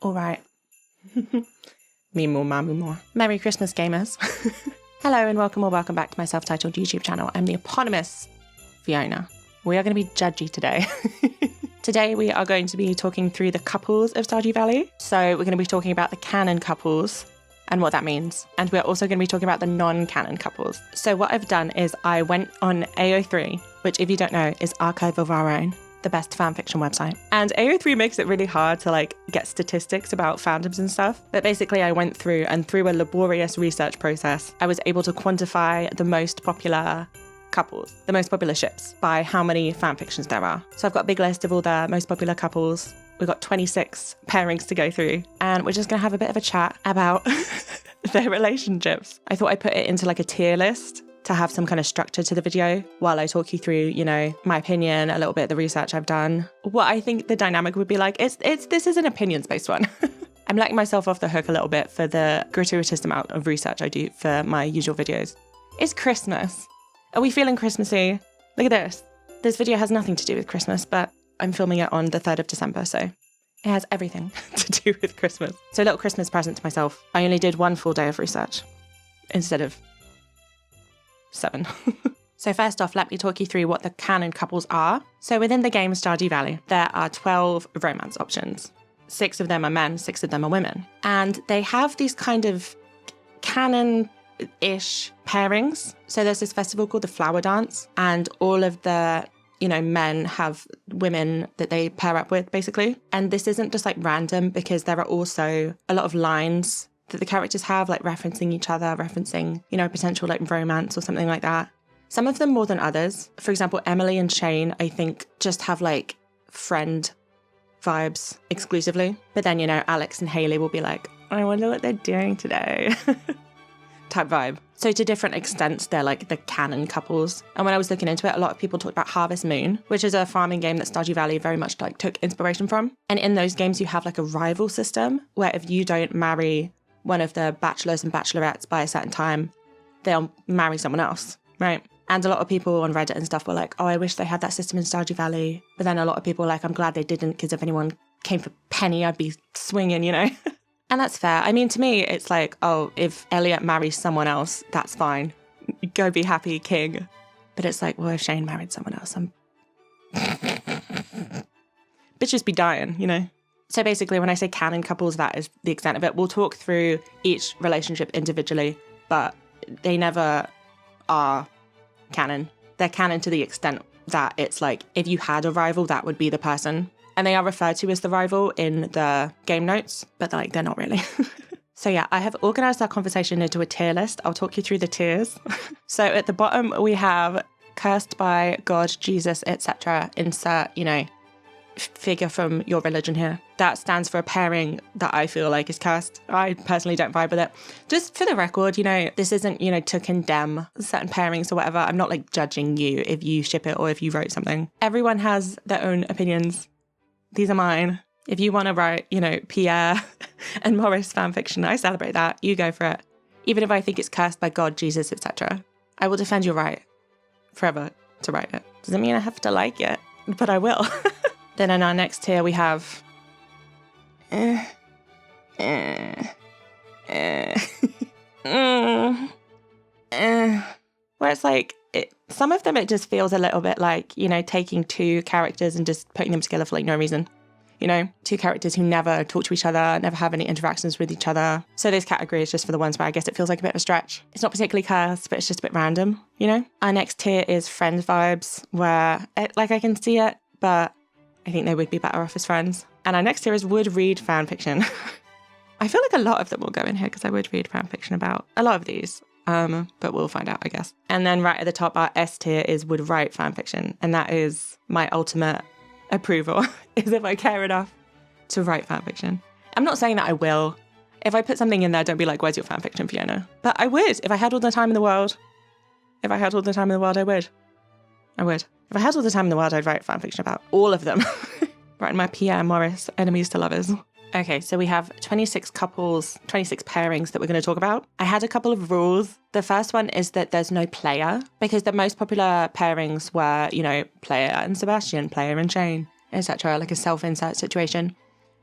All right. Me more, mommy more. Merry Christmas, gamers. Hello and welcome or welcome back to my self-titled YouTube channel. I'm the eponymous Fiona. We are going to be judgy today. Today we are going to be talking through the couples of Stardew Valley. So we're going to be talking about the canon couples and what that means. And we're also going to be talking about the non-canon couples. So what I've done is I went on AO3, which if you don't know is Archive of Our Own, the best fanfiction website. And AO3 makes it really hard to get statistics about fandoms and stuff. But basically I went through and through a laborious research process, I was able to quantify the most popular couples, the most popular ships by how many fanfictions there are. So I've got a big list of all the most popular couples. We've got 26 pairings to go through and we're just gonna have a bit of a chat about their relationships. I thought I'd put it into a tier list to have some kind of structure to the video while I talk you through, my opinion, a little bit of the research I've done. What I think the dynamic would be like, this is an opinions-based one. I'm letting myself off the hook a little bit for the gratuitous amount of research I do for my usual videos. It's Christmas. Are we feeling Christmassy? Look at this. This video has nothing to do with Christmas, but I'm filming it on the 3rd of December, so it has everything to do with Christmas. So a little Christmas present to myself. I only did 1 full day of research instead of 7. So first off, let me talk you through what the canon couples are. So within the game Stardew Valley, there are 12 romance options. 6 of them are men, 6 of them are women. And they have these kind of canon-ish pairings. So there's this festival called the Flower Dance, and all of the men have women that they pair up with, basically. And this isn't just random, because there are also a lot of lines that the characters have, referencing each other, referencing, a potential romance or something like that. Some of them more than others. For example, Emily&Shane, I think, just have friend vibes exclusively. But then, Alex and Haley will be I wonder what they're doing today. Type vibe. So to different extents, they're the canon couples. And when I was looking into it, a lot of people talked about Harvest Moon, which is a farming game that Stardew Valley very much took inspiration from. And in those games, you have a rival system where if you don't marry one of the bachelors and bachelorettes by a certain time, they'll marry someone else, right? And a lot of people on Reddit and stuff were oh, I wish they had that system in Stardew Valley. But then a lot of people were I'm glad they didn't, because if anyone came for Penny, I'd be swinging, And that's fair. I mean, to me, it's oh, if Elliott marries someone else, that's fine. Go be happy, king. But it's well, if Shane married someone else, bitches be dying, So basically, when I say canon couples, that is the extent of it. We'll talk through each relationship individually, but they never are canon. They're canon to the extent that it's if you had a rival, that would be the person. And they are referred to as the rival in the game notes, but they're not really. So yeah, I have organized our conversation into a tier list. I'll talk you through the tiers. So at the bottom, we have cursed by God, Jesus, etc. Insert, figure from your religion here. That stands for a pairing that I feel is cursed. I personally don't vibe with it. Just for the record, this isn't, to condemn certain pairings or whatever. I'm not judging you if you ship it or if you wrote something. Everyone has their own opinions. These are mine. If you want to write, Pierre and Maurice fanfiction, I celebrate that. You go for it. Even if I think it's cursed by God, Jesus, etc. I will defend your right forever to write it. Doesn't mean I have to like it, but I will. Then in our next tier, we have where it's some of them, it just feels a little bit taking 2 characters and just putting them together for no reason. 2 characters who never talk to each other, never have any interactions with each other. So this category is just for the ones where I guess it feels like a bit of a stretch. It's not particularly cursed, but it's just a bit random, Our next tier is friend vibes, where I can see it, but I think they would be better off as friends. And our next tier is would read fanfiction. I feel a lot of them will go in here because I would read fanfiction about a lot of these. But we'll find out, I guess. And then right at the top, our S tier is would write fanfiction. And that is my ultimate approval, is if I care enough to write fanfiction. I'm not saying that I will. If I put something in there, don't be where's your fanfiction, Fiona? But I would. If I had all the time in the world. I would. If I had all the time in the world, I'd write fanfiction about all of them. Writing my Pierre Morris enemies to lovers. Okay, so we have 26 couples, 26 pairings that we're going to talk about. I had a couple of rules. The first one is that there's no player, because the most popular pairings were, player and Sebastian, player and Shane, etc., a self-insert situation.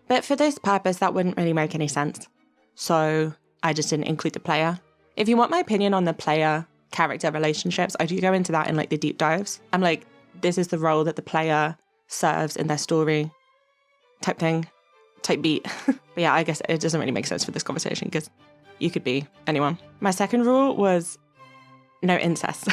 But for this purpose, that wouldn't really make any sense. So I just didn't include the player. If you want my opinion on the player-character relationships, I do go into that in like the deep dives. I'm like, this is the role that the player serves in their story type thing, type beat. But yeah, I guess it doesn't really make sense for this conversation because you could be anyone. My second rule was no incest.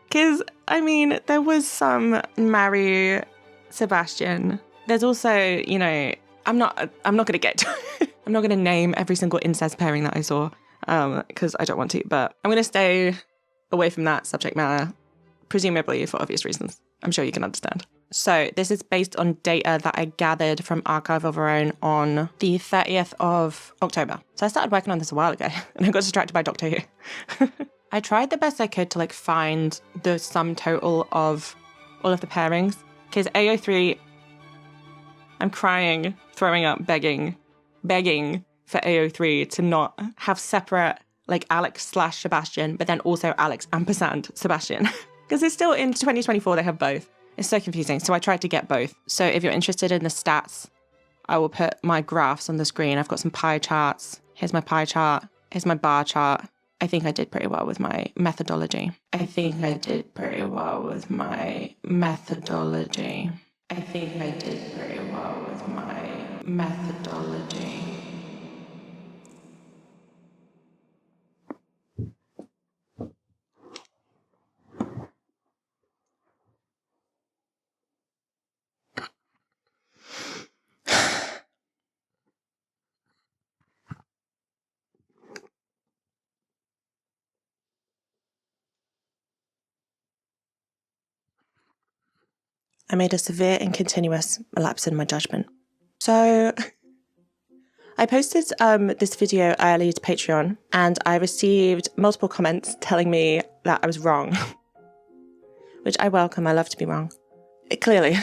Because, I mean, there was some Maru-Sebastian. There's also, you know, I'm not going to get to it. I'm not going to name every single incest pairing that I saw because I don't want to, but I'm going to stay away from that subject matter, presumably for obvious reasons. I'm sure you can understand. So this is based on data that I gathered from Archive of Our Own on the 30th of October. So I started working on this a while ago and I got distracted by Doctor Who. I tried the best I could to like find the sum total of all of the pairings because AO3, I'm crying, throwing up, begging for AO3 to not have separate like Alex/Sebastian, but then also Alex&Sebastian because it's still in 2024, they have both. It's so confusing. So I tried to get both. So if you're interested in the stats, I will put my graphs on the screen. I've got some pie charts. Here's my pie chart. Here's my bar chart. I think I did pretty well with my methodology. I think I did pretty well with my methodology. I made a severe and continuous lapse in my judgment. So I posted this video early to Patreon and I received multiple comments telling me that I was wrong, which I welcome. I love to be wrong. Clearly.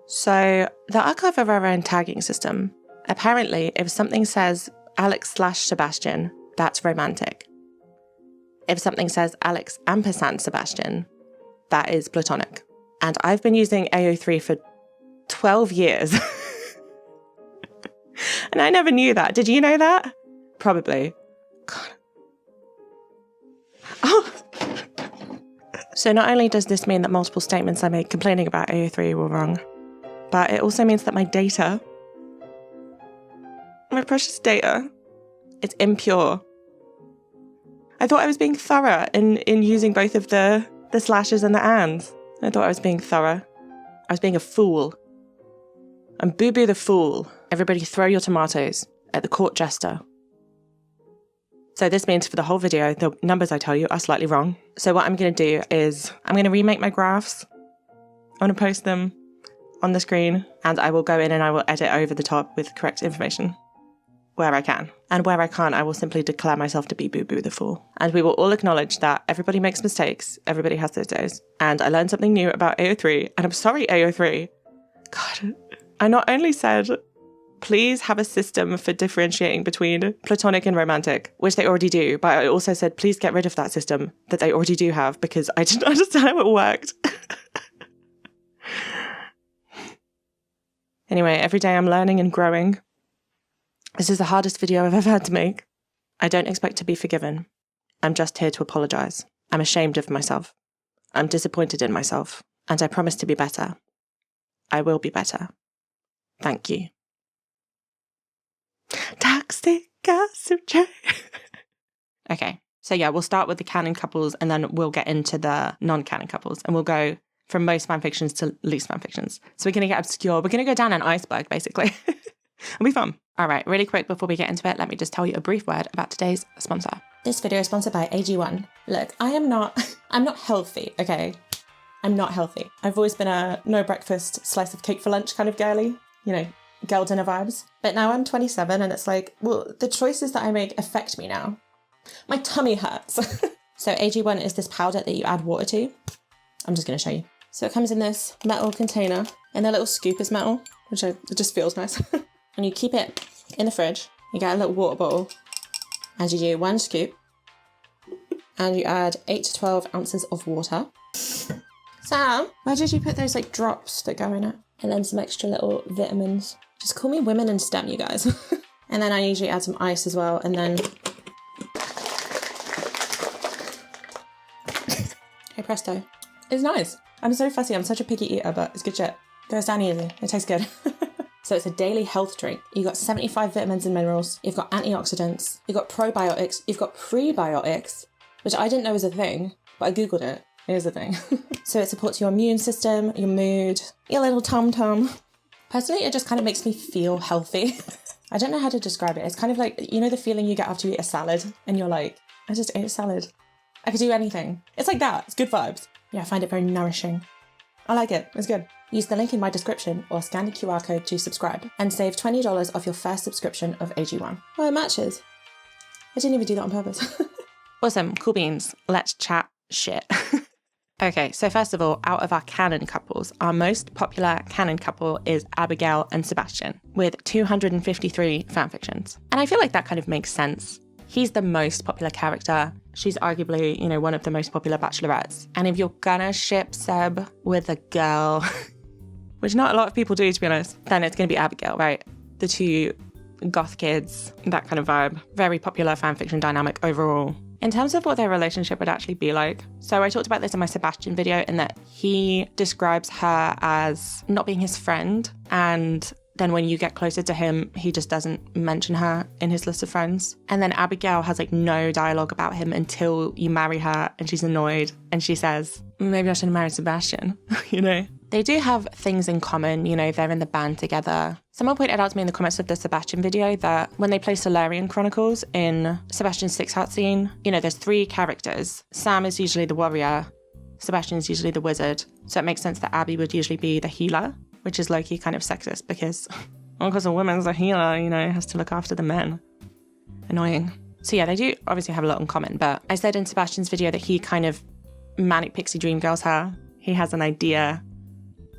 So the Archive of Our Own tagging system, apparently if something says Alex/Sebastian, that's romantic. If something says Alex&Sebastian, that is platonic. And I've been using AO3 for 12 years. And I never knew that. Did you know that? Probably. God. Oh. So not only does this mean that multiple statements I made complaining about AO3 were wrong, but it also means that my data, my precious data, it's impure. I thought I was being thorough in using both of the slashes and the ands. I thought I was being thorough. I was being a fool. I'm Boo-Boo the fool. Everybody throw your tomatoes at the court jester. So this means for the whole video, the numbers I tell you are slightly wrong. So what I'm going to do is I'm going to remake my graphs. I'm going to post them on the screen and I will go in and I will edit over the top with correct information where I can. And where I can't, I will simply declare myself to be Boo-Boo the fool. And we will all acknowledge that everybody makes mistakes. Everybody has those days. And I learned something new about AO3. And I'm sorry, AO3. God, I not only said, please have a system for differentiating between platonic and romantic, which they already do. But I also said, please get rid of that system that they already do have because I didn't understand how it worked. Anyway, every day I'm learning and growing. This is the hardest video I've ever had to make. I don't expect to be forgiven. I'm just here to apologise. I'm ashamed of myself. I'm disappointed in myself. And I promise to be better. I will be better. Thank you. Toxic gossip train. Okay, so yeah, we'll start with the canon couples and then we'll get into the non-canon couples and we'll go from most fanfictions to least fanfictions. So we're going to get obscure. We're going to go down an iceberg, basically. It'll be fun. All right, really quick before we get into it, let me just tell you a brief word about today's sponsor. This video is sponsored by AG1. Look, I'm not healthy, okay? I'm not healthy. I've always been a no breakfast, slice of cake for lunch kind of girly, you know, girl dinner vibes. But now I'm 27 and it's like, well, the choices that I make affect me now. My tummy hurts. So AG1 is this powder that you add water to. I'm just going to show you. So it comes in this metal container and the little scoop is metal, which it just feels nice. And you keep it in the fridge. You get a little water bottle and you do 1 scoop and you add 8 to 12 ounces of water. Sam, where did you put those like drops that go in it? And then some extra little vitamins. Just call me women in STEM, you guys. And then I usually add some ice as well, and then... Hey presto. It's nice. I'm so fussy, I'm such a picky eater, but it's good shit. Goes down easy, it tastes good. So it's a daily health drink. You've got 75 vitamins and minerals, you've got antioxidants, you've got probiotics, you've got prebiotics, which I didn't know was a thing, but I Googled it. It is a thing. So it supports your immune system, your mood, your little tum-tum. Personally, it just kind of makes me feel healthy. I don't know how to describe it. It's kind of like, you know the feeling you get after you eat a salad and you're like, I just ate a salad. I could do anything. It's like that. It's good vibes. Yeah, I find it very nourishing. I like it. It's good. Use the link in my description or scan the QR code to subscribe and save $20 off your first subscription of AG1. Oh, it matches. I didn't even do that on purpose. Awesome. Cool beans. Let's chat shit. Okay, so first of all, out of our canon couples, our most popular canon couple is Abigail and Sebastian, with 253 fanfictions. And I feel like that kind of makes sense. He's the most popular character. She's arguably, you know, one of the most popular bachelorettes. And if you're gonna ship Seb with a girl, which not a lot of people do, to be honest, then it's gonna be Abigail, right? The two goth kids, that kind of vibe. Very popular fanfiction dynamic overall. In terms of what their relationship would actually be like, so I talked about this in my Sebastian video, in that he describes her as not being his friend, and then when you get closer to him, he just doesn't mention her in his list of friends. And then Abigail has like no dialogue about him until you marry her, and she's annoyed, and she says, maybe I should have married Sebastian, you know? They do have things in common, you know, they're in the band together. Someone pointed out to me in the comments of the Sebastian video that when they play Solarian Chronicles in Sebastian's Six Heart scene, you know, there's 3 characters. Sam is usually the warrior, Sebastian is usually the wizard. So it makes sense that Abby would usually be the healer, which is low-key kind of sexist because, well, because a woman's a healer, you know, has to look after the men. Annoying. So yeah, they do obviously have a lot in common, but I said in Sebastian's video that he kind of manic pixie dream girls her. He has an idea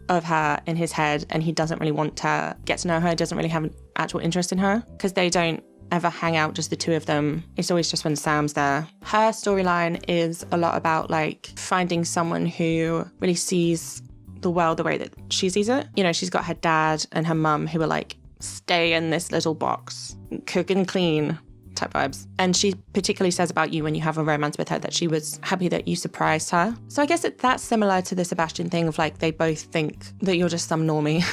of her in his head and he doesn't really want to get to know her, doesn't really have an actual interest in her because they don't ever hang out, just the two of them. It's always just when Sam's there. Her storyline is a lot about like finding someone who really sees the world the way that she sees it. You know, she's got her dad and her mum who are like, stay in this little box, cook and clean type vibes. And she particularly says about you when you have a romance with her that she was happy that you surprised her. So I guess that's similar to the Sebastian thing of like, they both think that you're just some normie.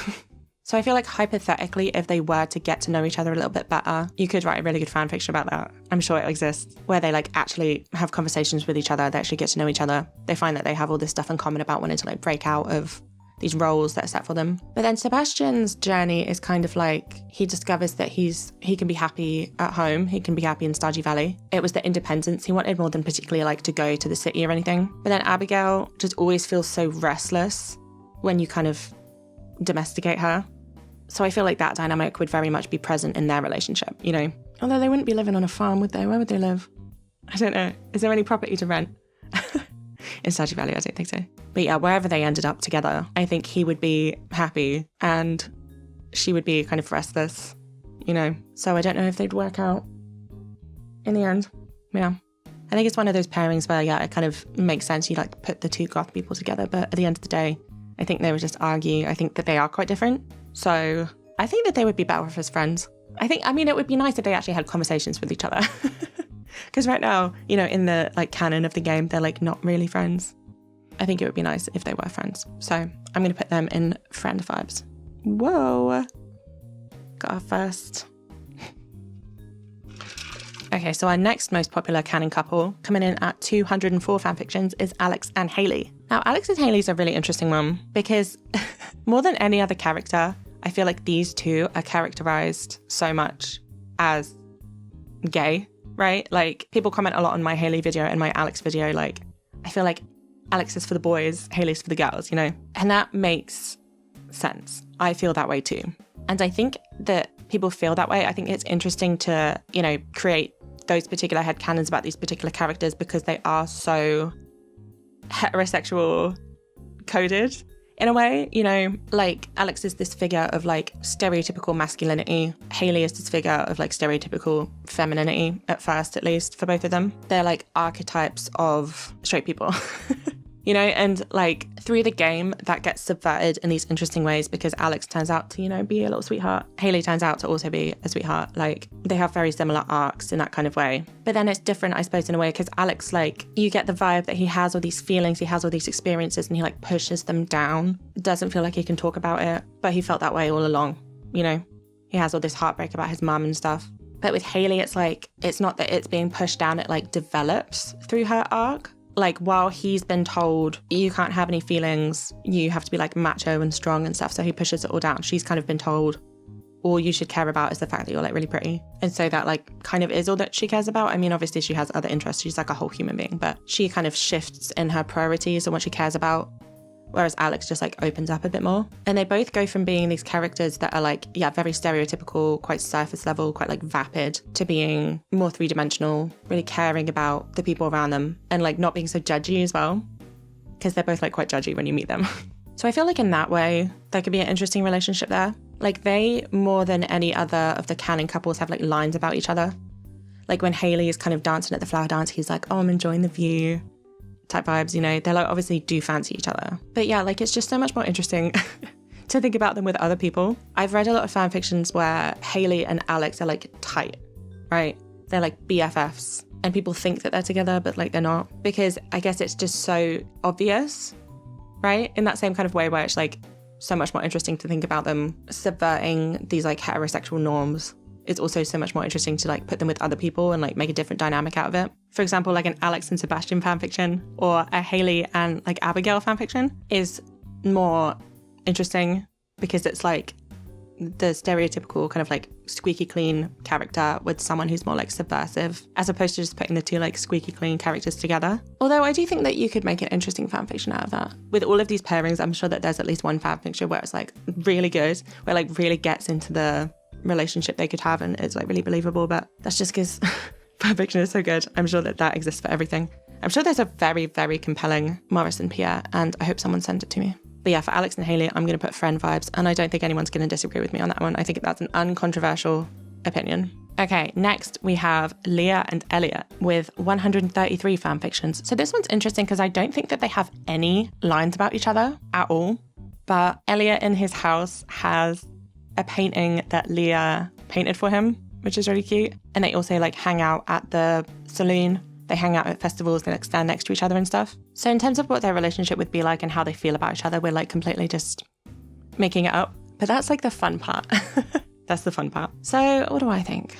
So I feel like hypothetically, if they were to get to know each other a little bit better, you could write a really good fan fiction about that. I'm sure it exists, where they like actually have conversations with each other, they actually get to know each other. They find that they have all this stuff in common about wanting to like break out of these roles that are set for them. But then Sebastian's journey is kind of like, he discovers that he can be happy at home, he can be happy in Stardew Valley. It was the independence he wanted more than particularly like to go to the city or anything. But then Abigail just always feels so restless when you kind of domesticate her. So I feel like that dynamic would very much be present in their relationship, you know? Although they wouldn't be living on a farm, would they? Where would they live? I don't know. Is there any property to rent? In Stardew Valley, I don't think so. But yeah, wherever they ended up together, I think he would be happy and she would be kind of restless, you know? So I don't know if they'd work out in the end. Yeah. I think it's one of those pairings where, yeah, it kind of makes sense. You like put the two goth people together, but at the end of the day, I think they would just argue. I think that they are quite different. So I think that they would be better off as friends. I mean, it would be nice if they actually had conversations with each other. Because right now, you know, in the like canon of the game, they're like not really friends. I think it would be nice if they were friends. So I'm going to put them in friend vibes. Whoa. Got our first. Okay, so our next most popular canon couple, coming in at 204 fanfictions, is Alex and Haley. Now, Alex and Haley is a really interesting one because more than any other character, I feel like these two are characterized so much as gay, right? Like, people comment a lot on my Haley video and my Alex video, like, I feel like Alex is for the boys, Haley's for the girls, you know? And that makes sense. I feel that way too. And I think that people feel that way. I think it's interesting to, you know, create those particular headcanons about these particular characters because they are so heterosexual coded in a way, you know, like Alex is this figure of like stereotypical masculinity. Haley is this figure of like stereotypical femininity, at first at least, for both of them. They're like archetypes of straight people. you know, and like through the game that gets subverted in these interesting ways because Alex turns out to, you know, be a little sweetheart. Haley turns out to also be a sweetheart. Like they have very similar arcs in that kind of way. But then it's different, I suppose, in a way, because Alex, like, you get the vibe that he has all these feelings, he has all these experiences, and he like pushes them down. It doesn't feel like he can talk about it, but he felt that way all along, you know? He has all this heartbreak about his mum and stuff. But with Haley, it's like, it's not that it's being pushed down, it like develops through her arc. Like while he's been told you can't have any feelings, you have to be like macho and strong and stuff, so he pushes it all down. She's kind of been told all you should care about is the fact that you're like really pretty. And so that like kind of is all that she cares about. I mean, obviously she has other interests. She's like a whole human being, but she kind of shifts in her priorities and what she cares about. Whereas Alex just like opens up a bit more. And they both go from being these characters that are like, yeah, very stereotypical, quite surface level, quite like vapid, to being more three-dimensional, really caring about the people around them and like not being so judgy as well. Because they're both like quite judgy when you meet them. So I feel like in that way, there could be an interesting relationship there. Like they, more than any other of the canon couples, have like lines about each other. Like when Haley is kind of dancing at the flower dance, he's like, oh, I'm enjoying the view. Type vibes, you know, they're like obviously do fancy each other. But yeah, like it's just so much more interesting to think about them with other people. I've read a lot of fan fictions where Haley and Alex are like tight, right? They're like BFFs and people think that they're together, but like they're not, because I guess it's just so obvious, right? In that same kind of way where it's like so much more interesting to think about them subverting these like heterosexual norms. It's also so much more interesting to like put them with other people and like make a different dynamic out of it. For example, like an Alex and Sebastian fanfiction or a Haley and like Abigail fanfiction is more interesting because it's like the stereotypical kind of like squeaky clean character with someone who's more like subversive, as opposed to just putting the two like squeaky clean characters together. Although I do think that you could make an interesting fanfiction out of that. With all of these pairings, I'm sure that there's at least one fanfiction where it's like really good, where like really gets into the relationship they could have and it's like really believable. But that's just because fanfiction is so good. I'm sure that that exists for everything. I'm sure there's a very, very compelling Morris and Pierre, and I hope someone sent it to me. But yeah, for Alex and Haley, I'm going to put friend vibes, and I don't think anyone's going to disagree with me on that one. I think that's an uncontroversial opinion. Okay, next we have Leah and Elliott with 133 fanfictions. So this one's interesting because I don't think that they have any lines about each other at all. But Elliott in his house has a painting that Leah painted for him, which is really cute. And they also like hang out at the saloon. They hang out at festivals, they like stand next to each other and stuff. So in terms of what their relationship would be like and how they feel about each other, we're like completely just making it up. But that's like the fun part. That's the fun part. So what do I think?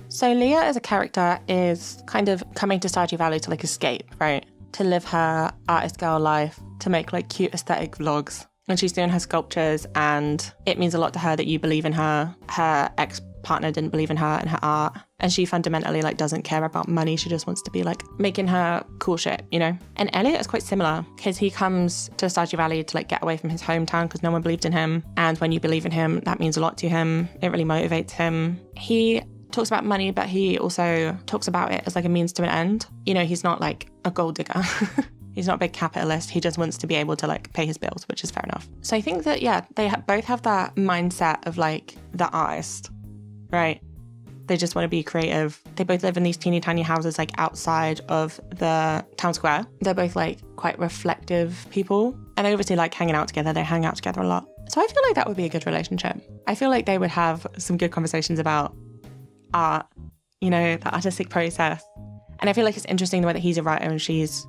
So Leah as a character is kind of coming to Stardew Valley to like escape, right? To live her artist girl life, to make like cute aesthetic vlogs. And she's doing her sculptures, and it means a lot to her that you believe in her. Her ex-partner didn't believe in her and her art. And she fundamentally like doesn't care about money. She just wants to be like making her cool shit, you know? And Elliott is quite similar because he comes to Stardew Valley to like get away from his hometown because no one believed in him. And when you believe in him, that means a lot to him. It really motivates him. He talks about money, but he also talks about it as like a means to an end. You know, he's not like a gold digger. He's not a big capitalist. He just wants to be able to like pay his bills, which is fair enough. So I think that, yeah, they both have that mindset of like the artist, right? They just want to be creative. They both live in these teeny tiny houses like outside of the town square. They're both like quite reflective people. And they obviously like hanging out together. They hang out together a lot. So I feel like that would be a good relationship. I feel like they would have some good conversations about art, you know, the artistic process. And I feel like it's interesting the way that he's a writer and she's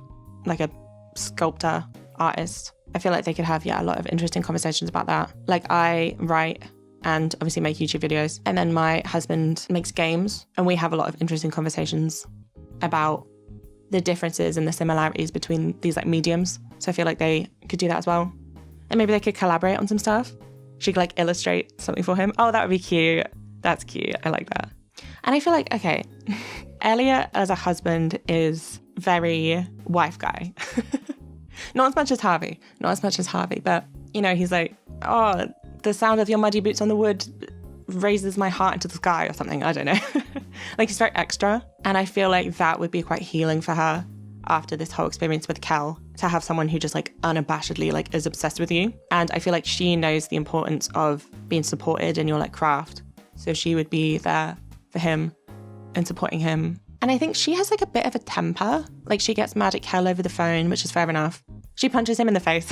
like a sculptor, artist. I feel like they could have, a lot of interesting conversations about that. Like I write and obviously make YouTube videos. And then my husband makes games, and we have a lot of interesting conversations about the differences and the similarities between these like mediums. So I feel like they could do that as well. And maybe they could collaborate on some stuff. She could like illustrate something for him. Oh, that would be cute. That's cute. I like that. And I feel like, okay, Elliott as a husband is very wife guy. Not as much as Harvey, but you know, he's like, oh, the sound of your muddy boots on the wood raises my heart into the sky or something. I don't know. Like he's very extra. And I feel like that would be quite healing for her after this whole experience with Kel, to have someone who just like unabashedly like is obsessed with you. And I feel like she knows the importance of being supported in your like craft. So she would be there for him and supporting him And I think she has like a bit of a temper. Like she gets mad at Kel over the phone, which is fair enough. She punches him in the face.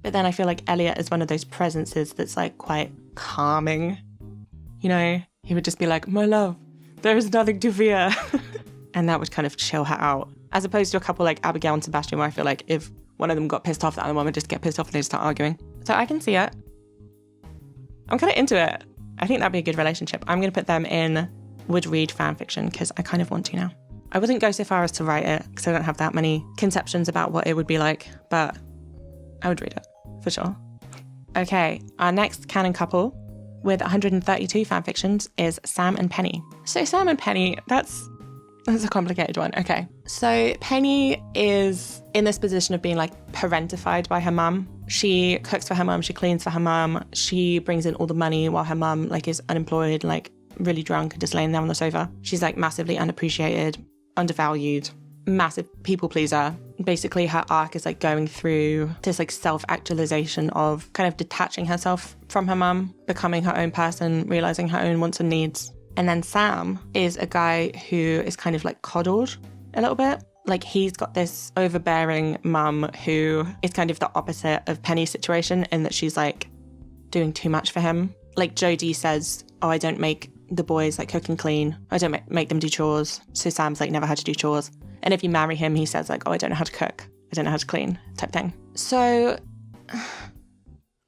But then I feel like Elliott is one of those presences that's like quite calming. You know, he would just be like, my love, there is nothing to fear. And that would kind of chill her out. As opposed to a couple like Abigail and Sebastian, where I feel like if one of them got pissed off, the other one would just get pissed off and they'd start arguing. So I can see it. I'm kind of into it. I think that'd be a good relationship. I'm going to put them in would read fan fiction because I kind of want to now. I wouldn't go so far as to write it because I don't have that many conceptions about what it would be like, but I would read it for sure. Okay, our next canon couple with 132 fanfictions is Sam and Penny. So Sam and Penny, that's a complicated one. Okay, so Penny is in this position of being like parentified by her mum. She cooks for her mum, she cleans for her mum, she brings in all the money while her mum like is unemployed, like really drunk and just laying there on the sofa. She's like massively unappreciated, undervalued, massive people pleaser. Basically her arc is like going through this like self-actualization of kind of detaching herself from her mum, becoming her own person, realizing her own wants and needs. And then Sam is a guy who is kind of like coddled a little bit. Like he's got this overbearing mum who is kind of the opposite of Penny's situation in that she's like doing too much for him. Like Jodie says, oh, I don't make the boys like cook and clean. I don't make them do chores. So Sam's like never had to do chores. And if you marry him, he says like, oh, I don't know how to cook. I don't know how to clean type thing. So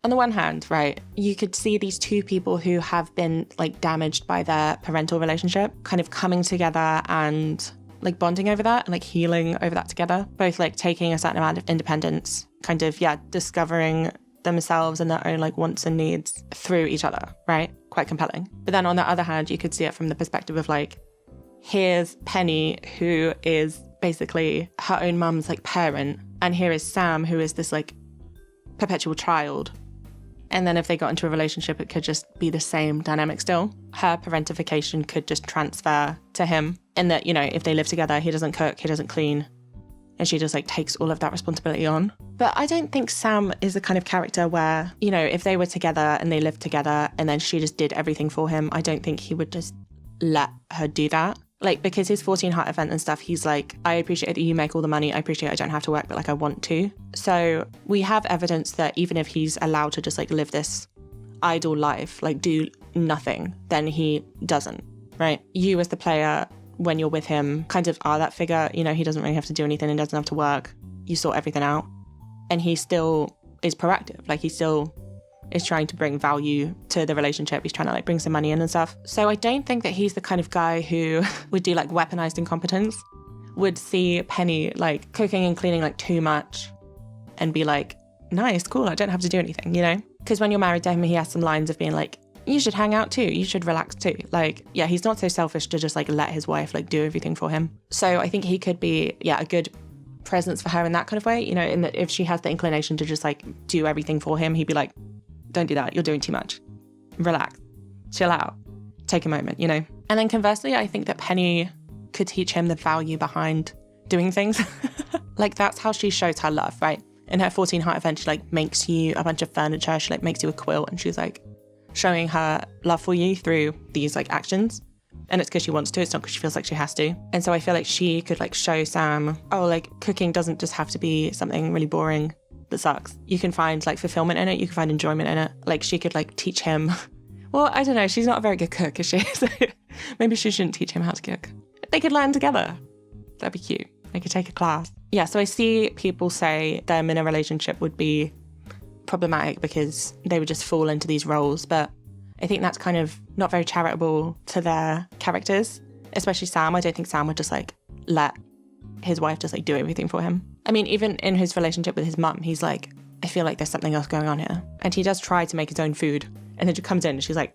on the one hand, right, you could see these two people who have been like damaged by their parental relationship kind of coming together and like bonding over that and like healing over that together. Both like taking a certain amount of independence, kind of, discovering themselves and their own like wants and needs through each other, right? Quite compelling. But then on the other hand, you could see it from the perspective of like, here's Penny, who is basically her own mum's like parent, and here is Sam, who is this like perpetual child. And then if they got into a relationship, it could just be the same dynamic still. Her parentification could just transfer to him, in that, you know, if they live together, he doesn't cook, he doesn't clean, and she just like takes all of that responsibility on. But I don't think Sam is the kind of character where, you know, if they were together and they lived together and then she just did everything for him, I don't think he would just let her do that. Like, because his 14 heart event and stuff, he's like, I appreciate that you make all the money. I appreciate I don't have to work, but like I want to. So we have evidence that even if he's allowed to just like live this idle life, like do nothing, then he doesn't, right? You as the player, when you're with him, kind of are that figure. You know, he doesn't really have to do anything and doesn't have to work. You sort everything out. And he still is proactive. Like he still is trying to bring value to the relationship. He's trying to like bring some money in and stuff. So I don't think that he's the kind of guy who would do like weaponized incompetence, would see Penny like cooking and cleaning like too much and be like, nice, cool, I don't have to do anything, you know? Because when you're married to him, he has some lines of being like, you should hang out too, you should relax too. Like, yeah, he's not so selfish to just like let his wife like do everything for him. So I think he could be, a good presence for her in that kind of way, you know, in that if she has the inclination to just like do everything for him, he'd be like, don't do that, you're doing too much. Relax, chill out, take a moment, you know? And then conversely, I think that Penny could teach him the value behind doing things. Like that's how she shows her love, right? In her 14 heart event, she like makes you a bunch of furniture, she like makes you a quilt, and she's like showing her love for you through these like actions. And it's because she wants to, it's not because she feels like she has to. And so I feel like she could like show Sam, oh, like cooking doesn't just have to be something really boring that sucks. You can find like fulfillment in it, you can find enjoyment in it. Like she could like teach him, well, I don't know, she's not a very good cook, is she? So maybe she shouldn't teach him how to cook. They could learn together. That'd be cute. They could take a class. Yeah, so I see people say them in a relationship would be problematic because they would just fall into these roles, but I think that's kind of not very charitable to their characters, especially Sam. I don't think Sam would just like let his wife just like do everything for him. I mean, even in his relationship with his mum, he's like, I feel like there's something else going on here. And he does try to make his own food. And then she comes in and she's like,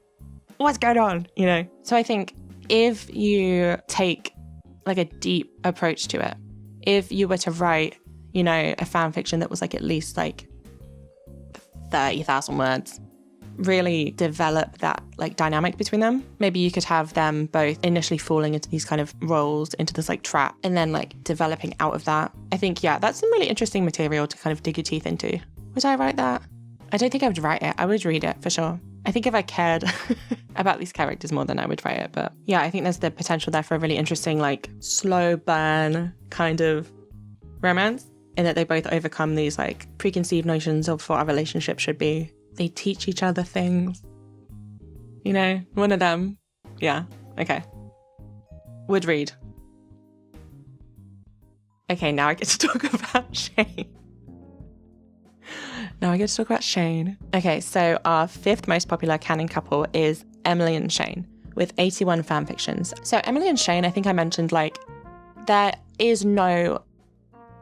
what's going on? You know? So I think if you take like a deep approach to it, if you were to write, you know, a fan fiction that was like at least like 30,000 words, really develop that like dynamic between them. Maybe you could have them both initially falling into these kind of roles, into this like trap, and then like developing out of that. I think, that's some really interesting material to kind of dig your teeth into. Would I write that? I don't think I would write it. I would read it for sure. I think if I cared about these characters more, then I would write it. But yeah, I think there's the potential there for a really interesting, like, slow burn kind of romance, in that they both overcome these, like, preconceived notions of what a relationship should be. They teach each other things. You know, one of them. Yeah, okay. Would read. Okay, now I get to talk about Shane. Okay, so our fifth most popular canon couple is Emily and Shane, with 81 fanfictions. So Emily and Shane, I think I mentioned, like, there is no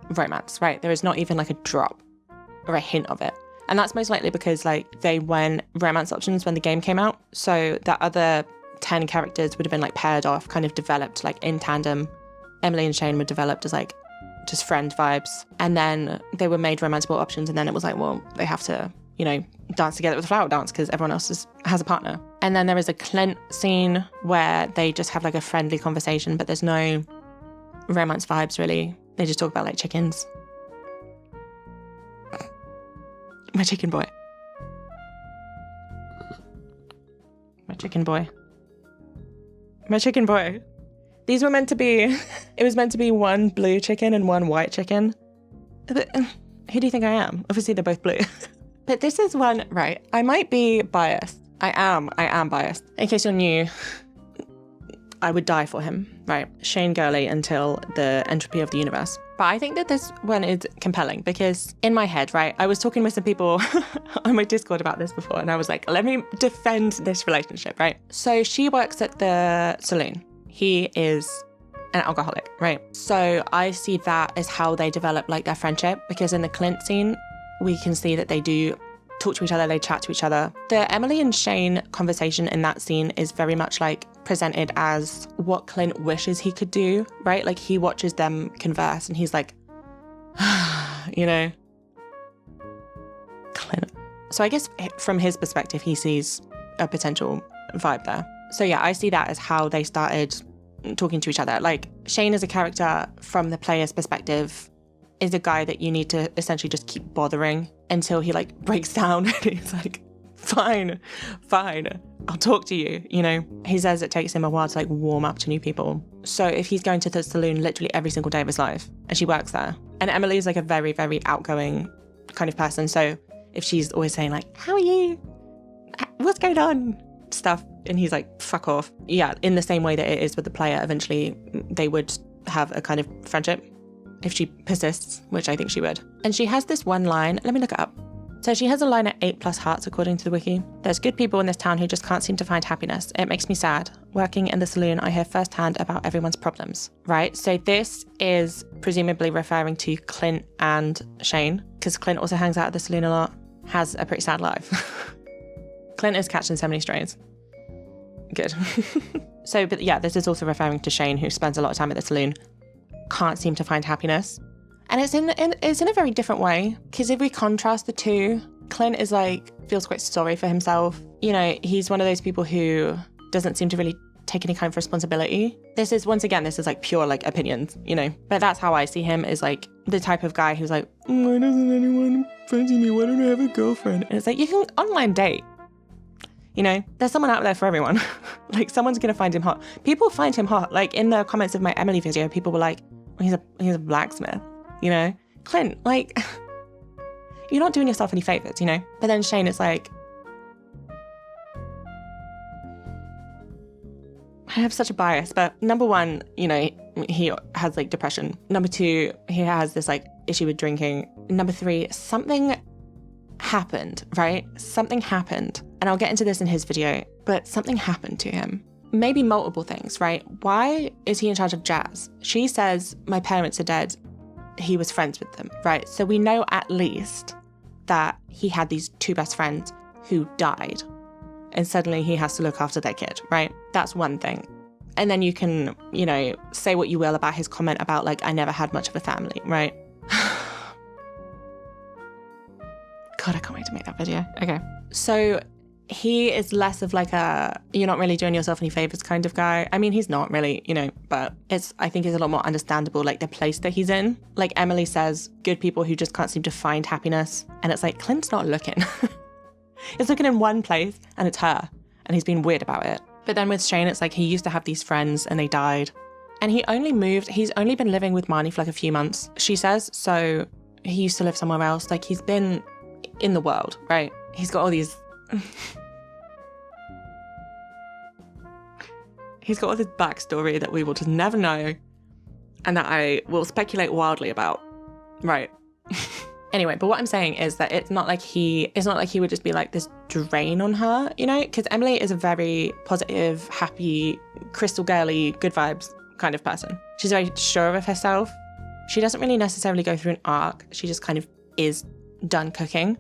romance, right? There is not even like a drop or a hint of it. And that's most likely because, like, they went romance options when the game came out. So the other 10 characters would have been, like, paired off, kind of developed, like, in tandem. Emily and Shane were developed as, like, just friend vibes. And then they were made romanceable options. And then it was like, well, they have to, you know, dance together with a flower dance because everyone else has a partner. And then there is a Clint scene where they just have, like, a friendly conversation, but there's no romance vibes, really. They just talk about, like, chickens. My chicken boy. My chicken boy. My chicken boy. These were meant to be, it was meant to be one blue chicken and one white chicken. But who do you think I am? Obviously they're both blue. But this is one, right, I might be biased. I am biased. In case you're new, I would die for him, right? Shane Gurley until the entropy of the universe. But I think that this one is compelling because in my head, right, I was talking with some people on my Discord about this before, and I was like, let me defend this relationship, right? So she works at the saloon. He is an alcoholic, right? So I see that as how they develop, like, their friendship, because in the Clint scene, we can see that they do talk to each other, they chat to each other. The Emily and Shane conversation in that scene is very much, like, presented as what Clint wishes he could do, right? Like, he watches them converse and he's like, you know, Clint. So I guess from his perspective, he sees a potential vibe there. So yeah, I see that as how they started talking to each other. Like, Shane as a character from the player's perspective is a guy that you need to essentially just keep bothering until he, like, breaks down and he's like, fine, I'll talk to you, you know? He says it takes him a while to, like, warm up to new people. So if he's going to the saloon literally every single day of his life, and she works there, and Emily is, like, a very, very outgoing kind of person. So if she's always saying, like, how are you? What's going on? Stuff. And he's like, fuck off. Yeah, in the same way that it is with the player, eventually they would have a kind of friendship if she persists, which I think she would. And she has this one line, let me look it up. So she has a line at 8+ hearts, according to the wiki. There's good people in this town who just can't seem to find happiness. It makes me sad. Working in the saloon, I hear firsthand about everyone's problems, right? So this is presumably referring to Clint and Shane, because Clint also hangs out at the saloon a lot, has a pretty sad life. Clint is catching so many strays. Good. So, but yeah, this is also referring to Shane, who spends a lot of time at the saloon, can't seem to find happiness. And it's in a very different way, because if we contrast the two, Clint is like, feels quite sorry for himself. You know, he's one of those people who doesn't seem to really take any kind of responsibility. This is like pure, like, opinions, you know, but that's how I see him, is like the type of guy who's like, why doesn't anyone fancy me? Why don't I have a girlfriend? And it's like, you can online date. You know, there's someone out there for everyone. Like, someone's going to find him hot. People find him hot. Like, in the comments of my Emily video, people were like, well, he's a blacksmith, you know? Clint, like, you're not doing yourself any favors, you know? But then Shane is like, I have such a bias, but number one, you know, he has, like, depression. Number two, he has this, like, issue with drinking. Number three, something happened, right? Something happened. And I'll get into this in his video, but something happened to him. Maybe multiple things, right? Why is he in charge of jazz? She says, my parents are dead. He was friends with them, right? So we know at least that he had these two best friends who died, and suddenly he has to look after their kid, right? That's one thing. And then you can, you know, say what you will about his comment about, like, I never had much of a family, right? God, I can't wait to make that video. Okay. So he is less of like a, you're not really doing yourself any favors kind of guy. I mean, he's not really, you know, but I think it's a lot more understandable, like, the place that he's in. Like Emily says, good people who just can't seem to find happiness. And it's like, Clint's not looking. It's looking in one place and it's her. And he's been weird about it. But then with Shane, it's like he used to have these friends and they died. And he's only been living with Marnie for like a few months, she says. So he used to live somewhere else. Like he's been in the world, right? He's got all these... he's got all this backstory that we will just never know and that I will speculate wildly about. Right. Anyway, but what I'm saying is that it's not like he would just be like this drain on her, you know? Because Emily is a very positive, happy, crystal girly, good vibes kind of person. She's very sure of herself. She doesn't really necessarily go through an arc. She just kind of is done cooking.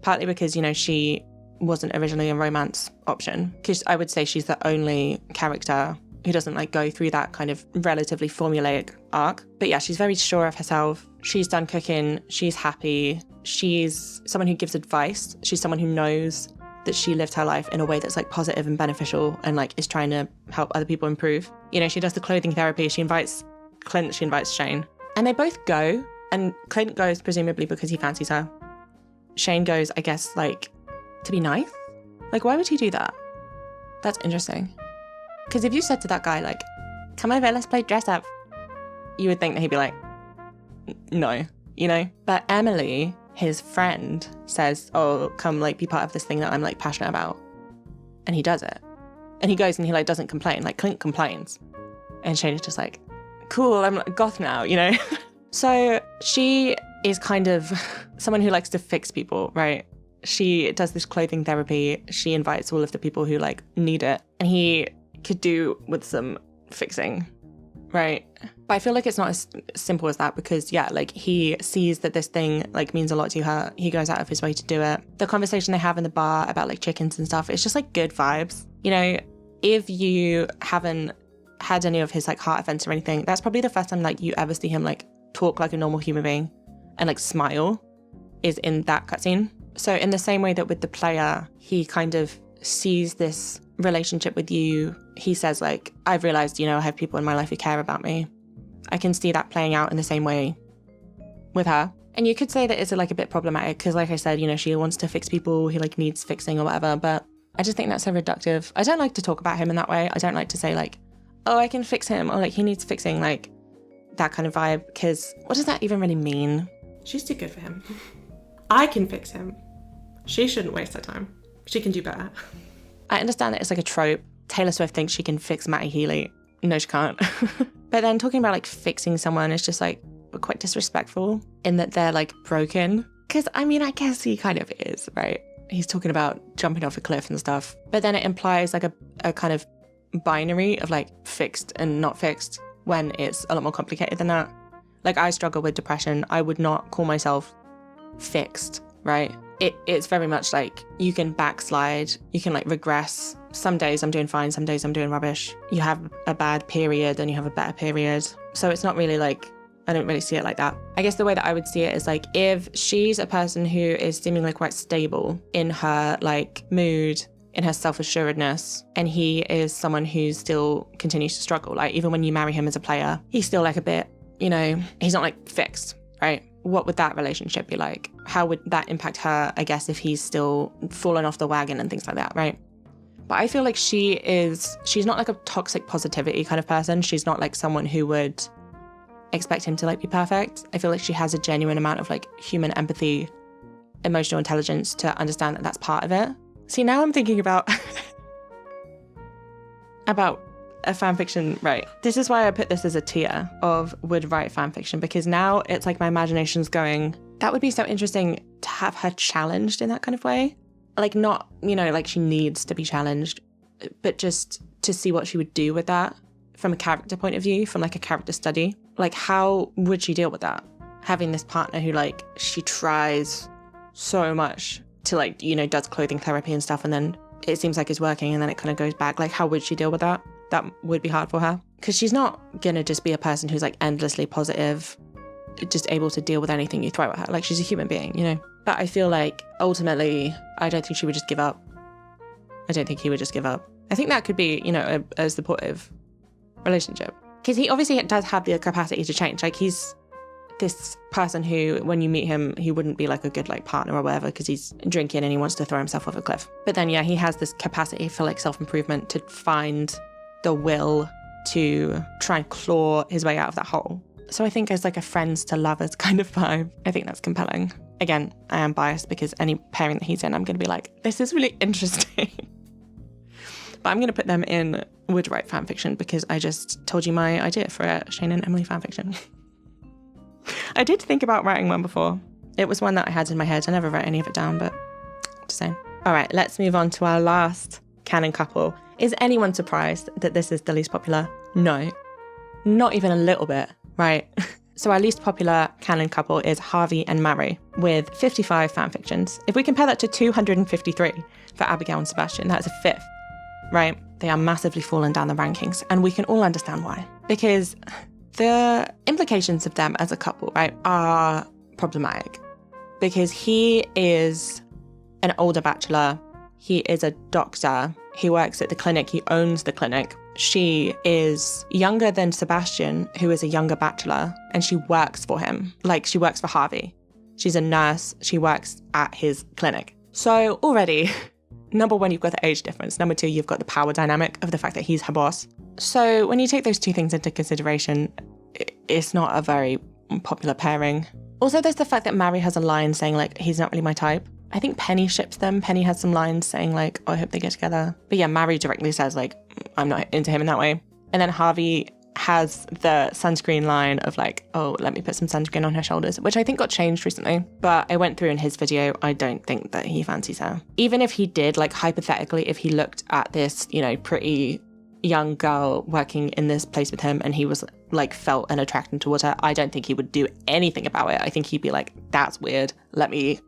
Partly because, you know, she wasn't originally a romance option. Because I would say she's the only character who doesn't like go through that kind of relatively formulaic arc. But yeah, she's very sure of herself. She's done cooking. She's happy. She's someone who gives advice. She's someone who knows that she lived her life in a way that's like positive and beneficial and like is trying to help other people improve. You know, she does the clothing therapy. She invites Clint. She invites Shane. And they both go. And Clint goes presumably because he fancies her. Shane goes, I guess, like to be nice. Like, why would he do that? That's interesting. Because if you said to that guy, like, come over, let's play dress up, you would think that he'd be like, no, you know? But Emily, his friend, says, oh, come, like, be part of this thing that I'm, like, passionate about. And he does it. And he goes and he, like, doesn't complain. Like, Clint complains. And Shane is just like, cool, I'm like, goth now, you know? So she is kind of someone who likes to fix people, right? She does this clothing therapy. She invites all of the people who, like, need it. And he could do with some fixing, right? But I feel like it's not as simple as that because, yeah, like he sees that this thing like means a lot to her. He goes out of his way to do it. The conversation they have in the bar about like chickens and stuff, it's just like good vibes. You know, if you haven't had any of his like heart events or anything, that's probably the first time like you ever see him like talk like a normal human being and like smile is in that cutscene. So in the same way that with the player, he kind of sees this relationship with you. He says like, I've realized, you know, I have people in my life who care about me. I can see that playing out in the same way with her. And you could say that it's like a bit problematic because like I said, you know, she wants to fix people who like needs fixing or whatever, but I just think that's so reductive. I don't like to talk about him in that way. I don't like to say like, oh, I can fix him or like he needs fixing, like that kind of vibe, because what does that even really mean? She's too good for him. I can fix him. She shouldn't waste her time. She can do better. I understand that it's like a trope. Taylor Swift thinks she can fix Matty Healy. No, she can't. But then talking about like fixing someone is just like quite disrespectful in that they're like broken. Because I mean, I guess he kind of is, right? He's talking about jumping off a cliff and stuff. But then it implies like a kind of binary of like fixed and not fixed when it's a lot more complicated than that. Like I struggle with depression. I would not call myself fixed, right? It's very much like you can backslide, you can like regress. Some days I'm doing fine, some days I'm doing rubbish. You have a bad period and you have a better period. So it's not really like, I don't really see it like that. I guess the way that I would see it is like if she's a person who is seemingly quite stable in her like mood, in her self-assuredness, and he is someone who still continues to struggle. Like even when you marry him as a player, he's still like a bit, you know, he's not like fixed, right? What would that relationship be like? How would that impact her, I guess, if he's still fallen off the wagon and things like that, right? But I feel like she's not like a toxic positivity kind of person. She's not like someone who would expect him to like be perfect. I feel like she has a genuine amount of like human empathy, emotional intelligence to understand that that's part of it. See, now I'm thinking about a fanfiction, right? This is why I put this as a tier of would write fanfiction, because now it's like my imagination's going, that would be so interesting to have her challenged in that kind of way. Like not, you know, like she needs to be challenged, but just to see what she would do with that from a character point of view, from like a character study. Like how would she deal with that? Having this partner who like, she tries so much to like, you know, does clothing therapy and stuff, and then it seems like it's working and then it kind of goes back. Like how would she deal with that? That would be hard for her. Because she's not going to just be a person who's like endlessly positive, just able to deal with anything you throw at her. Like she's a human being, you know? But I feel like ultimately, I don't think she would just give up. I don't think he would just give up. I think that could be, you know, a supportive relationship. Because he obviously does have the capacity to change. Like he's this person who, when you meet him, he wouldn't be like a good like partner or whatever because he's drinking and he wants to throw himself off a cliff. But then, yeah, he has this capacity for like self-improvement to find the will to try and claw his way out of that hole. So I think as like a friends to lovers kind of vibe, I think that's compelling. Again, I am biased because any pairing that he's in, I'm going to be like, this is really interesting. But I'm going to put them in would write fanfiction because I just told you my idea for a Shane and Emily fanfiction. I did think about writing one before. It was one that I had in my head. I never wrote any of it down, but just saying. All right, let's move on to our last canon couple. Is anyone surprised that this is the least popular? No, not even a little bit, right? So our least popular canon couple is Harvey&Maru with 55 fanfictions. If we compare that to 253 for Abigail and Sebastian, that's a fifth, right? They are massively fallen down the rankings, and we can all understand why. Because the implications of them as a couple, right, are problematic. Because he is an older bachelor, he is a doctor, he works at the clinic, he owns the clinic. She is younger than Sebastian, who is a younger bachelor, and she works for him. Like, she works for Harvey. She's a nurse, she works at his clinic. So already, number one, you've got the age difference. Number two, you've got the power dynamic of the fact that he's her boss. So when you take those two things into consideration, it's not a very popular pairing. Also, there's the fact that Maru has a line saying, like, he's not really my type. I think Penny ships them. Penny has some lines saying, like, oh, I hope they get together. But yeah, Maru directly says, like, I'm not into him in that way. And then Harvey has the sunscreen line of, like, oh, let me put some sunscreen on her shoulders, which I think got changed recently. But I went through in his video, I don't think that he fancies her. Even if he did, like, hypothetically, if he looked at this, you know, pretty young girl working in this place with him and he was, like, felt an attraction towards her, I don't think he would do anything about it. I think he'd be like, that's weird. Let me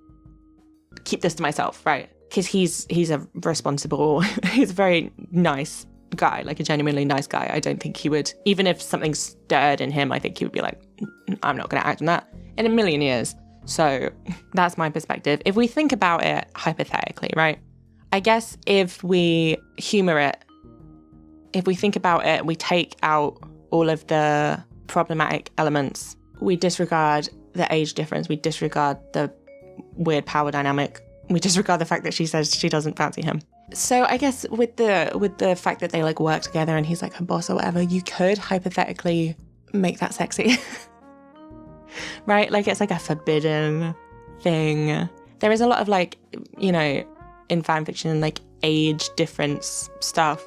keep this to myself, right? Because he's a responsible, he's a very nice guy, like a genuinely nice guy. I don't think he would, even if something stirred in him, I think he would be like, I'm not going to act on that in a million years. So that's my perspective. If we think about it hypothetically, right? I guess if we humor it, if we think about it, we take out all of the problematic elements, we disregard the age difference, we disregard the weird power dynamic, we disregard the fact that she says she doesn't fancy him. So I guess with the fact that they like work together and he's like her boss or whatever, you could hypothetically make that sexy. Right? Like, it's like a forbidden thing. There is a lot of, like, you know, in fan fiction, like age difference stuff.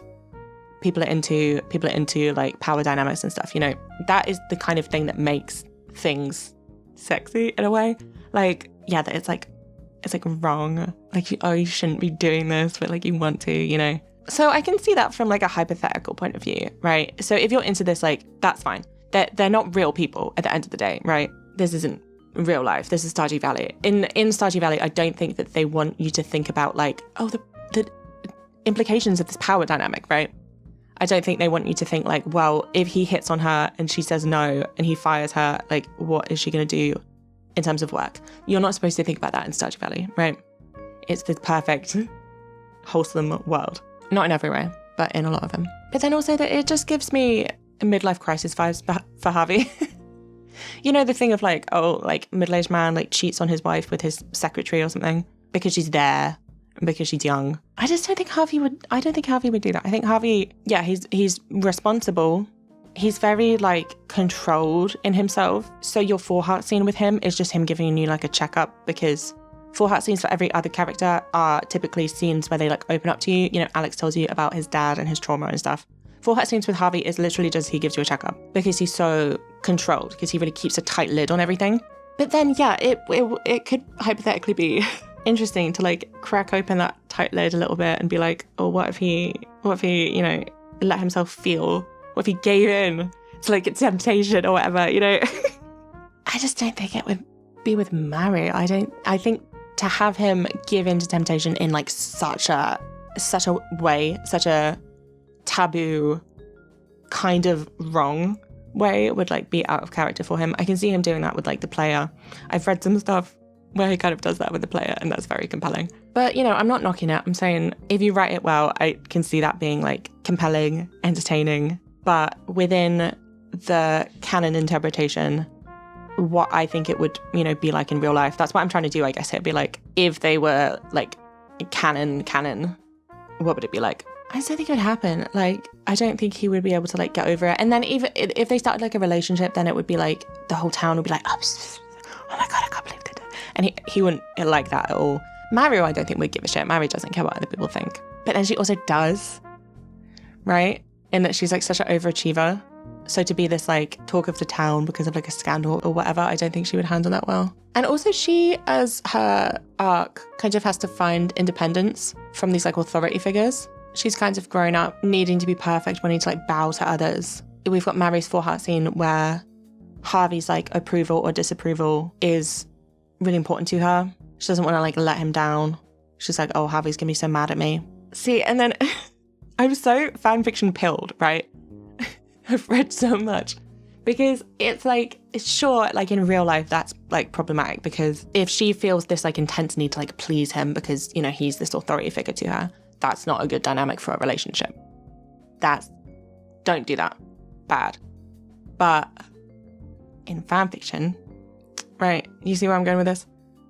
People are into like power dynamics and stuff, you know. That is the kind of thing that makes things sexy in a way. Like, yeah, that it's like wrong. Like, you shouldn't be doing this, but like you want to, you know. So I can see that from like a hypothetical point of view, right? So if you're into this, like, that's fine. They're not real people at the end of the day, right? This isn't real life. This is Stardew Valley. In Stardew Valley, I don't think that they want you to think about like, oh, the implications of this power dynamic, right? I don't think they want you to think like, well, if he hits on her and she says no and he fires her, like, what is she going to do in terms of work? You're not supposed to think about that in Stardew Valley, right? It's the perfect, wholesome world. Not in every way, but in a lot of them. But then also that it just gives me midlife crisis vibes for Harvey. You know, the thing of like, oh, like middle-aged man like cheats on his wife with his secretary or something because she's there. Because she's young. I don't think Harvey would do that. I think Harvey, yeah, he's responsible. He's very like controlled in himself. So your 4 heart scene with him is just him giving you like a checkup, because 4 heart scenes for every other character are typically scenes where they like open up to you. You know, Alex tells you about his dad and his trauma and stuff. 4 heart scenes with Harvey is literally just he gives you a checkup because he's so controlled, because he really keeps a tight lid on everything. But then, yeah, it could hypothetically be interesting to like crack open that tight lid a little bit and be like, oh, what if he, you know, let himself feel? What if he gave in to like temptation or whatever, you know? I just don't think it would be with Maru. I think to have him give in to temptation in like such a way, such a taboo kind of wrong way, would like be out of character for him. I can see him doing that with like the player. I've read some stuff where he kind of does that with the player, and that's very compelling. But, you know, I'm not knocking it. I'm saying if you write it well, I can see that being like compelling, entertaining. But within the canon interpretation, what I think it would, be like in real life. That's what I'm trying to do, I guess. It'd be like, if they were like canon, what would it be like? I just don't think it would happen. Like, I don't think he would be able to like get over it. And then even if they started like a relationship, then it would be like the whole town would be like, oh my God, I can't believe that. And he wouldn't like that at all. Maru, I don't think would give a shit. Maru doesn't care what other people think. But then she also does, right? In that she's like such an overachiever. So to be this like talk of the town because of like a scandal or whatever, I don't think she would handle that well. And also she, as her arc, kind of has to find independence from these like authority figures. She's kind of grown up needing to be perfect, wanting to like bow to others. We've got Maru's four-heart scene where Harvey's like approval or disapproval is really important to her. She doesn't want to like let him down. She's like, oh, Harvey's gonna be so mad at me. See, and then I'm so fanfiction pilled, right? I've read so much because it's like, it's sure, like in real life, that's like problematic because if she feels this like intense need to like please him because, he's this authority figure to her, that's not a good dynamic for a relationship. Don't do that. Bad. But in fanfiction, right? You see where I'm going with this?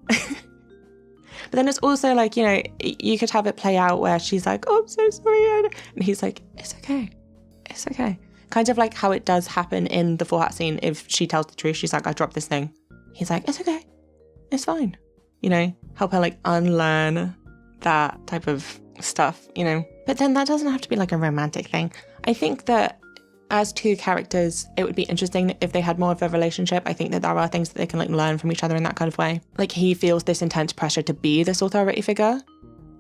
But then it's also like, you could have it play out where she's like, oh, I'm so sorry. And he's like, it's okay. It's okay. Kind of like how it does happen in the four-heart scene. If she tells the truth, she's like, I dropped this thing. He's like, it's okay. It's fine. Help her like unlearn that type of stuff, But then that doesn't have to be like a romantic thing. I think that as two characters, it would be interesting if they had more of a relationship. I think that there are things that they can like learn from each other in that kind of way. Like he feels this intense pressure to be this authority figure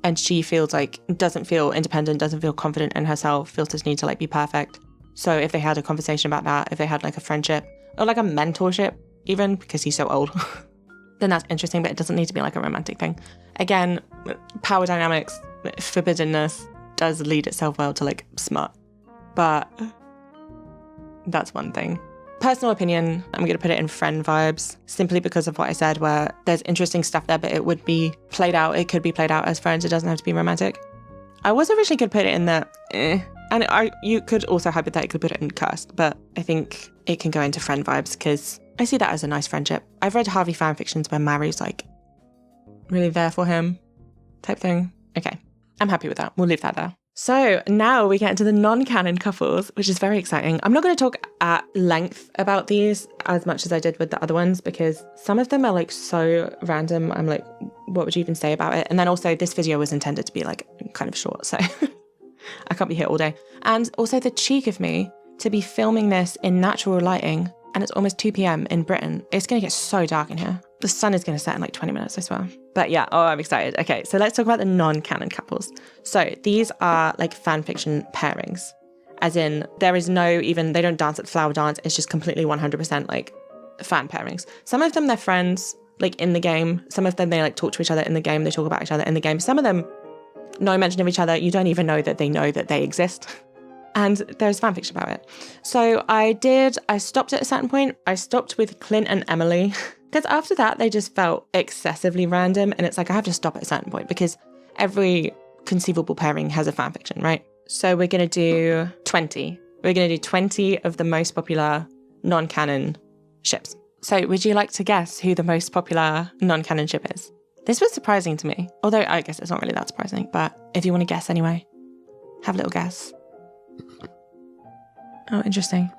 and she feels like doesn't feel independent, doesn't feel confident in herself, feels this need to like be perfect. So if they had a conversation about that, if they had like a friendship or like a mentorship even because he's so old, then that's interesting, but it doesn't need to be like a romantic thing. Again, power dynamics, forbiddenness does lead itself well to like smut, but that's one thing. Personal opinion, I'm going to put it in friend vibes simply because of what I said where there's interesting stuff there, but it would be played out. It could be played out as friends. It doesn't have to be romantic. I was originally going to put it in the and you could also hypothetically put it in cursed, but I think it can go into friend vibes because I see that as a nice friendship. I've read Harvey fanfictions where Maru's like really there for him type thing. Okay, I'm happy with that. We'll leave that there. So now we get into the non-canon couples, which is very exciting. I'm not going to talk at length about these as much as I did with the other ones because some of them are like so random. I'm like, what would you even say about it? And then also this video was intended to be like kind of short, so I can't be here all day. And also the cheek of me to be filming this in natural lighting and it's almost 2 p.m. in Britain. It's going to get so dark in here. The sun is going to set in like 20 minutes, I swear. But yeah, I'm excited. Okay, so let's talk about the non-canon couples. So these are like fanfiction pairings. As in, there is no even, they don't dance at the flower dance. It's just completely 100% like fan pairings. Some of them, they're friends like in the game. Some of them, they like talk to each other in the game. They talk about each other in the game. Some of them, no mention of each other. You don't even know that they exist. And there's fanfiction about it. So I stopped at a certain point. I stopped with Clint&Emily. Because after that, they just felt excessively random. And it's like, I have to stop at a certain point because every conceivable pairing has a fanfiction, right? So we're going to do 20. We're going to do 20 of the most popular non-canon ships. So would you like to guess who the most popular non-canon ship is? This was surprising to me. Although I guess it's not really that surprising. But if you want to guess anyway, have a little guess. Oh, interesting.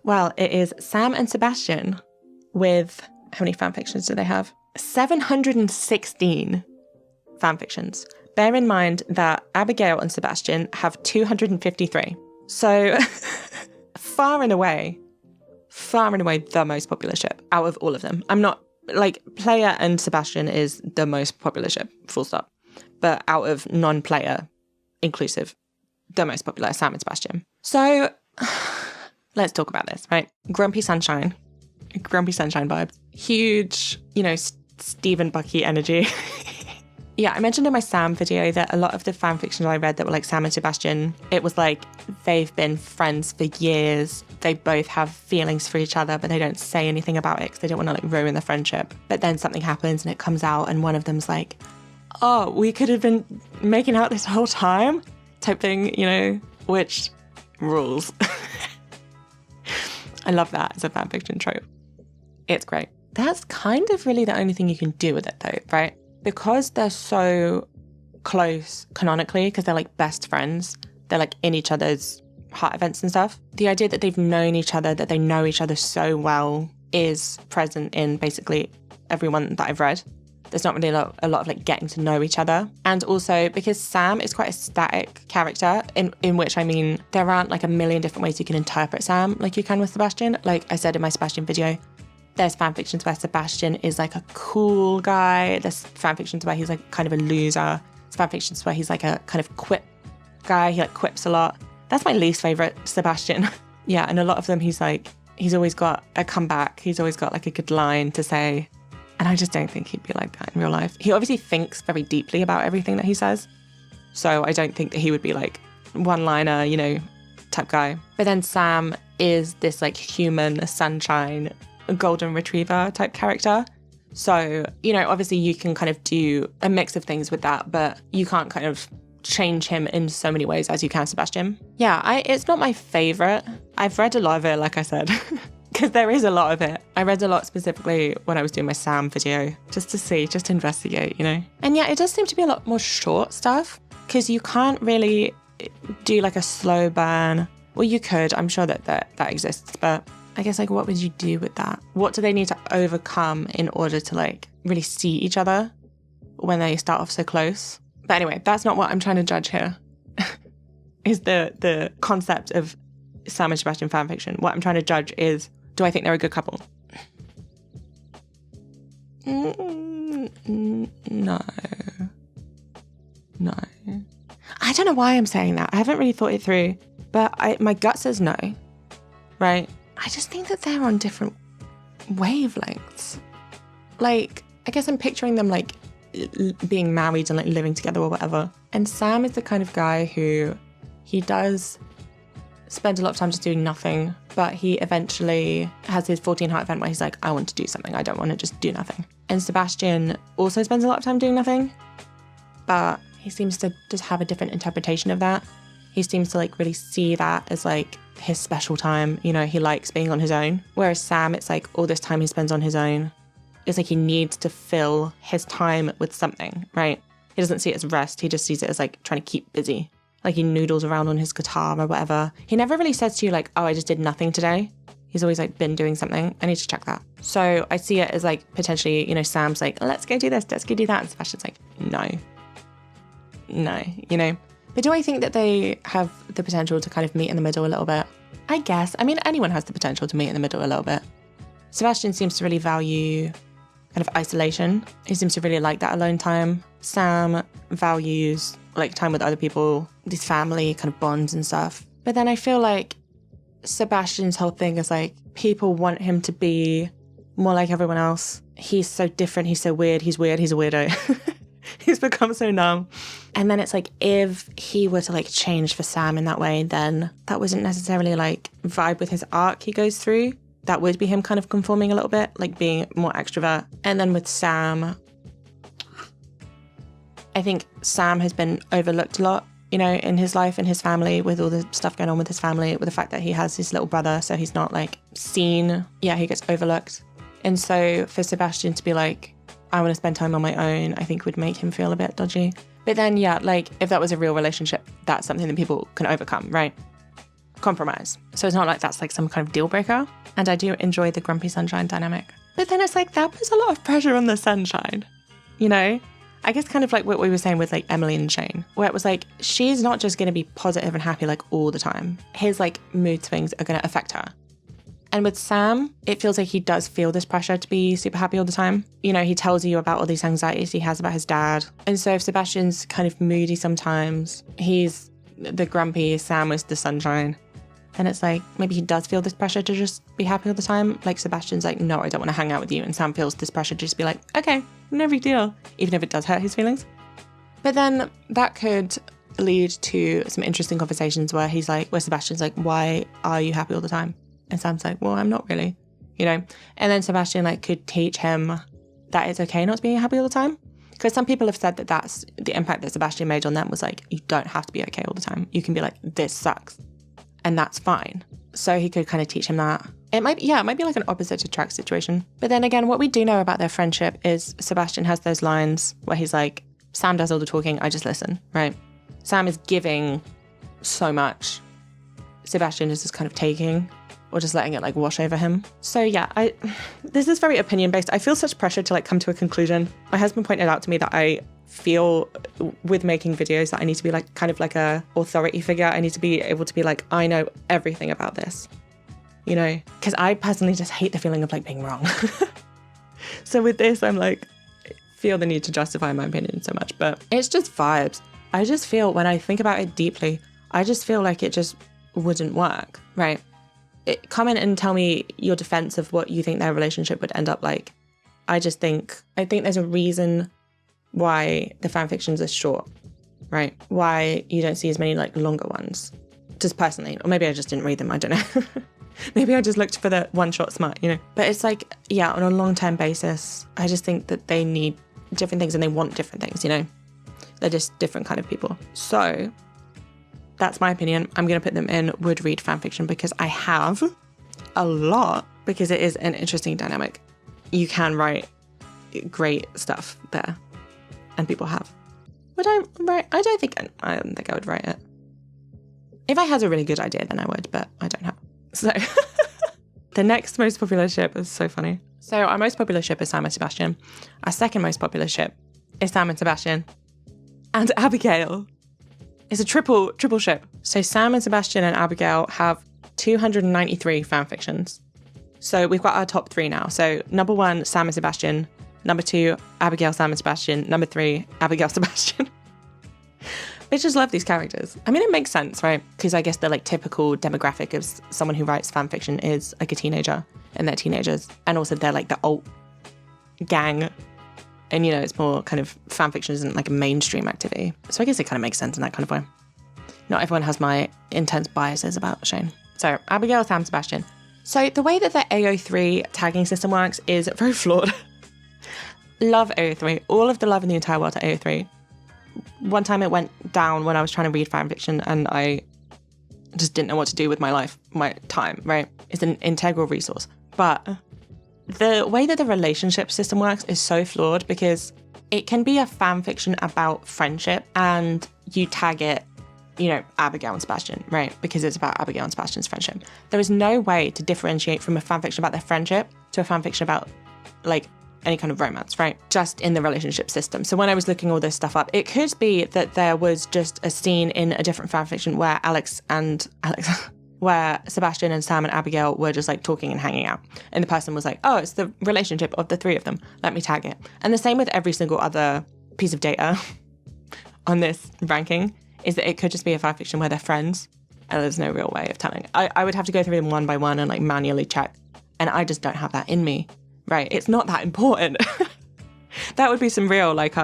Well, it is Sam and Sebastian with, how many fanfictions do they have? 716 fanfictions. Bear in mind that Abigail and Sebastian have 253. So far and away the most popular ship out of all of them. I'm not, like, player and Sebastian is the most popular ship, full stop. But out of non-player, inclusive, the most popular, Sam and Sebastian. So let's talk about this, right? Grumpy sunshine vibes. Huge, Stephen Bucky energy. Yeah, I mentioned in my Sam video that a lot of the fan fiction I read that were like Sam and Sebastian, it was like they've been friends for years. They both have feelings for each other, but they don't say anything about it because they don't want to like ruin the friendship. But then something happens and it comes out and one of them's like, oh, we could have been making out this whole time type thing, which rules. I love that as a fanfiction trope. It's great. That's kind of really the only thing you can do with it though, right? Because they're so close canonically, because they're like best friends, they're like in each other's heart events and stuff. The idea that they've known each other, that they know each other so well is present in basically everyone that I've read. There's not really a lot of like getting to know each other. And also because Sam is quite a static character, in which, I mean, there aren't like a million different ways you can interpret Sam like you can with Sebastian. Like I said in my Sebastian video, there's fanfictions where Sebastian is like a cool guy. There's fanfictions where he's like kind of a loser. There's fanfictions where he's like a kind of quip guy. He like quips a lot. That's my least favorite Sebastian. Yeah, and a lot of them he's always got a comeback. He's always got like a good line to say. And I just don't think he'd be like that in real life. He obviously thinks very deeply about everything that he says. So I don't think that he would be like one-liner, you know, type guy. But then Sam is this like human sunshine, golden retriever type character. So, you know, obviously you can kind of do a mix of things with that, but you can't kind of change him in so many ways as you can Sebastian. Yeah, it's not my favorite. I've read a lot of it, like I said. Because there is a lot of it. I read a lot specifically when I was doing my Sam video, just to investigate, you know? And yeah, it does seem to be a lot more short stuff, because you can't really do like a slow burn. Well, you could, I'm sure that exists, but I guess like what would you do with that? What do they need to overcome in order to like really see each other when they start off so close? But anyway, that's not what I'm trying to judge here, is the concept of Sam and Sebastian fanfiction. What I'm trying to judge is, do I think they're a good couple? No. I don't know why I'm saying that. I haven't really thought it through, but my gut says no, right? I just think that they're on different wavelengths. Like, I guess I'm picturing them like being married and like living together or whatever. And Sam is the kind of guy who he does spend a lot of time just doing nothing, but he eventually has his 14 heart event where he's like, I want to do something. I don't want to just do nothing. And Sebastian also spends a lot of time doing nothing, but he seems to just have a different interpretation of that. He seems to like really see that as like his special time. You know, he likes being on his own. Whereas Sam, it's like all this time he spends on his own, it's like he needs to fill his time with something, right? He doesn't see it as rest. He just sees it as like trying to keep busy. Like he noodles around on his guitar or whatever. He never really says to you like, oh, I just did nothing today. He's always like been doing something. I need to check that. So I see it as like potentially, you know, Sam's like, let's go do this, let's go do that. And Sebastian's like, no, you know. But do I think that they have the potential to kind of meet in the middle a little bit? I guess. I mean, anyone has the potential to meet in the middle a little bit. Sebastian seems to really value kind of isolation. He seems to really like that alone time. Sam values like time with other people, these family kind of bonds and stuff. But then I feel like Sebastian's whole thing is like, people want him to be more like everyone else. He's so different. He's so weird. He's a weirdo. He's become so numb. And then it's like, if he were to like change for Sam in that way, then that wasn't necessarily like vibe with his arc he goes through. That would be him kind of conforming a little bit, like being more extrovert. And then with Sam, I think Sam has been overlooked a lot, you know, in his life and his family, with all the stuff going on with his family, with the fact that he has his little brother, so he's not like seen. Yeah, he gets overlooked. And so for Sebastian to be like, I want to spend time on my own, I think would make him feel a bit dodgy. But then, yeah, like if that was a real relationship, that's something that people can overcome, right? Compromise. So it's not like that's like some kind of deal breaker. And I do enjoy the grumpy sunshine dynamic. But then it's like, that puts a lot of pressure on the sunshine, you know? I guess kind of like what we were saying with like Emily&Shane, where it was like, she's not just going to be positive and happy like all the time. His like mood swings are going to affect her. And with Sam, it feels like he does feel this pressure to be super happy all the time. You know, he tells you about all these anxieties he has about his dad. And so if Sebastian's kind of moody sometimes, he's the grumpy, Sam was the sunshine. And it's like, maybe he does feel this pressure to just be happy all the time. Like Sebastian's like, no, I don't want to hang out with you. And Sam feels this pressure to just be like, okay, no big deal. Even if it does hurt his feelings. But then that could lead to some interesting conversations where Sebastian's like, why are you happy all the time? And Sam's like, well, I'm not really, you know. And then Sebastian like could teach him that it's okay not to be happy all the time. Because some people have said that that's the impact that Sebastian made on them was like, you don't have to be okay all the time. You can be like, this sucks. And that's fine. So he could kind of teach him that. It might be like an opposite attract situation. But then again, what we do know about their friendship is Sebastian has those lines where he's like, Sam does all the talking, I just listen, right? Sam is giving so much. Sebastian is just kind of taking or just letting it like wash over him. So yeah, this is very opinion based. I feel such pressure to like come to a conclusion. My husband pointed out to me that I feel with making videos that I need to be like kind of like a authority figure. I need to be able to be like, I know everything about this, you know, because I personally just hate the feeling of like being wrong. So with this, I'm like, feel the need to justify my opinion so much, but it's just vibes. I just feel when I think about it deeply, I just feel like it just wouldn't work, right? Comment and tell me your defense of what you think their relationship would end up like. I think there's a reason why the fan fictions are short, right? Why you don't see as many like longer ones, just personally, or maybe I just didn't read them, I don't know. Maybe I just looked for the one shot smart, you know? But it's like, yeah, on a long-term basis, I just think that they need different things and they want different things, you know? They're just different kind of people. So that's my opinion. I'm going to put them in would read fanfiction because I have a lot, because it is an interesting dynamic. You can write great stuff there, and people have. Would I write? I don't think I would write it. If I had a really good idea, then I would, but I don't have. So the next most popular ship is so funny. So our most popular ship is Sam and Sebastian. Our second most popular ship is Sam and Sebastian. And Abigail is a triple ship. So Sam and Sebastian and Abigail have 293 fanfictions. So we've got our top three now. So number 1, Sam and Sebastian. Number 2, Abigail, Sam and Sebastian. Number 3, Abigail, Sebastian. I just love these characters. I mean, it makes sense, right? Because I guess the like typical demographic of someone who writes fan fiction is like a teenager, and they're teenagers. And also they're like the alt gang. And, you know, it's more kind of fan fiction isn't like a mainstream activity. So I guess it kind of makes sense in that kind of way. Not everyone has my intense biases about Shane. So Abigail, Sam, Sebastian. So the way that the AO3 tagging system works is very flawed. Love AO3. All of the love in the entire world to AO3. One time it went down when I was trying to read fan fiction and I just didn't know what to do with my life, my time, right? It's an integral resource. But the way that the relationship system works is so flawed because it can be a fan fiction about friendship and you tag it, you know, Abigail and Sebastian, right? Because it's about Abigail and Sebastian's friendship. There is no way to differentiate from a fan fiction about their friendship to a fan fiction about like any kind of romance, right? Just in the relationship system. So when I was looking all this stuff up, it could be that there was just a scene in a different fanfiction where where Sebastian and Sam and Abigail were just like talking and hanging out. And the person was like, oh, it's the relationship of the three of them. Let me tag it. And the same with every single other piece of data on this ranking is that it could just be a fanfiction where they're friends and there's no real way of telling. I would have to go through them one by one and like manually check. And I just don't have that in me. Right, it's not that important. That would be some real like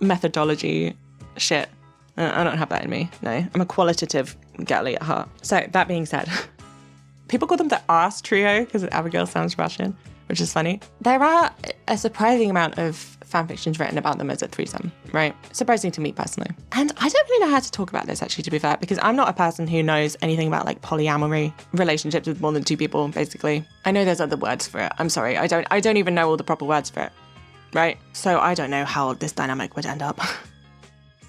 methodology shit. I don't have that in me. No, I'm a qualitative girly at heart. So that being said, people call them the arse trio because it's Abigail, Sam, and Sebastian, which is funny. There are a surprising amount of fanfictions written about them as a threesome, right? Surprising to me personally. And I don't really know how to talk about this actually, to be fair, because I'm not a person who knows anything about like polyamory, relationships with more than 2 people, basically. I know there's other words for it. I'm sorry. I don't even know all the proper words for it, right? So I don't know how this dynamic would end up.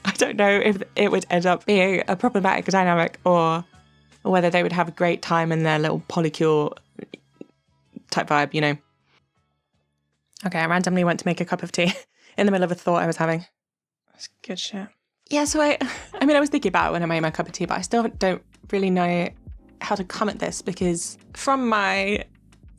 I don't know if it would end up being a problematic dynamic or whether they would have a great time in their little polycule type vibe, you know. Okay, I randomly went to make a cup of tea in the middle of a thought I was having. That's good shit. Yeah, so I was thinking about it when I made my cup of tea, but I still don't really know how to come at this because from my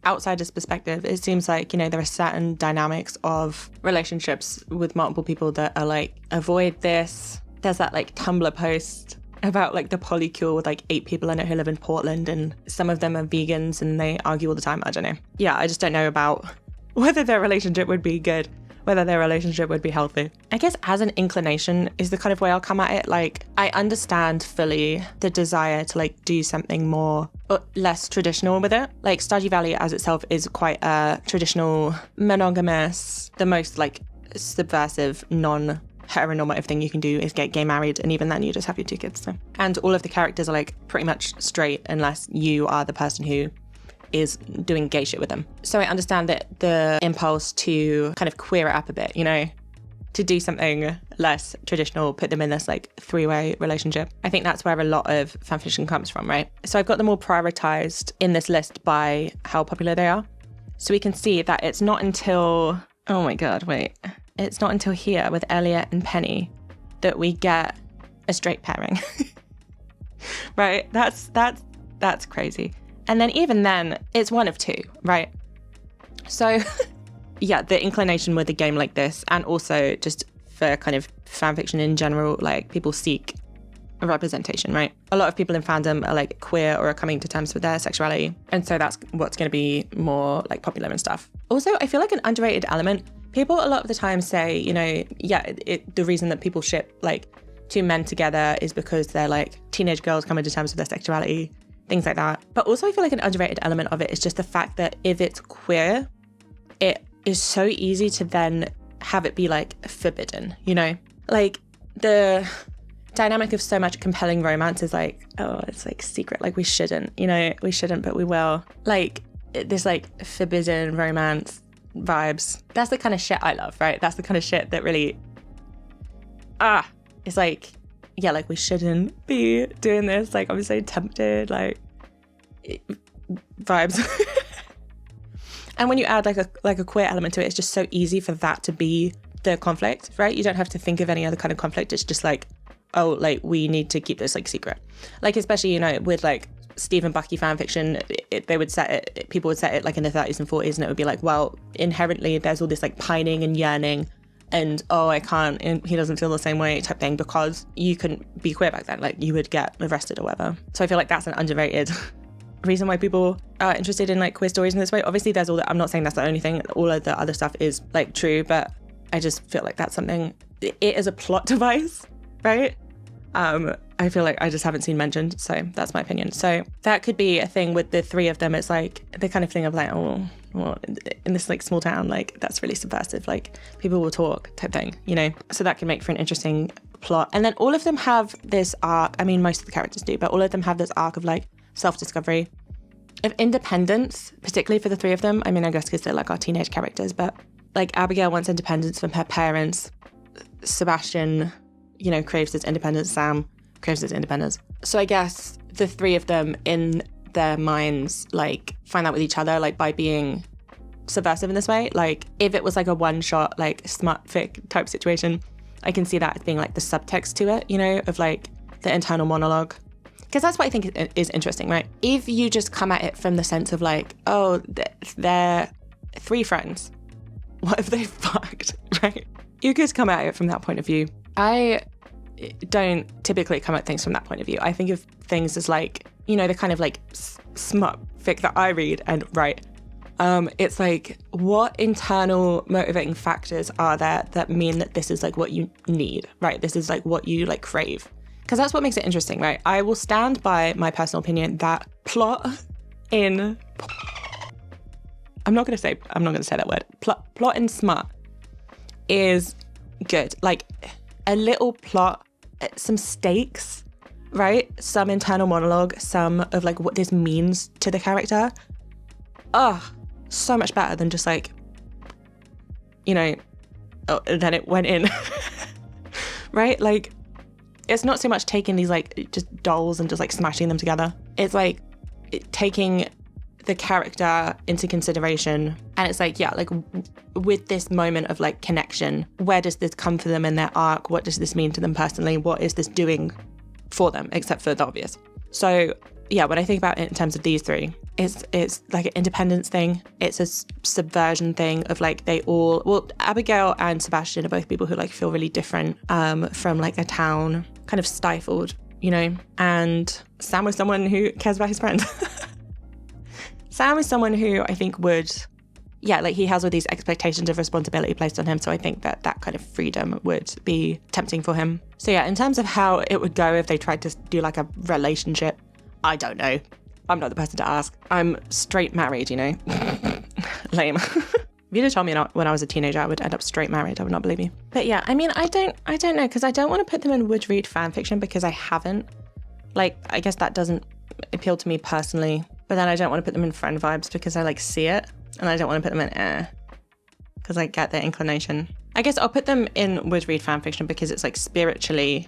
outsider's perspective, it seems like, you know, there are certain dynamics of relationships with multiple people that are like, avoid this. There's that like Tumblr post about like the polycule with like 8 people in it who live in Portland and some of them are vegans and they argue all the time. I don't know. Yeah, I just don't know about whether their relationship would be good, whether their relationship would be healthy. I guess as an inclination is the kind of way I'll come at it. Like, I understand fully the desire to like do something more or less traditional with it. Like Stardew Valley as itself is quite a traditional, monogamous, the most like subversive, heteronormative thing you can do is get gay married, and even then you just have your 2 kids. So. And all of the characters are like pretty much straight unless you are the person who is doing gay shit with them. So I understand that the impulse to kind of queer it up a bit, you know, to do something less traditional, put them in this like 3-way relationship. I think that's where a lot of fanfiction comes from, right? So I've got them all prioritized in this list by how popular they are. So we can see that it's not until, oh my God, wait. It's not until here with Elliott&penny that we get a straight pairing. Right? That's crazy. And then even then, it's one of 2, right? So yeah, the inclination with a game like this, and also just for kind of fanfiction in general, like people seek a representation, right? A lot of people in fandom are like queer or are coming to terms with their sexuality. And so that's what's going to be more like popular and stuff. Also, I feel like an underrated element, people a lot of the time say, you know, yeah, the reason that people ship like 2 men together is because they're like teenage girls coming to terms with their sexuality, things like that. But also I feel like an underrated element of it is just the fact that if it's queer, it is so easy to then have it be like forbidden, you know? Like the dynamic of so much compelling romance is like, oh, it's like secret, like we shouldn't, you know, we shouldn't, but we will. Like this like forbidden romance vibes. That's the kind of shit I love, right? That's the kind of shit that really, it's like, yeah, like we shouldn't be doing this. Like I'm so tempted, like vibes. And when you add like a queer element to it, it's just so easy for that to be the conflict, right? You don't have to think of any other kind of conflict. It's just like, oh, like we need to keep this like secret. Like especially, you know, with like Steve and Bucky fanfiction, they would set it, people would set it like in the 30s and 40s, and it would be like, well, inherently there's all this like pining and yearning and oh, I can't, and he doesn't feel the same way type thing, because you couldn't be queer back then, like you would get arrested or whatever. So I feel like that's an underrated reason why people are interested in like queer stories in this way. Obviously there's all that, I'm not saying that's the only thing, all of the other stuff is like true, but I just feel like that's something, it is a plot device, right? I feel like I just haven't seen mentioned, so that's my opinion. So that could be a thing with the 3 of them. It's like the kind of thing of like, oh, well, in this like small town, like that's really subversive, like people will talk type thing, you know? So that can make for an interesting plot. And then all of them have this arc, I mean, most of the characters do, but all of them have this arc of like self-discovery, of independence, particularly for the 3 of them. I mean, I guess because they're like our teenage characters, but like Abigail wants independence from her parents. Sebastian, you know, craves his independence. Sam craves his independence. So I guess the 3 of them in their minds, like find that with each other, like by being subversive in this way. Like if it was like a one-shot, like smut fic type situation, I can see that as being like the subtext to it, you know, of like the internal monologue. Because that's what I think is interesting, right? If you just come at it from the sense of like, oh, they're 3 friends, what if they fucked, right? You could come at it from that point of view. I don't typically come at things from that point of view. I think of things as like, you know, the kind of like smut fic that I read and write. It's like, what internal motivating factors are there that mean that this is like what you need, right? This is like what you like crave. Because that's what makes it interesting, right? I will stand by my personal opinion that plot in... I'm not going to say that word. Plot in smut is good. Like a little plot, some stakes, right? Some internal monologue, some of like what this means to the character. So much better than just like, you know, then it went in, right? Like, it's not so much taking these like just dolls and just like smashing them together. It's like taking the character into consideration, and it's like, yeah, like with this moment of like connection, where does this come for them in their arc? What does this mean to them personally? What is this doing for them, except for the obvious? So yeah, when I think about it in terms of these 3, it's like an independence thing. It's a subversion thing of like Abigail and Sebastian are both people who like feel really different from like a town, kind of stifled, you know? And Sam was someone who cares about his friend. Sam is someone who I think would, yeah, like he has all these expectations of responsibility placed on him. So I think that that kind of freedom would be tempting for him. So yeah, in terms of how it would go if they tried to do like a relationship, I don't know. I'm not the person to ask. I'm straight married, you know. Lame. If you just told me when I was a teenager, I would end up straight married. I would not believe you. But yeah, I mean, I don't know, because I don't want to put them in would read fan fiction because I haven't. Like, I guess that doesn't appeal to me personally. But then I don't want to put them in friend vibes because I like see it, and I don't want to put them in because I get their inclination. I guess I'll put them in would read fan fiction because it's like spiritually,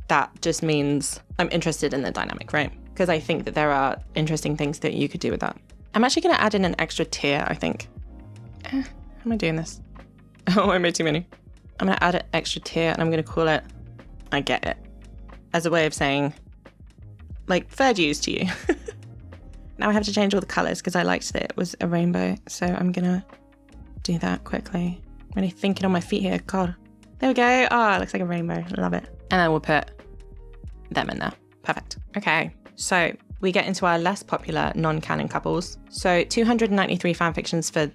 that just means I'm interested in the dynamic, right? Because I think that there are interesting things that you could do with that. I'm actually going to add in an extra tier, I think. How am I doing this? Oh, I made too many. I'm going to add an extra tier and I'm going to call it I get it, as a way of saying, like, fair dues to you. Now I have to change all the colours because I liked that it was a rainbow. So I'm going to do that quickly. I'm really thinking on my feet here. God. There we go. Oh, it looks like a rainbow. Love it. And then we'll put them in there. Perfect. Okay. So we get into our less popular non-canon couples. So 293 fanfictions for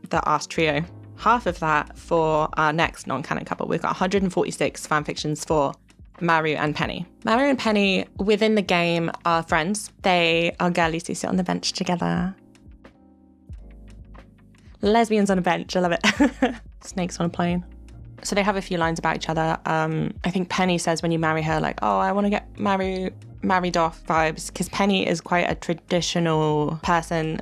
the Ass Trio. Half of that for our next non-canon couple. We've got 146 fanfictions for Maru and Penny. Maru and Penny within the game are friends. They are girlies who sit on the bench together. Lesbians on a bench. I love it. Snakes on a plane. So they have a few lines about each other. I think Penny says when you marry her, like, oh, I want to get married off vibes, because Penny is quite a traditional person.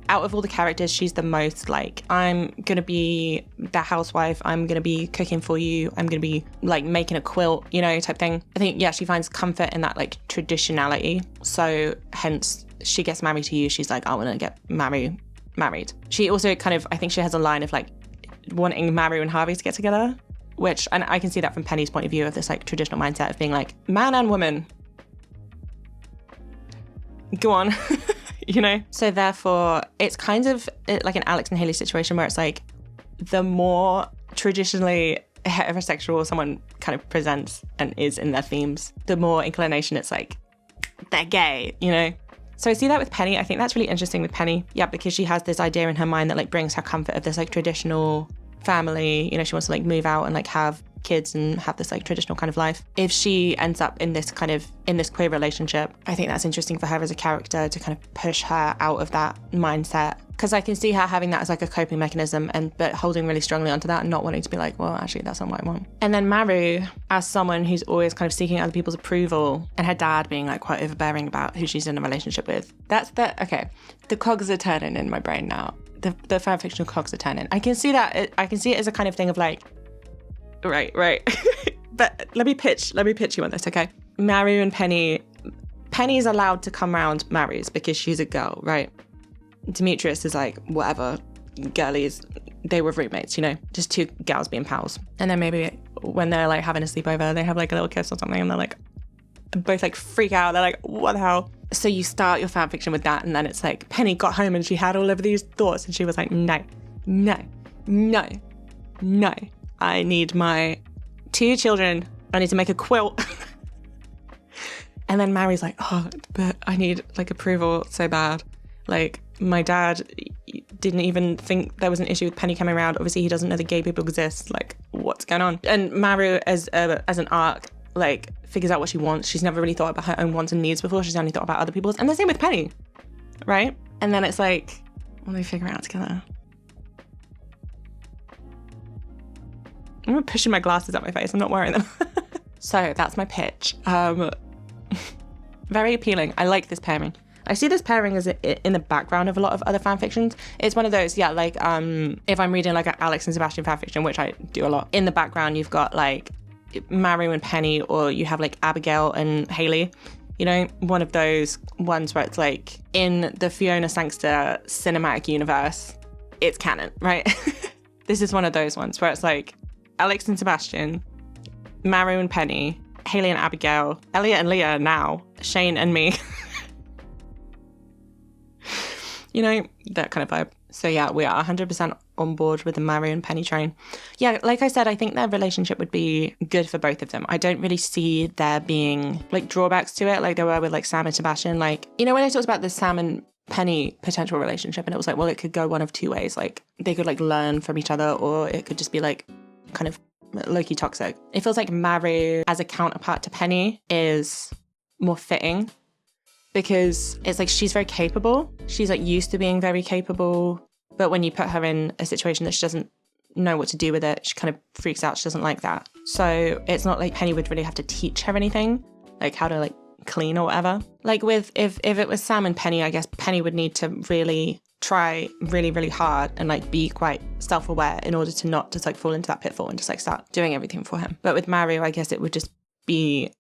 Out of all the characters, she's the most like, I'm going to be the housewife. I'm going to be cooking for you. I'm going to be like making a quilt, you know, type thing. I think, yeah, she finds comfort in that like traditionality. So hence she gets married to you. She's like, I want to get married. She also kind of, I think she has a line of like wanting Maru and Harvey to get together, which, and I can see that from Penny's point of view of this like traditional mindset of being like man and woman. Go on. You know? So therefore, it's kind of like an Alex and Haley situation where it's like the more traditionally heterosexual someone kind of presents and is in their themes, the more inclination it's like, they're gay, you know? So I see that with Penny. I think that's really interesting with Penny. Yeah, because she has this idea in her mind that like brings her comfort of this like traditional family. You know, she wants to like move out and like have kids and have this like traditional kind of life. If she ends up in this queer relationship, I think that's interesting for her as a character to kind of push her out of that mindset, because I can see her having that as like a coping mechanism but holding really strongly onto that and not wanting to be like, well, actually that's not what I want. And then Maru, as someone who's always kind of seeking other people's approval, and her dad being like quite overbearing about who she's in a relationship with. The cogs are turning in my brain now. The fanfictional cogs are turning. I can see that. I can see it as a kind of thing of like, right. But let me pitch you on this, okay? Maru and Penny's allowed to come round Maru's because she's a girl, right? Demetrius is like, whatever, girlies, they were roommates, you know, just two gals being pals. And then maybe when they're like having a sleepover, they have like a little kiss or something and they're like, both like freak out. They're like, what the hell? So you start your fanfiction with that, and then it's like, Penny got home and she had all of these thoughts and she was like, no. I need my 2 children. I need to make a quilt. And then Mary's like, oh, but I need like approval so bad. Like my dad didn't even think there was an issue with Penny coming around. Obviously he doesn't know that gay people exist. Like what's going on? And Maru as an arc, like figures out what she wants. She's never really thought about her own wants and needs before. She's only thought about other people's. And the same with Penny, right? And then it's like, well, they figure it out together. I'm pushing my glasses at my face. I'm not wearing them. So that's my pitch. Very appealing. I like this pairing. I see this pairing as in the background of a lot of other fanfictions. It's one of those, yeah, like if I'm reading like an Alex and Sebastian fanfiction, which I do a lot, in the background you've got like Maru and Penny, or you have like Abigail and Haley. You know, one of those ones where it's like in the Fiona Sangster cinematic universe, it's canon, right? This is one of those ones where it's like Alex and Sebastian, Maru and Penny, Haley and Abigail, Elliott&leah now, Shane and me. You know, that kind of vibe. So yeah, we are 100% on board with the Maru and Penny train. Yeah, like I said, I think their relationship would be good for both of them. I don't really see there being like drawbacks to it like there were with like Sam and Sebastian. Like, you know, when I talked about the Sam and Penny potential relationship, and it was like, well, it could go one of two ways. Like they could like learn from each other, or it could just be like kind of low-key toxic. It feels like Maru as a counterpart to Penny is more fitting, because it's like she's very capable. She's like used to being very capable. But when you put her in a situation that she doesn't know what to do with it, she kind of freaks out. She doesn't like that. So it's not like Penny would really have to teach her anything, like how to like clean or whatever. Like with, if it was Sam and Penny, I guess Penny would need to really try really, really hard and like be quite self-aware in order to not just like fall into that pitfall and just like start doing everything for him. But with Maru, I guess it would just be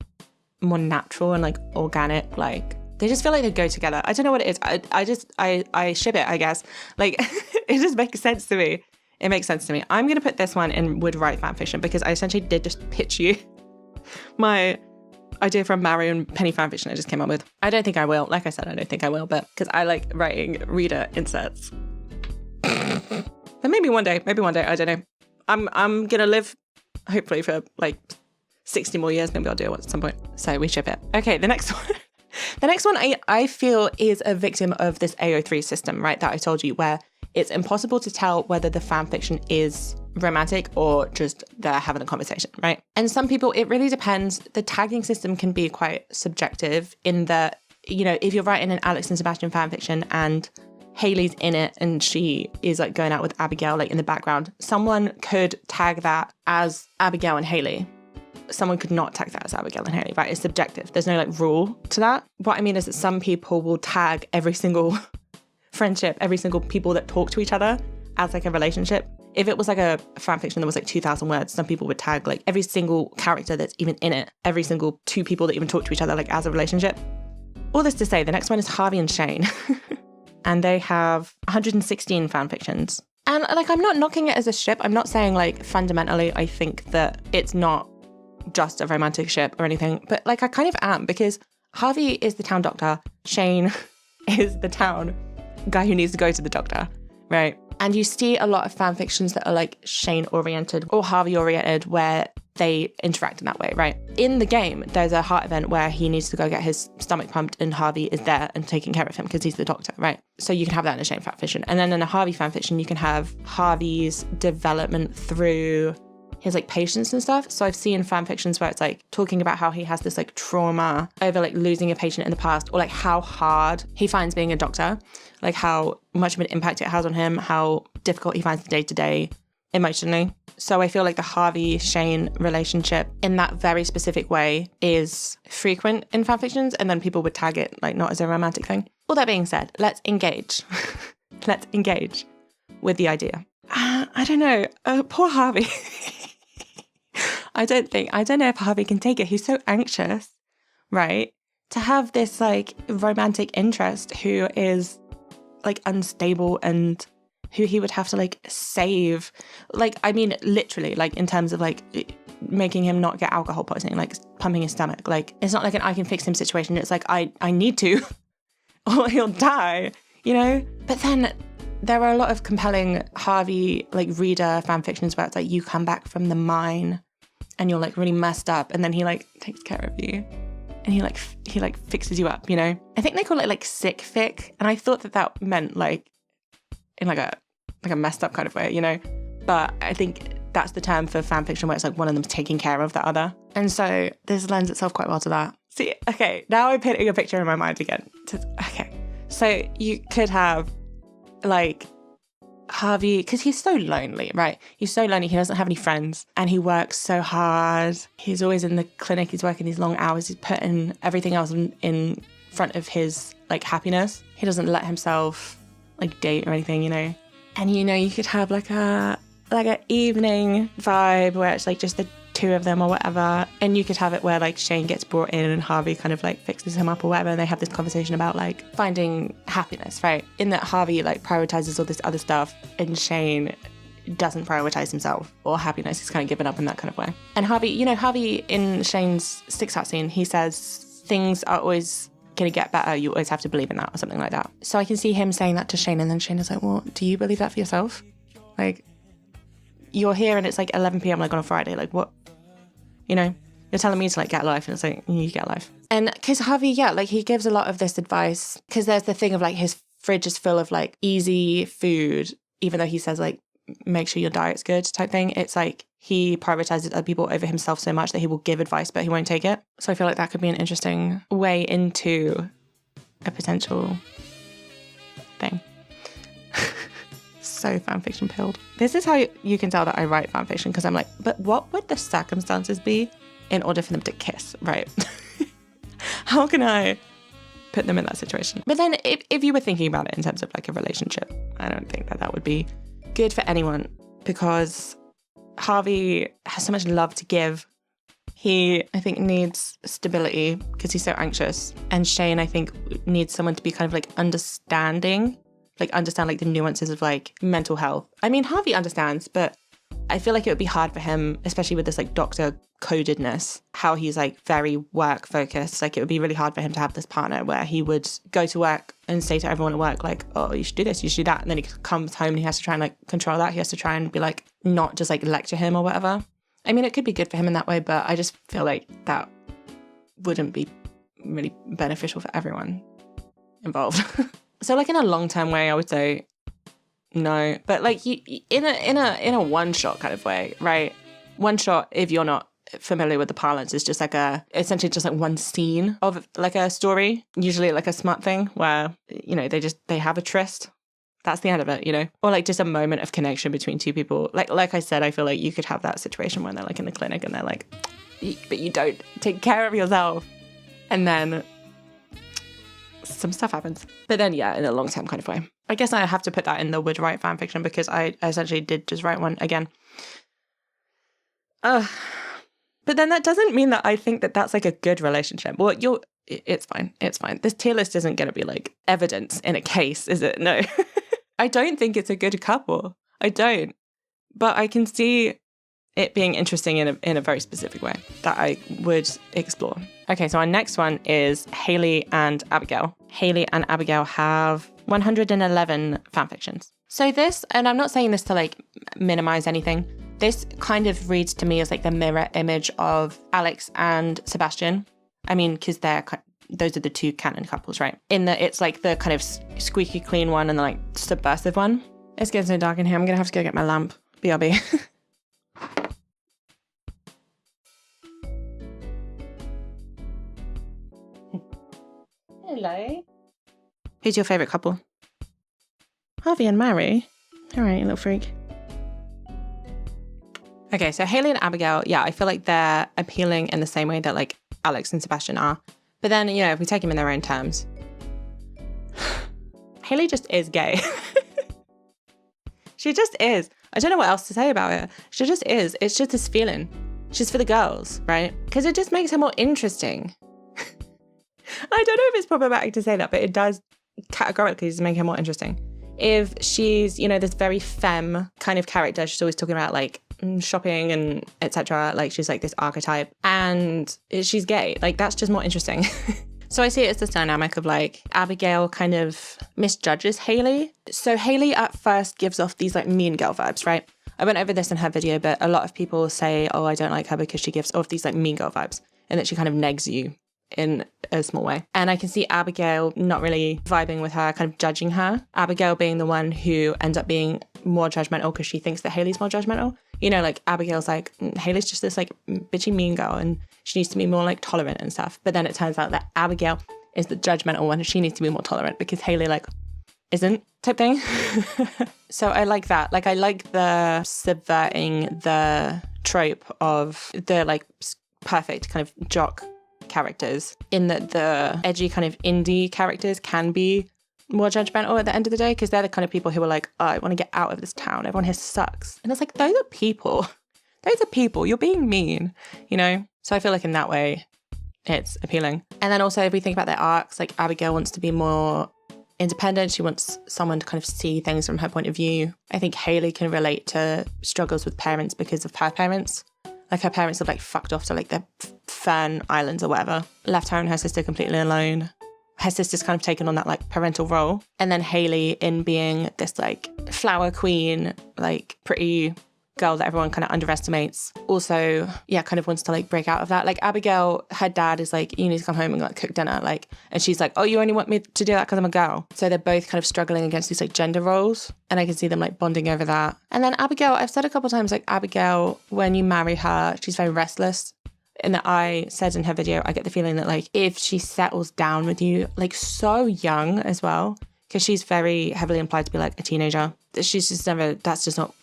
more natural and like organic. Like they just feel like they go together. I don't know what it is. I ship it, I guess. Like it just makes sense to me. It makes sense to me. I'm going to put this one in would write fanfiction because I essentially did just pitch you my idea from Maru&penny fanfiction I just came up with. I don't think I will. Like I said, I don't think I will, but because I like writing reader inserts. But maybe one day, I don't know. I'm going to live hopefully for like 60 more years. Maybe I'll do it at some point. So we ship it. Okay, the next one. The next one I feel is a victim of this AO3 system, right? That I told you, where it's impossible to tell whether the fanfiction is romantic or just they're having a conversation, right? And some people, it really depends. The tagging system can be quite subjective in that, you know, if you're writing an Alex and Sebastian fanfiction and Haley's in it and she is like going out with Abigail like in the background, someone could tag that as Abigail and Haley. Someone could not tag that as Abigail and Haley, right? It's subjective. There's no like rule to that. What I mean is that some people will tag every single friendship, every single people that talk to each other as like a relationship. If it was like a fanfiction that was like 2,000 words, some people would tag like every single character that's even in it, every single two people that even talk to each other like as a relationship. All this to say, the next one is Harvey&shane. And they have 116 fanfictions. And like, I'm not knocking it as a ship. I'm not saying like fundamentally I think that it's not just a romantic ship or anything, but like I kind of am, because Harvey is the town doctor, Shane is the town guy who needs to go to the doctor, right? And you see a lot of fan fictions that are like Shane oriented or Harvey oriented where they interact in that way, right? In the game, there's a heart event where he needs to go get his stomach pumped and Harvey is there and taking care of him because he's the doctor, right? So you can have that in a Shane fan fiction. And then in a Harvey fan fiction, you can have Harvey's development through his like patience and stuff. So I've seen fan fictions where it's like talking about how he has this like trauma over like losing a patient in the past, or like how hard he finds being a doctor, like how much of an impact it has on him, how difficult he finds the day-to-day emotionally. So I feel like the Harvey-Shane relationship in that very specific way is frequent in fan fictions, and then people would tag it like not as a romantic thing. All that being said, let's engage. Let's engage with the idea. I don't know. Poor Harvey. I don't know if Harvey can take it. He's so anxious, right? To have this like romantic interest who is like unstable and who he would have to like save. Like, I mean, literally, like in terms of like making him not get alcohol poisoning, like pumping his stomach. Like, it's not like an I can fix him situation. It's like, I need to or he'll die, you know? But then there are a lot of compelling Harvey like reader fan fictions where it's like you come back from the mine and you're like really messed up, and then he like takes care of you and he like fixes you up, you know? I think they call it like sick fic, and I thought that meant like in like a messed up kind of way, you know? But I think that's the term for fan fiction where it's like one of them's taking care of the other. And so this lends itself quite well to that. See, okay, now I'm painting a picture in my mind again. Okay, so you could have like Harvey, because he's so lonely, right? He's so lonely. He doesn't have any friends and he works so hard. He's always in the clinic. He's working these long hours. He's putting everything else in front of his like happiness. He doesn't let himself like date or anything, you know? And you know, you could have like an evening vibe where it's like just the two of them or whatever. And you could have it where like Shane gets brought in and Harvey kind of like fixes him up or whatever, and they have this conversation about like finding happiness, right? In that Harvey like prioritizes all this other stuff and Shane doesn't prioritize himself or happiness. He's kind of given up in that kind of way. And Harvey, you know, Harvey in Shane's six out scene, he says things are always going to get better. You always have to believe in that or something like that. So I can see him saying that to Shane, and then Shane is like, well, do you believe that for yourself? Like, you're here and it's like 11 p.m. like on a Friday. Like, what? You know, you're telling me to like get a life, and it's like, you get a life. And because Harvey, yeah, like he gives a lot of this advice, because there's the thing of like his fridge is full of like easy food, even though he says like, make sure your diet's good type thing. It's like he prioritizes other people over himself so much that he will give advice, but he won't take it. So I feel like that could be an interesting way into a potential thing. so fanfiction pilled. This is how you can tell that I write fanfiction, because I'm like, but what would the circumstances be in order for them to kiss, right? How can I put them in that situation? But then if you were thinking about it in terms of like a relationship, I don't think that would be good for anyone, because Harvey has so much love to give. He, I think, needs stability because he's so anxious. And Shane, I think, needs someone to be kind of like understand like the nuances of like mental health. I mean, Harvey understands, but I feel like it would be hard for him, especially with this like doctor codedness, how he's like very work focused. Like it would be really hard for him to have this partner where he would go to work and say to everyone at work, like, oh, you should do this, you should do that. And then he comes home and he has to try and like control that. He has to try and be like, not just like lecture him or whatever. I mean, it could be good for him in that way, but I just feel like that wouldn't be really beneficial for everyone involved. So like in a long-term way, I would say no, but like you, in a one-shot kind of way, right? One shot, if you're not familiar with the parlance, is just like essentially just like one scene of like a story, usually like a smut thing where, you know, they have a tryst. That's the end of it, you know? Or like just a moment of connection between two people. Like I said, I feel like you could have that situation when they're like in the clinic and they're like, but you don't take care of yourself. And then some stuff happens. But then, yeah, in a long-term kind of way. I guess I have to put that in the would write fanfiction because I essentially did just write one again. But then that doesn't mean that I think that that's like a good relationship. Well, it's fine. It's fine. This tier list isn't going to be like evidence in a case, is it? No. I don't think it's a good couple. I don't. But I can see it being interesting in a very specific way that I would explore. Okay, so our next one is Haley and Abigail. Haley and Abigail have 111 fanfictions. So this, and I'm not saying this to like minimize anything, this kind of reads to me as like the mirror image of Alex and Sebastian. I mean, because those are the two canon couples, right? In that it's like the kind of squeaky clean one and the like subversive one. It's getting so dark in here. I'm going to have to go get my lamp. BRB. Hello. Who's your favourite couple? Harvey&maru. All right, you little freak. Okay, so Haley and Abigail, yeah, I feel like they're appealing in the same way that like Alex and Sebastian are. But then, you know, if we take them in their own terms, Haley just is gay. She just is. I don't know what else to say about it. She just is. It's just this feeling. She's for the girls, right? Because it just makes her more interesting. I don't know if it's problematic to say that, but it does categorically just make her more interesting. If she's, you know, this very femme kind of character, she's always talking about like shopping and etc. Like she's like this archetype and she's gay. Like that's just more interesting. So I see it as this dynamic of like Abigail kind of misjudges Haley. So Haley at first gives off these like mean girl vibes, right? I went over this in her video, but a lot of people say, oh, I don't like her because she gives off these like mean girl vibes and that she kind of negs you in a small way. And I can see Abigail not really vibing with her, kind of judging her. Abigail being the one who ends up being more judgmental because she thinks that Haley's more judgmental. You know, like Abigail's like, Haley's just this like bitchy mean girl and she needs to be more like tolerant and stuff. But then it turns out that Abigail is the judgmental one and she needs to be more tolerant because Haley like isn't type thing. So I like that. Like I like the subverting the trope of the like perfect kind of jock characters, in that the edgy kind of indie characters can be more judgmental at the end of the day because they're the kind of people who are like, oh, I want to get out of this town. Everyone here sucks. And it's like, those are people. Those are people. You're being mean, you know? So I feel like in that way, it's appealing. And then also if we think about their arcs, like Abigail wants to be more independent. She wants someone to kind of see things from her point of view. I think Haley can relate to struggles with parents because of her parents. Like her parents have like fucked off to like the Fern Islands or whatever. Left her and her sister completely alone. Her sister's kind of taken on that like parental role. And then Haley in being this like flower queen, like pretty girl that everyone kind of underestimates. Also, yeah, kind of wants to like break out of that. Like Abigail, her dad is like, you need to come home and like cook dinner. Like, and she's like, oh, you only want me to do that because I'm a girl. So they're both kind of struggling against these like gender roles. And I can see them like bonding over that. And then Abigail, I've said a couple of times, like Abigail, when you marry her, she's very restless. And that I said in her video, I get the feeling that like if she settles down with you, like so young as well, because she's very heavily implied to be like a teenager. She's just never, that's just not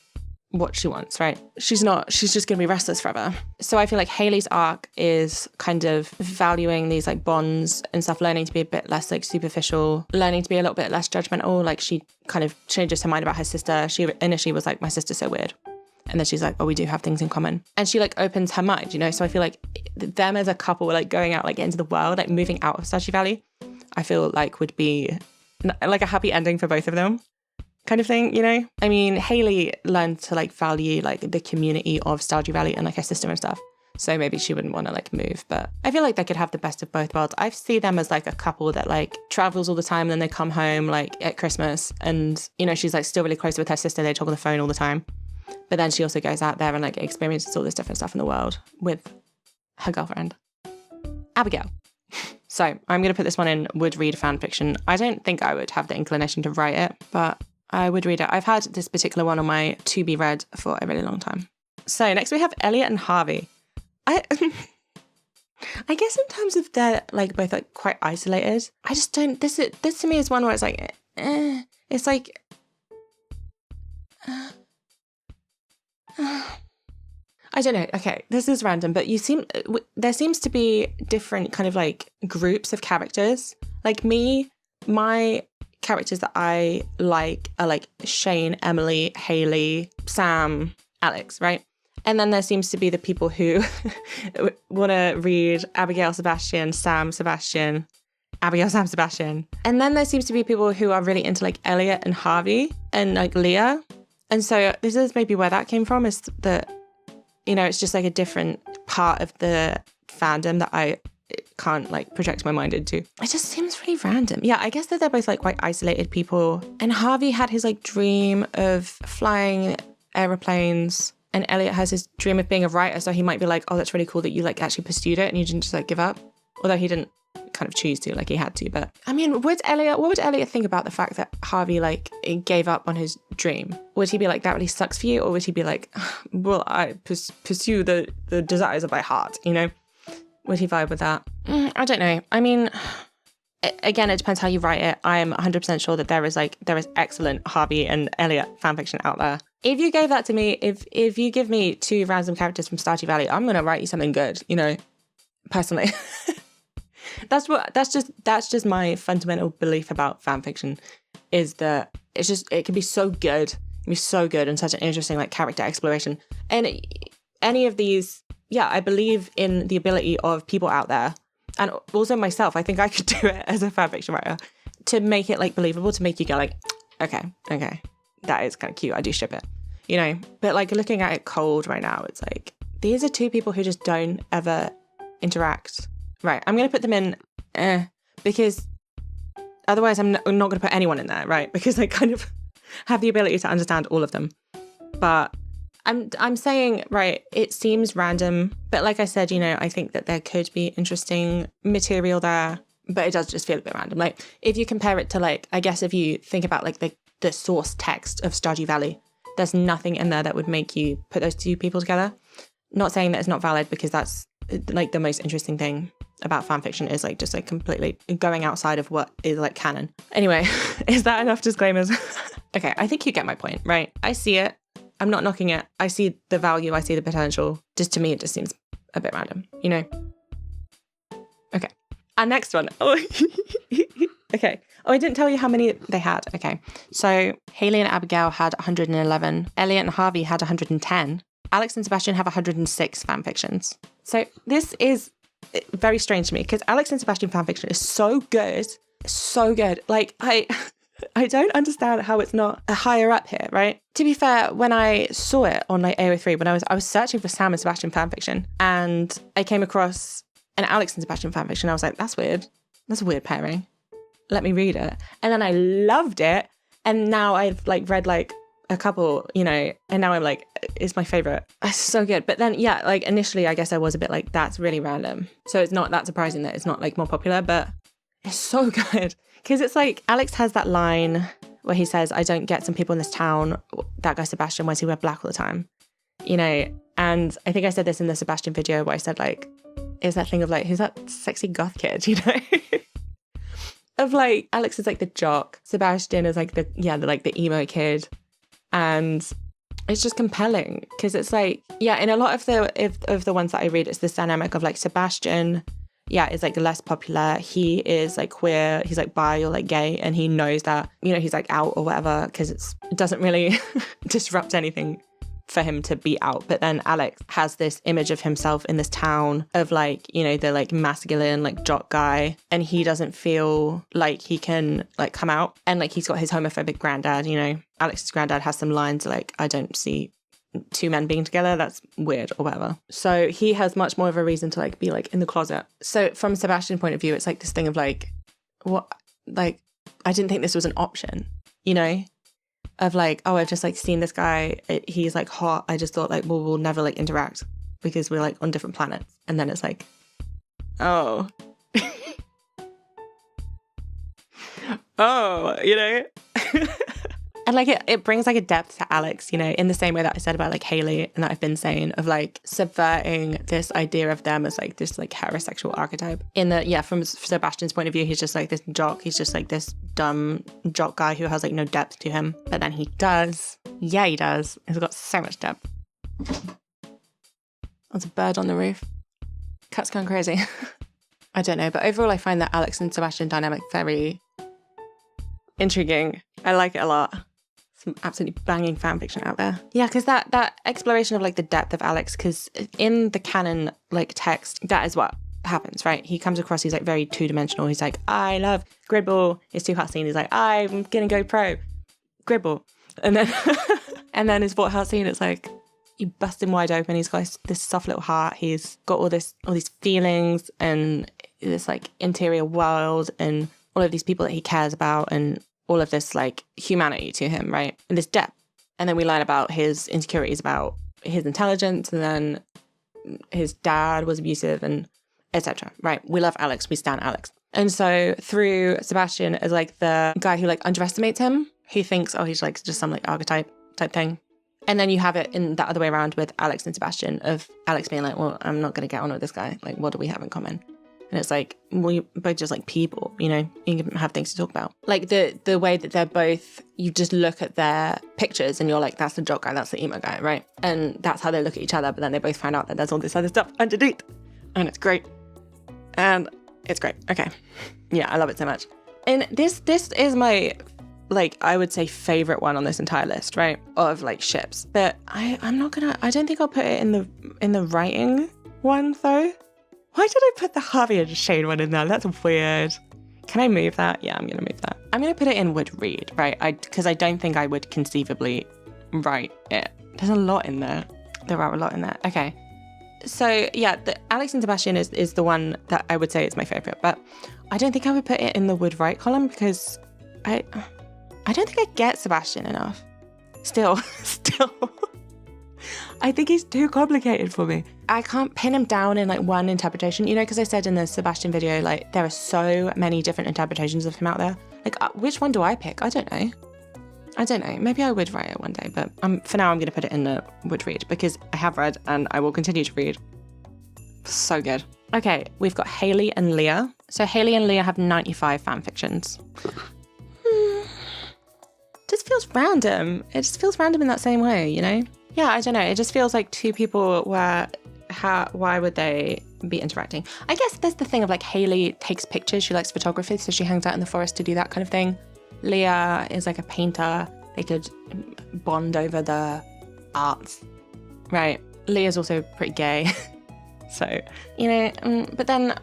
what she wants, right? She's just gonna be restless forever. So I feel like Haley's arc is kind of valuing these like bonds and stuff, learning to be a bit less like superficial, learning to be a little bit less judgmental. Like she kind of changes her mind about her sister. She initially was like, my sister's so weird. And then she's like, oh, we do have things in common. And she like opens her mind, you know? So I feel like them as a couple, like going out like into the world, like moving out of Stardew Valley, I feel like would be like a happy ending for both of them kind of thing, you know? I mean, Haley learned to like value like the community of Stardew Valley and like her sister and stuff. So maybe she wouldn't want to like move, but I feel like they could have the best of both worlds. I see them as like a couple that like travels all the time and then they come home like at Christmas and, you know, she's like still really close with her sister. They talk on the phone all the time. But then she also goes out there and like experiences all this different stuff in the world with her girlfriend, Abigail. So I'm going to put this one in would read fan fiction. I don't think I would have the inclination to write it, but I would read it. I've had this particular one on my to be read for a really long time. So next we have Elliott&Harvey. I guess in terms of they're like both like quite isolated. I just don't, this to me is one where it's like, it's like, I don't know. Okay, this is random, but there seems to be different kind of like groups of characters. Like me, my characters that I like are like Shane, Emily, Haley, Sam, Alex, right? And then there seems to be the people who want to read Abigail, Sebastian, Sam, Sebastian, Abigail, Sam, Sebastian. And then there seems to be people who are really into like Elliott&Harvey and like Leah. And so this is maybe where that came from, is that, you know, it's just like a different part of the fandom that I can't like project my mind into. It just seems really random. Yeah, I guess that they're both like quite isolated people. And Harvey had his like dream of flying aeroplanes, and Elliott has his dream of being a writer. So he might be like, oh, that's really cool that you like actually pursued it and you didn't just like give up. Although he didn't kind of choose to, like he had to. But I mean, what would Elliott think about the fact that Harvey like gave up on his dream? Would he be like, that really sucks for you? Or would he be like, well, I pursue the desires of my heart, you know? Would he vibe with that? I don't know. I mean, again, it depends how you write it. I am 100% sure that there is excellent Harvey and Elliott fanfiction out there. If you gave that to me, if you give me two random characters from Stardew Valley, I'm gonna write you something good, you know, personally. That's just my fundamental belief about fanfiction, is that it can be so good. It can be so good and such an interesting like character exploration. And any of these, yeah, I believe in the ability of people out there, and also myself, I think I could do it as a fanfiction writer, to make it like believable, to make you go like, okay, that is kind of cute. I do ship it, you know? But like looking at it cold right now, it's like, these are two people who just don't ever interact. Right, I'm going to put them in, because otherwise I'm not going to put anyone in there, right? Because I kind of have the ability to understand all of them. But I'm saying, right, it seems random, but like I said, you know, I think that there could be interesting material there, but it does just feel a bit random. Like if you compare it to like, I guess if you think about like the source text of Stardew Valley, there's nothing in there that would make you put those two people together. Not saying that it's not valid, because that's like the most interesting thing about fanfiction, is like just like completely going outside of what is like canon. Anyway, is that enough disclaimers? Okay, I think you get my point, right? I see it. I'm not knocking it. I see the value. I see the potential. Just to me, it just seems a bit random, you know? Okay. Our next one. Oh, okay. Oh, I didn't tell you how many they had. Okay. So Haley and Abigail had 111. Elliott&Harvey had 110. Alex and Sebastian have 106 fanfictions. So this is very strange to me, because Alex and Sebastian fanfiction is so good. So good. Like, I don't understand how it's not higher up here, right? To be fair, when I saw it on like AO3, when I was searching for Sam and Sebastian fanfiction, and I came across an Alex and Sebastian fanfiction, I was like, that's weird. That's a weird pairing. Let me read it. And then I loved it. And now I've like read like a couple, you know, and now I'm like, it's my favorite. It's so good. But then, yeah, like initially, I guess I was a bit like, that's really random. So it's not that surprising that it's not like more popular, but it's so good. Because it's like, Alex has that line where he says, I don't get some people in this town, that guy Sebastian, why does he wear black all the time? You know, and I think I said this in the Sebastian video where I said like, is that thing of like, who's that sexy goth kid, you know? of like, Alex is like the jock, Sebastian is like the emo kid, and it's just compelling because it's like, yeah, in a lot of the ones that I read, it's this dynamic of like Sebastian, is like less popular. He is like queer, he's like bi or like gay, and he knows that, you know, he's like out or whatever because it doesn't really disrupt anything for him to be out. But then Alex has this image of himself in this town of like, you know, the like masculine like jock guy, and he doesn't feel like he can like come out, and like he's got his homophobic granddad, you know. Alex's granddad has some lines like, I don't see two men being together, that's weird or whatever. So he has much more of a reason to like be like in the closet. So from Sebastian's point of view, it's like this thing of like, what, like, I didn't think this was an option, you know, of like, oh, I've just like seen this guy, he's like hot, I just thought like, well, we'll never like interact because we're like on different planets. And then it's like, oh oh, you know. And like it brings like a depth to Alex, you know, in the same way that I said about like Haley and that I've been saying of like subverting this idea of them as like this like heterosexual archetype. From Sebastian's point of view, he's just like this jock. He's just like this dumb jock guy who has like no depth to him. But then he does. Yeah, he does. He's got so much depth. There's a bird on the roof. Cat's going crazy. I don't know. But overall, I find that Alex and Sebastian dynamic very intriguing. I like it a lot. Some absolutely banging fan fiction out there. Yeah, because that exploration of like the depth of Alex, because in the canon like text, that is what happens, right? He comes across, he's like very two-dimensional. He's like, I love Gribble. His two-heart scene, he's like, I'm gonna go pro Gribble. And then and then his fourth heart scene, it's like you bust him wide open. He's got this soft little heart. He's got all these feelings and this like interior world and all of these people that he cares about and all of this like humanity to him, right? And this depth. And then we learn about his insecurities, about his intelligence, and then his dad was abusive and etc. Right? We love Alex. We stan Alex. And so through Sebastian as like the guy who like underestimates him, he thinks, oh, he's like just some like archetype type thing. And then you have it in that other way around with Alex and Sebastian of Alex being like, well, I'm not going to get on with this guy. Like, what do we have in common? And it's like, well, you're both just like people, you know, you can have things to talk about. Like the way that they're both, you just look at their pictures and you're like, that's the jock guy, that's the emo guy, right? And that's how they look at each other. But then they both find out that there's all this other stuff underneath. And it's great. And it's great. Okay. Yeah, I love it so much. And this is my, like, I would say favorite one on this entire list, right? Of like ships. But I don't think I'll put it in the writing one though. Why did I put the Harvey&shane one in there? That's weird. Can I move that? Yeah, I'm going to move that. I'm going to put it in would read, right? Because I don't think I would conceivably write it. There's a lot in there. There are a lot in there. Okay. So yeah, the Alex and Sebastian is the one that I would say is my favorite, but I don't think I would put it in the would write column because I don't think I get Sebastian enough. Still. I think he's too complicated for me. I can't pin him down in like one interpretation, you know, because I said in the Sebastian video, like there are so many different interpretations of him out there. Like which one do I pick? I don't know. Maybe I would write it one day, but for now I'm going to put it in the would read because I have read and I will continue to read. So good. Okay, we've got Haley&leah. So Haley&leah have 95 fan fictions. Just feels random. It just feels random in that same way, you know? Yeah, I don't know. It just feels like two people why would they be interacting? I guess there's the thing of like Haley takes pictures. She likes photography, so she hangs out in the forest to do that kind of thing. Leah is like a painter. They could bond over the arts, right? Leah's also pretty gay. So, you know, but then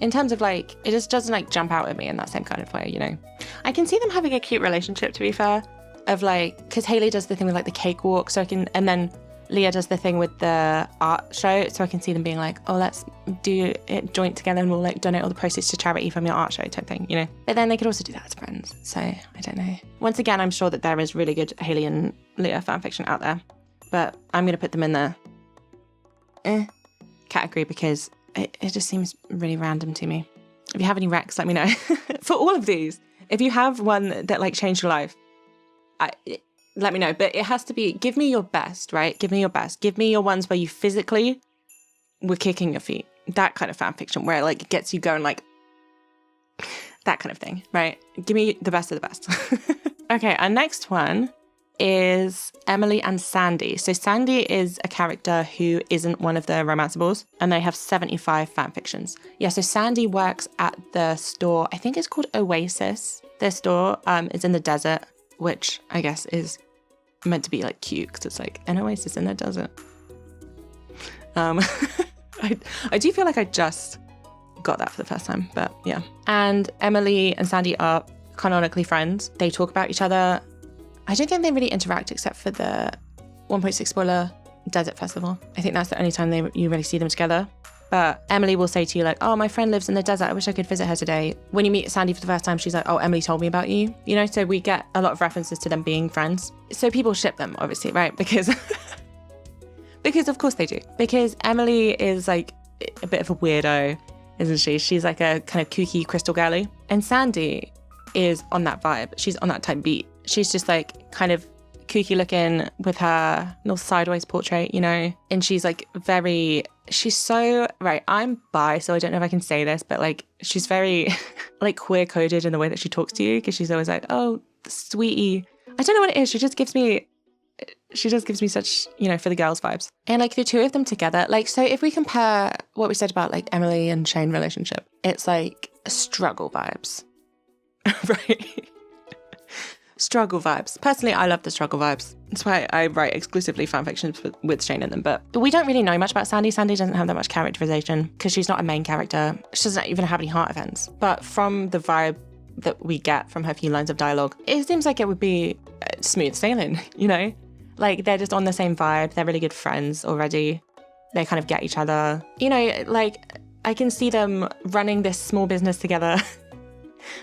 in terms of like, it just doesn't like jump out at me in that same kind of way, you know? I can see them having a cute relationship, to be fair. Of like, because Haley does the thing with like the cakewalk, and then Leah does the thing with the art show, so I can see them being like, oh, let's do it joint together and we'll like donate all the proceeds to charity from your art show type thing, you know? But then they could also do that as friends, so I don't know. Once again, I'm sure that there is really good Haley&leah fanfiction out there, but I'm going to put them in the category because it just seems really random to me. If you have any recs, let me know. For all of these, if you have one that like changed your life, let me know, but it has to be, give me your best, right? Give me your best. Give me your ones where you physically were kicking your feet. That kind of fan fiction where it like gets you going like, that kind of thing, right? Give me the best of the best. Okay, our next one is Emily and Sandy. So Sandy is a character who isn't one of the romanceables, and they have 75 fanfictions. Yeah, so Sandy works at the store, I think it's called Oasis. Their store is in the desert, which I guess is meant to be like cute because it's like an oasis in the desert. I do feel like I just got that for the first time, but yeah. And Emily and Sandy are canonically friends. They talk about each other. I don't think they really interact except for the 1.6 spoiler desert festival. I think that's the only time you really see them together. But Emily will say to you like, oh, my friend lives in the desert. I wish I could visit her today. When you meet Sandy for the first time, she's like, oh, Emily told me about you. You know, so we get a lot of references to them being friends. So people ship them, obviously, right? Because of course they do. Because Emily is like a bit of a weirdo, isn't she? She's like a kind of kooky crystal girly. And Sandy is on that vibe. She's on that type beat. She's just like kind of kooky looking with her little sideways portrait, you know? And she's like she's so, right, I'm bi, so I don't know if I can say this, but like she's very like queer coded in the way that she talks to you, because she's always like, oh, sweetie. I don't know what it is. She just gives me such, you know, for the girls vibes. And like the two of them together, like, so if we compare what we said about like Emily and Shane relationship, it's like struggle vibes, right? Struggle vibes. Personally, I love the struggle vibes. That's why I write exclusively fanfictions with Shane in them. But we don't really know much about Sandy. Sandy doesn't have that much characterization because she's not a main character. She doesn't even have any heart events. But from the vibe that we get from her few lines of dialogue, it seems like it would be smooth sailing, you know? Like they're just on the same vibe. They're really good friends already. They kind of get each other. You know, like I can see them running this small business together.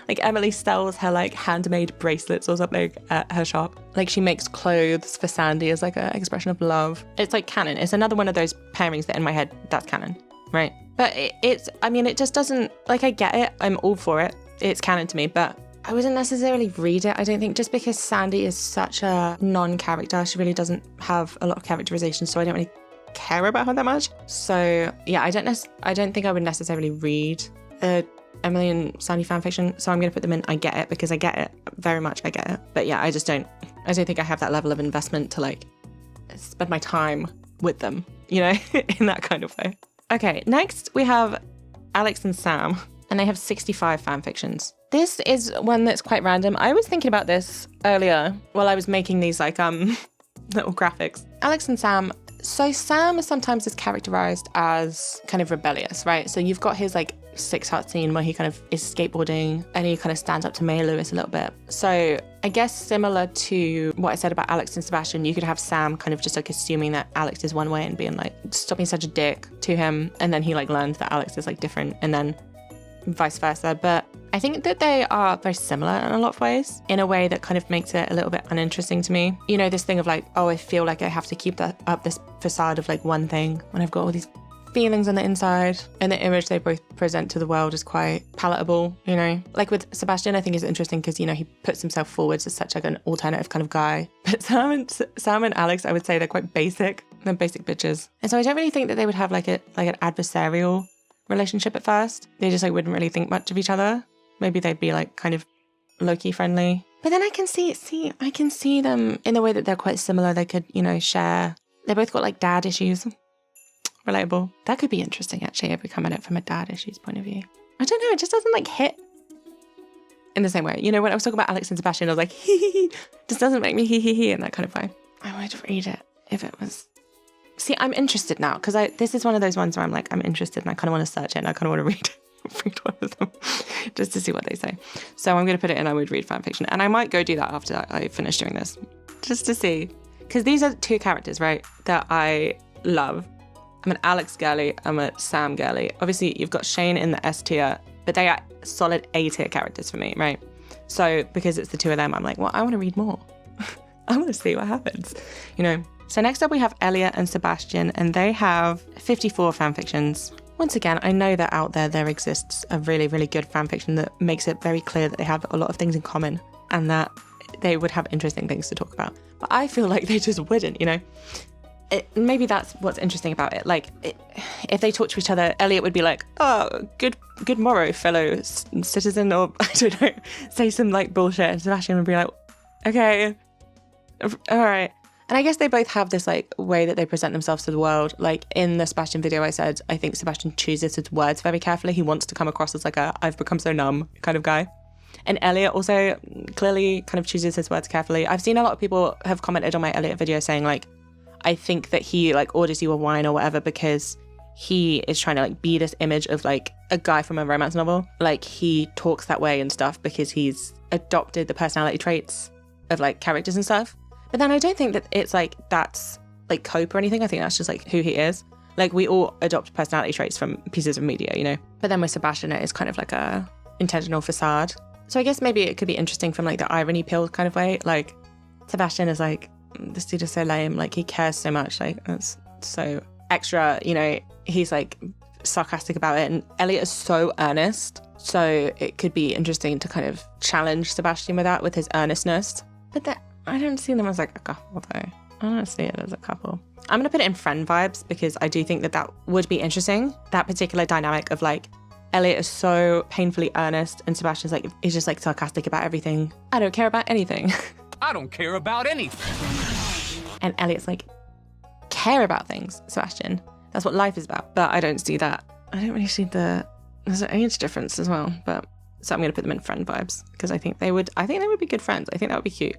Like Emily sells her like handmade bracelets or something at her shop. Like she makes clothes for Sandy as like an expression of love. It's like canon. It's another one of those pairings that in my head, that's canon, right? But it just doesn't, like I get it. I'm all for it. It's canon to me, but I wouldn't necessarily read it. I don't think, just because Sandy is such a non-character. She really doesn't have a lot of characterization, so I don't really care about her that much. So yeah, I don't think I would necessarily read Emily and Sandy fanfiction, so I'm going to put them in I get it, because I get it very much. I get it, but yeah, I don't think I have that level of investment to like spend my time with them, you know, in that kind of way. Okay, next we have Alex and Sam, and they have 65 fanfictions. This is one that's quite random. I was thinking about this earlier while I was making these like little graphics. Alex and Sam. So Sam sometimes is characterized as kind of rebellious, right? So you've got his like 6 Heart scene where he kind of is skateboarding and he kind of stands up to May Lewis a little bit. So I guess similar to what I said about Alex and Sebastian, you could have Sam kind of just like assuming that Alex is one way and being like, stop being such a dick to him. And then he like learns that Alex is like different, and then vice versa. But I think that they are very similar in a lot of ways, in a way that kind of makes it a little bit uninteresting to me. You know, this thing of like, oh, I feel like I have to keep up this facade of like one thing when I've got all these feelings on the inside, and the image they both present to the world is quite palatable, you know? Like with Sebastian, I think it's interesting because, you know, he puts himself forwards as such like an alternative kind of guy. But Sam and Alex, I would say they're quite basic. They're basic bitches. And so I don't really think that they would have like an adversarial relationship at first. They just like wouldn't really think much of each other. Maybe they'd be like kind of low-key friendly. But then I can see them in the way that they're quite similar. They could, you know, share. They both got like dad issues. Relatable. That could be interesting actually if we come at it from a dad issues point of view. I don't know, it just doesn't like hit in the same way. You know, when I was talking about Alex and Sebastian, I was like, hee, just doesn't make me hee in that kind of way. I would read it if it was. See, I'm interested now because this is one of those ones where I'm like, I'm interested and I kind of want to search it and I kind of want to read one of them just to see what they say. So I'm going to put it in I would read fanfiction, and I might go do that after I finish doing this just to see, because these are 2 characters, right, that I love. I'm an Alex girly, I'm a Sam girly. Obviously, you've got Shane in the S tier, but they are solid A tier characters for me, right? So because it's the 2 of them, I'm like, well, I want to read more. I want to see what happens, you know? So next up we have Elliott and Sebastian, and they have 54 fanfictions. Once again, I know that out there exists a really, really good fanfiction that makes it very clear that they have a lot of things in common and that they would have interesting things to talk about. But I feel like they just wouldn't, you know? maybe that's what's interesting about it. Like, if they talk to each other, Elliott would be like, oh, good morrow, fellow citizen, or I don't know, say some like bullshit, and Sebastian would be like, okay, all right. And I guess they both have this like way that they present themselves to the world. Like in the Sebastian video I said, I think Sebastian chooses his words very carefully. He wants to come across as like a I've become so numb kind of guy. And Elliott also clearly kind of chooses his words carefully. I've seen a lot of people have commented on my Elliott video saying like, I think that he like orders you a wine or whatever because he is trying to like be this image of like a guy from a romance novel. Like he talks that way and stuff because he's adopted the personality traits of like characters and stuff. But then I don't think that it's like that's like cope or anything. I think that's just like who he is. Like we all adopt personality traits from pieces of media, you know. But then with Sebastian, it is kind of like a intentional facade. So I guess maybe it could be interesting from like the irony pill kind of way. Like Sebastian is like, this dude is so lame. Like he cares so much. Like it's so extra, you know. He's like sarcastic about it. And Elliott is so earnest. So it could be interesting to kind of challenge Sebastian with that, with his earnestness. But that I don't see them as like a couple though. I don't see it as a couple. I'm going to put it in friend vibes because I do think that that would be interesting. That particular dynamic of like, Elliott is so painfully earnest and Sebastian's like, he's just like sarcastic about everything. I don't care about anything. I don't care about anything. And Elliott's like, care about things, Sebastian. That's what life is about. But I don't see that. I don't really see there's an age difference as well. But so I'm going to put them in friend vibes because I think they would be good friends. I think that would be cute.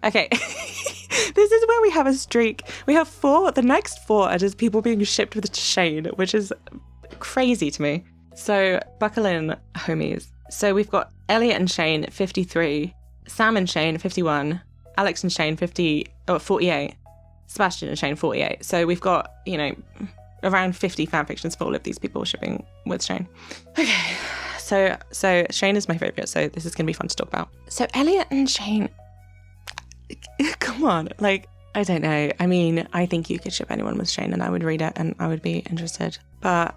Okay. This is where we have a streak. We have 4. The next 4 are just people being shipped with Shane, which is crazy to me. So buckle in, homies. So we've got Elliott&Shane 53, Sam&Shane 51, Alex&Shane 48, Sebastian&Shane 48. So we've got, you know, around 50 fanfictions for all of these people shipping with Shane. Okay. So Shane is my favourite, so this is going to be fun to talk about. So Elliott&Shane, come on, like, I don't know. I mean, I think you could ship anyone with Shane and I would read it and I would be interested. But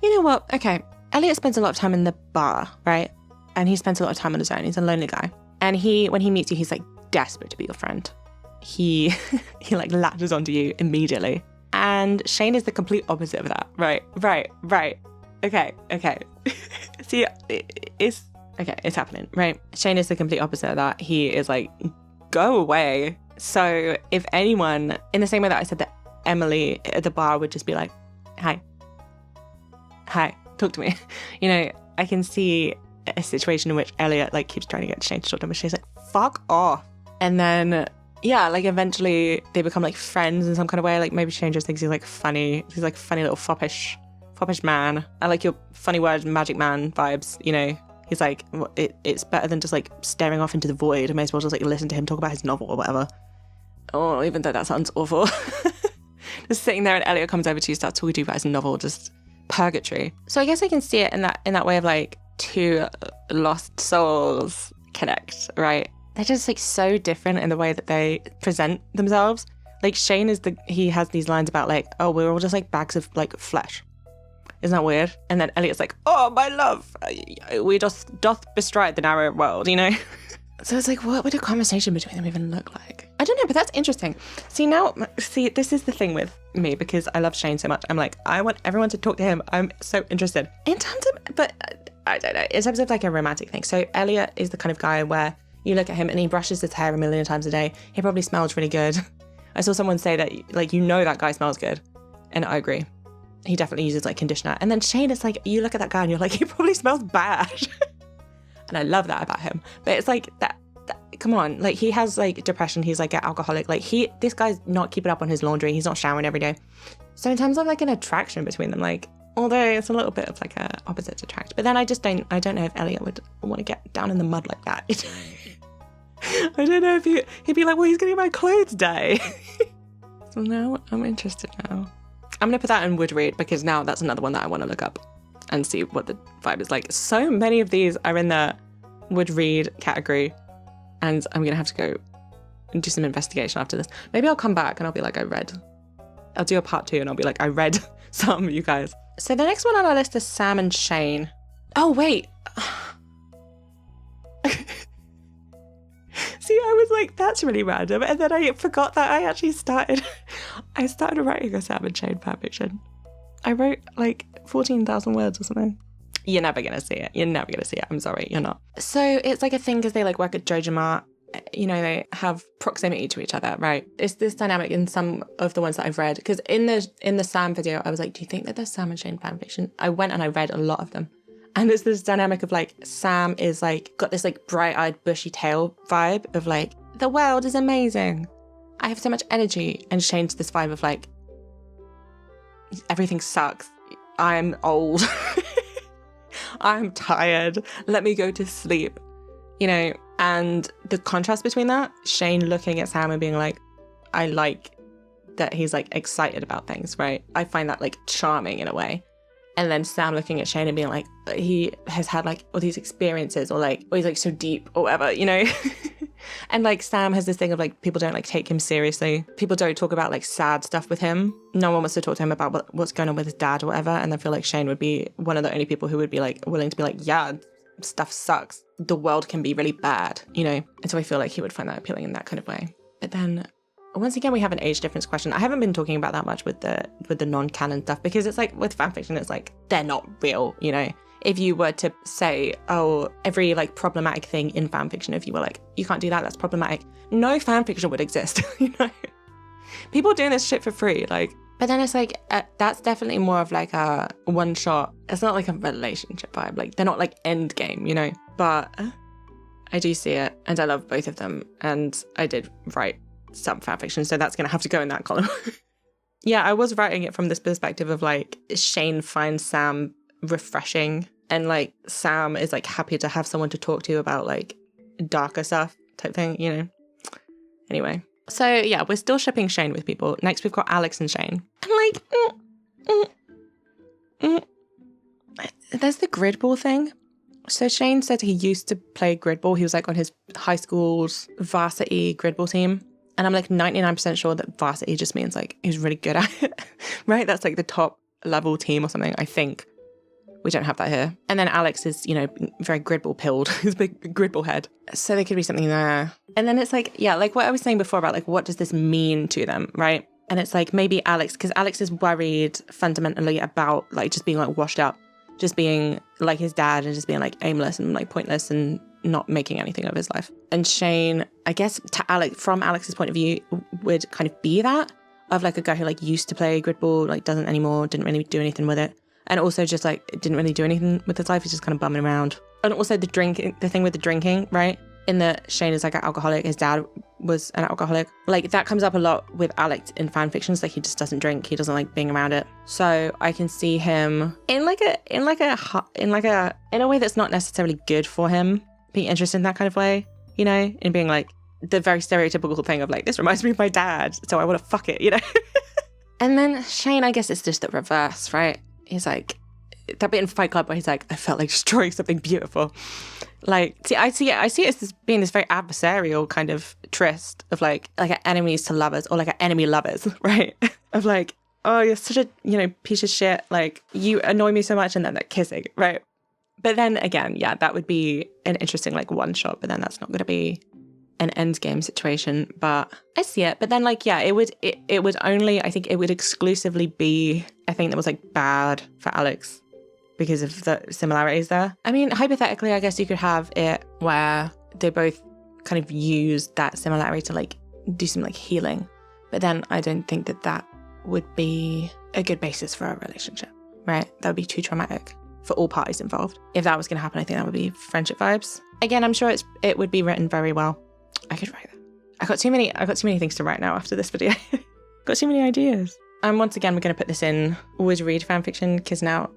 you know what? Okay, Elliott spends a lot of time in the bar, right? And he spends a lot of time on his own. He's a lonely guy. And when he meets you, he's like desperate to be your friend. He like latches onto you immediately. And Shane is the complete opposite of that. Right. Okay. See, it's happening, right? Shane is the complete opposite of that. He is like, go away. So if anyone, in the same way that I said that Emily at the bar would just be like, hi, talk to me. You know, I can see a situation in which Elliott like keeps trying to get Shane to talk to him, but she's like, fuck off. And then, yeah, like eventually they become like friends in some kind of way. Like maybe Shane just thinks he's like funny. He's like funny little foppish man. I like your funny word magic man vibes, you know. He's like, it's better than just like staring off into the void. I may as well just like listen to him talk about his novel or whatever. Oh, even though that sounds awful. Just sitting there and Elliott comes over to you, starts talking to you about his novel, just purgatory. So I guess I can see it in that way of like two lost souls connect, right? They're just like so different in the way that they present themselves. Like Shane he has these lines about like, oh, we're all just like bags of like flesh. Isn't that weird? And then Elliott's like, oh, my love, we just doth bestride the narrow world, you know? So it's like, what would a conversation between them even look like? I don't know, but that's interesting. See, this is the thing with me because I love Shane so much. I'm like, I want everyone to talk to him. I'm so interested. In terms of, but I don't know, in terms of like a romantic thing. So Elliott is the kind of guy where you look at him and he brushes his hair 1,000,000 times a day. He probably smells really good. I saw someone say that, like, you know that guy smells good. And I agree. He definitely uses like conditioner. And then Shane is like, you look at that guy and you're like, he probably smells bad. And I love that about him. But it's like that come on, like he has like depression. He's like an alcoholic. Like this guy's not keeping up on his laundry. He's not showering every day. So in terms of like an attraction between them, like, although it's a little bit of like a opposite attract, but then I don't know if Elliott would want to get down in the mud like that. I don't know if he'd be like, well, he's getting my clothes day. So now I'm interested now. I'm going to put that in Woodread because now that's another one that I want to look up and see what the vibe is like. So many of these are in the Woodread category and I'm going to have to go and do some investigation after this. Maybe I'll come back and I'll be like, I'll do a part 2 and I'll be like, I read some, you guys. So the next one on our list is Sam&Shane. Oh, wait. See, I was like, that's really random. And then I forgot that I actually started writing a Sam&shane fanfiction. I wrote like 14,000 words or something. You're never going to see it. You're never going to see it. I'm sorry, you're not. So it's like a thing because they like work at Jojo Mart. You know, they have proximity to each other, right? It's this dynamic in some of the ones that I've read. Because in the Sam video, I was like, do you think that there's Sam&shane fanfiction? I went and I read a lot of them. And it's this dynamic of like, Sam is like, got this like bright-eyed bushy tail vibe of like, the world is amazing. I have so much energy. And Shane's this vibe of like, everything sucks. I'm old. I'm tired. Let me go to sleep. You know, and the contrast between that, Shane looking at Sam and being like, I like that he's like excited about things, right? I find that like charming in a way. And then Sam looking at Shane and being like, he has had like all these experiences or he's like so deep or whatever, you know? And like Sam has this thing of like, people don't like take him seriously. People don't talk about like sad stuff with him. No one wants to talk to him about what's going on with his dad or whatever. And I feel like Shane would be one of the only people who would be like willing to be like, yeah, stuff sucks. The world can be really bad, you know? And so I feel like he would find that appealing in that kind of way. But then once again, we have an age difference question. I haven't been talking about that much with the non-canon stuff because it's like with fanfiction, it's like they're not real, you know? If you were to say, oh, every like problematic thing in fanfiction, if you were like, you can't do that, that's problematic, no fanfiction would exist, you know? People doing this shit for free, like, but then it's like, that's definitely more of like a one shot. It's not like a relationship vibe. Like they're not like end game, you know, but I do see it and I love both of them. And I did write some fanfiction, so that's going to have to go in that column. Yeah, I was writing it from this perspective of like, Shane finds Sam refreshing and like Sam is like happy to have someone to talk to about like darker stuff type thing, you know? Anyway. So yeah, we're still shipping Shane with people. Next we've got Alex&shane. And like, there's the grid ball thing. So Shane said he used to play grid ball. He was like on his high school's varsity grid ball team. And I'm like 99% sure that varsity just means like he's really good at it, right? That's like the top level team or something, I think. We don't have that here. And then Alex is, you know, very gridball pilled. He's a big gridball head. So there could be something there. And then it's like, yeah, like what I was saying before about like, what does this mean to them, right? And it's like maybe Alex, because Alex is worried fundamentally about like just being like washed up, just being like his dad and just being like aimless and like pointless and not making anything of his life. And Shane, I guess to Alex, from Alex's point of view, would kind of be that of like a guy who like used to play gridball, like doesn't anymore, didn't really do anything with it. And also just like didn't really do anything with his life. He's just kind of bumming around. And also the thing with the drinking, right? In that Shane is like an alcoholic. His dad was an alcoholic. Like that comes up a lot with Alex in fan fictions. Like he just doesn't drink. He doesn't like being around it. So I can see him in a way that's not necessarily good for him, being interested in that kind of way, you know, in being like the very stereotypical thing of like, this reminds me of my dad, so I want to fuck it, you know? And then Shane, I guess it's just the reverse, right? He's like, that bit in Fight Club where he's like, I felt like destroying something beautiful. Like, I see it as being this very adversarial kind of tryst of like enemies to lovers or like an enemy lovers, right? Of like, oh, you're such a, you know, piece of shit. Like, you annoy me so much, and then they're kissing, right? But then again, yeah, that would be an interesting like one shot, but then that's not going to be an end game situation. But I see it. But then like, yeah, it would only, I think it would exclusively be a thing that was like bad for Alex because of the similarities there. I mean, hypothetically, I guess you could have it where they both kind of use that similarity to like do some like healing. But then I don't think that would be a good basis for a relationship, right? That would be too traumatic for all parties involved. If that was going to happen, I think that would be friendship vibes. Again, I'm sure it would be written very well. I could write that. I got too many things to write now after this video. Got too many ideas. And once again, we're going to put this in always read fanfiction because now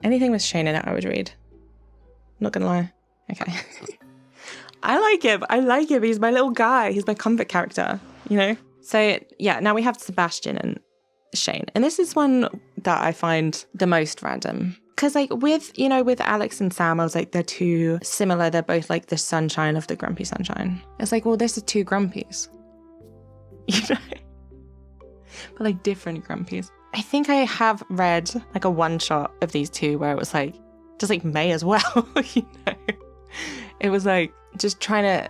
anything with Shane in it, I would read. Not going to lie. Okay. I like him. He's my little guy. He's my comfort character, you know? So yeah, now we have Sebastian and Shane. And this is one that I find the most random. Because like with Alex and Sam, I was like, they're too similar. They're both like the sunshine of the grumpy sunshine. It's like, well, this is two grumpies. You know? But like different grumpies. I think I have read like a one shot of these two where it was like, just like May as well, you know? It was like just trying to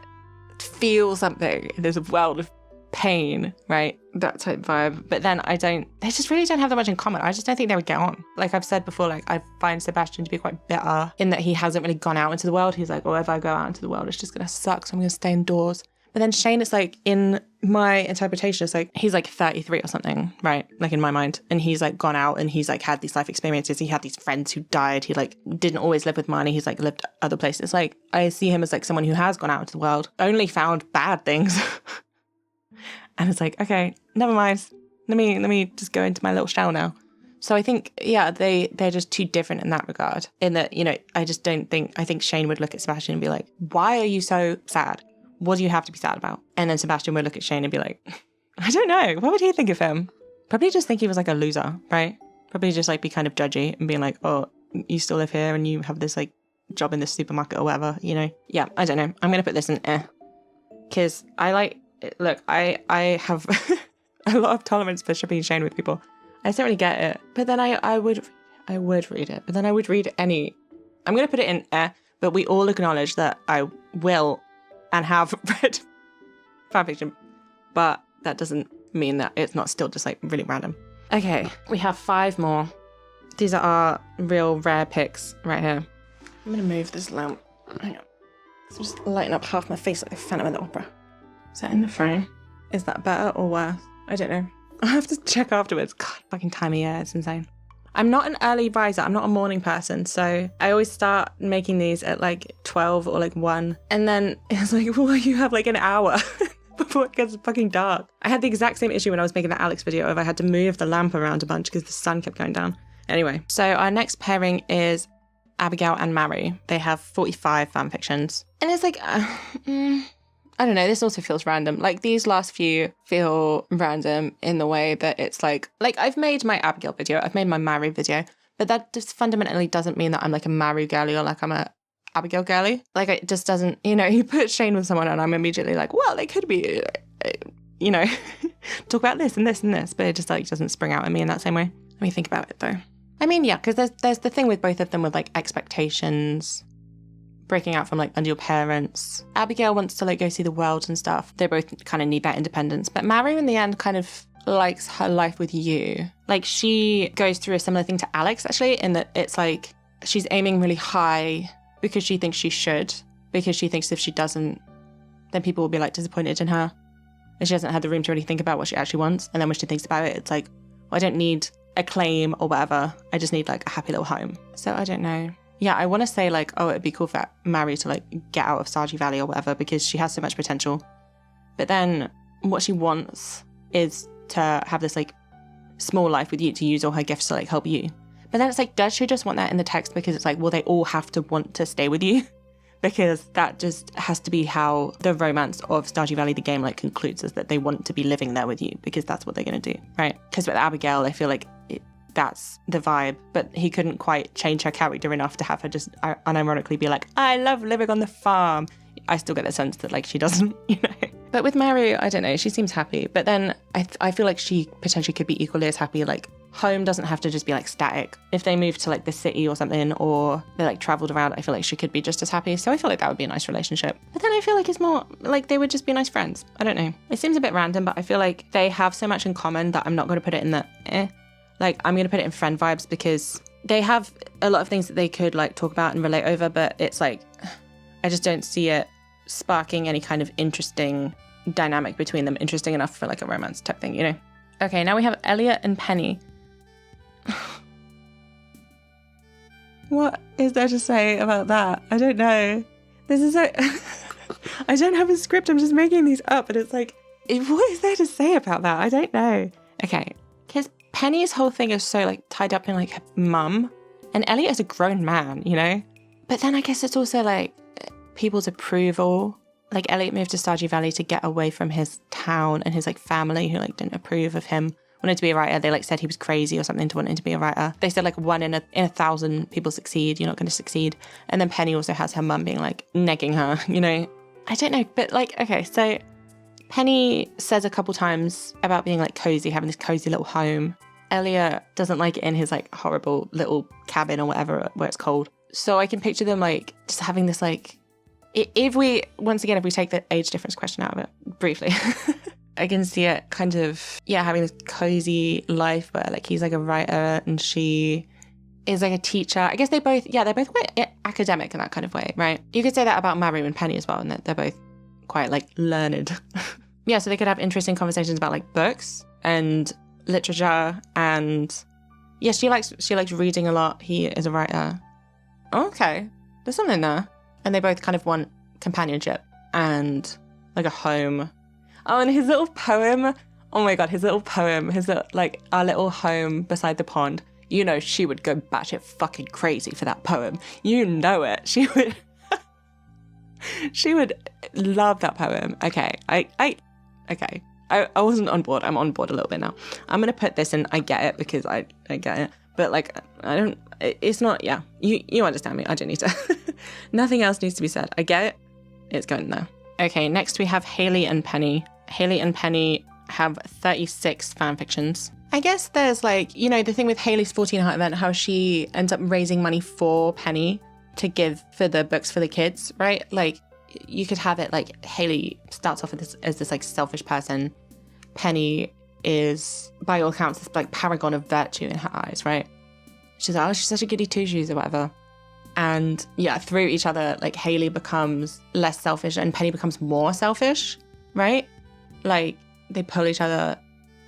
feel something in this world of pain, right? That type vibe. But then they just really don't have that much in common. I just don't think they would get on. Like I've said before, like I find Sebastian to be quite bitter in that he hasn't really gone out into the world. He's like, oh, if I go out into the world, it's just going to suck. So I'm going to stay indoors. But then Shane, it's like, in my interpretation, it's like, he's like 33 or something, right? Like in my mind. And he's like gone out and he's like had these life experiences. He had these friends who died. He like didn't always live with money. He's like lived other places. Like I see him as like someone who has gone out into the world, only found bad things. And it's like, okay, never mind. Let me just go into my little shell now. So I think, yeah, they're just too different in that regard. In that, you know, I think Shane would look at Sebastian and be like, why are you so sad? What do you have to be sad about? And then Sebastian would look at Shane and be like, I don't know. What would he think of him? Probably just think he was like a loser, right? Probably just like be kind of judgy and being like, oh, you still live here and you have this like job in the supermarket or whatever, you know? Yeah, I don't know. I'm going to put this in because I have a lot of tolerance for shipping Shane with people. I just don't really get it. But then I would read it. But then I would read I'm going to put it in but we all acknowledge that I will and have read fanfiction, but that doesn't mean that it's not still just like really random. Okay, we have 5 more. These are our real rare picks right here. I'm gonna move this lamp. Hang on. So just lighting up half my face like the Phantom of the Opera. Is that in the frame? Is that better or worse? I don't know. I'll have to check afterwards. God, fucking time of year, it's insane. I'm not an early riser. I'm not a morning person. So I always start making these at like 12 or like 1. And then it's like, well, you have like an hour before it gets fucking dark. I had the exact same issue when I was making the Alex video of I had to move the lamp around a bunch because the sun kept going down. Anyway, so our next pairing is Abigail and Maru. They have 45 fanfictions. And it's like, I don't know, this also feels random. Like these last few feel random in the way that it's like I've made my Abigail video, I've made my Maru video, but that just fundamentally doesn't mean that I'm like a Maru girly or like I'm a Abigail girly. Like it just doesn't, you know, you put Shane with someone and I'm immediately like, well, they could be, you know, talk about this and this and this, but it just like doesn't spring out at me in that same way. Let me think about it though. I mean, yeah, because there's the thing with both of them with like expectations, breaking out from like under your parents. Abigail wants to like go see the world and stuff. They both kind of need that independence. But Maru in the end kind of likes her life with you. Like she goes through a similar thing to Alex actually, in that it's like she's aiming really high because she thinks she should, because she thinks if she doesn't, then people will be like disappointed in her. And she hasn't had the room to really think about what she actually wants. And then when she thinks about it, it's like, well, I don't need acclaim or whatever. I just need like a happy little home. So I don't know. Yeah, I want to say like, oh, it'd be cool for Maru to like get out of Stardew Valley or whatever because she has so much potential. But then what she wants is to have this like small life with you, to use all her gifts to like help you. But then it's like, does she just want that in the text because it's like, well, they all have to want to stay with you? Because that just has to be how the romance of Stardew Valley, the game, like concludes, is that they want to be living there with you because that's what they're going to do, right? Because with Abigail, I feel like that's the vibe, but he couldn't quite change her character enough to have her just unironically be like, I love living on the farm. I still get the sense that like she doesn't, you know. But with Maru, I don't know, she seems happy. But then I feel like she potentially could be equally as happy. Like home doesn't have to just be like static. If they moved to like the city or something, or they like traveled around, I feel like she could be just as happy. So I feel like that would be a nice relationship. But then I feel like it's more like they would just be nice friends. I don't know. It seems a bit random, but I feel like they have so much in common that I'm not going to put it in the Like I'm going to put it in friend vibes because they have a lot of things that they could like talk about and relate over, but it's like, I just don't see it sparking any kind of interesting dynamic between them, interesting enough for like a romance type thing, you know? Okay, now we have Elliott&penny. What is there to say about that? I don't know. This is I don't have a script, I'm just making these up, and it's like, what is there to say about that? I don't know. Okay, because Penny's whole thing is so like tied up in like her mum, and Elliott is a grown man, you know? But then I guess it's also like people's approval. Like Elliott moved to Stardew Valley to get away from his town and his like family who like didn't approve of him. Wanted to be a writer. They like said he was crazy or something to wanting to be a writer. They said like 1 in a 1,000 people succeed. You're not going to succeed. And then Penny also has her mum being like negging her, you know? I don't know, but like, okay, so Penny says a couple times about being like cozy, having this cozy little home. Elliott doesn't like it in his like horrible little cabin or whatever where it's cold. So I can picture them like just having this like if we take the age difference question out of it briefly, I can see it kind of, having this cozy life where like he's like a writer and she is like a teacher. I guess they're both quite academic in that kind of way, right? You could say that about Maru and Penny as well, and that they're both quite like learned. So they could have interesting conversations about like books and literature, and she likes reading a lot. He is a writer. Okay, there's something there. And they both kind of want companionship and like a home. Oh, and his little poem. Oh my God, his little poem. Our little home beside the pond. You know, she would go batshit fucking crazy for that poem. You know it. She would. She would love that poem. Okay, okay. I wasn't on board. I'm on board a little bit now. I'm gonna put this in. I get it because I get it. But like, I don't. It's not. Yeah, you understand me. I don't need to. Nothing else needs to be said. I get it. It's going there. Okay, next we have Haley and Penny. Haley and Penny have 36 fanfictions. I guess there's like, the thing with Haley's 14 Heart event, how she ends up raising money for Penny to give for the books for the kids, right? Like, you could have it like Haley starts off as this like selfish person. Penny is, by all accounts, this like paragon of virtue in her eyes, right? She's like, oh, she's such a goody two-shoes or whatever. And through each other, like Haley becomes less selfish and Penny becomes more selfish, right? Like they pull each other,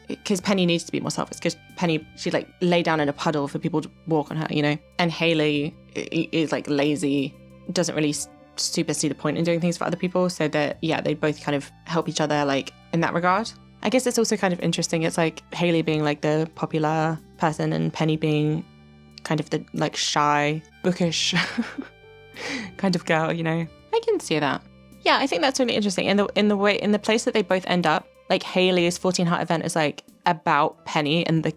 because Penny needs to be more selfish, because Penny, she like lay down in a puddle for people to walk on her, And Haley is like lazy, doesn't really super see the point in doing things for other people. So that, they both kind of help each other like in that regard. I guess it's also kind of interesting. It's like Haley being like the popular person and Penny being kind of the like shy, bookish kind of girl, I can see that. Yeah, I think that's really interesting. In the place that they both end up, like Haley's 14 Heart event is like about Penny and the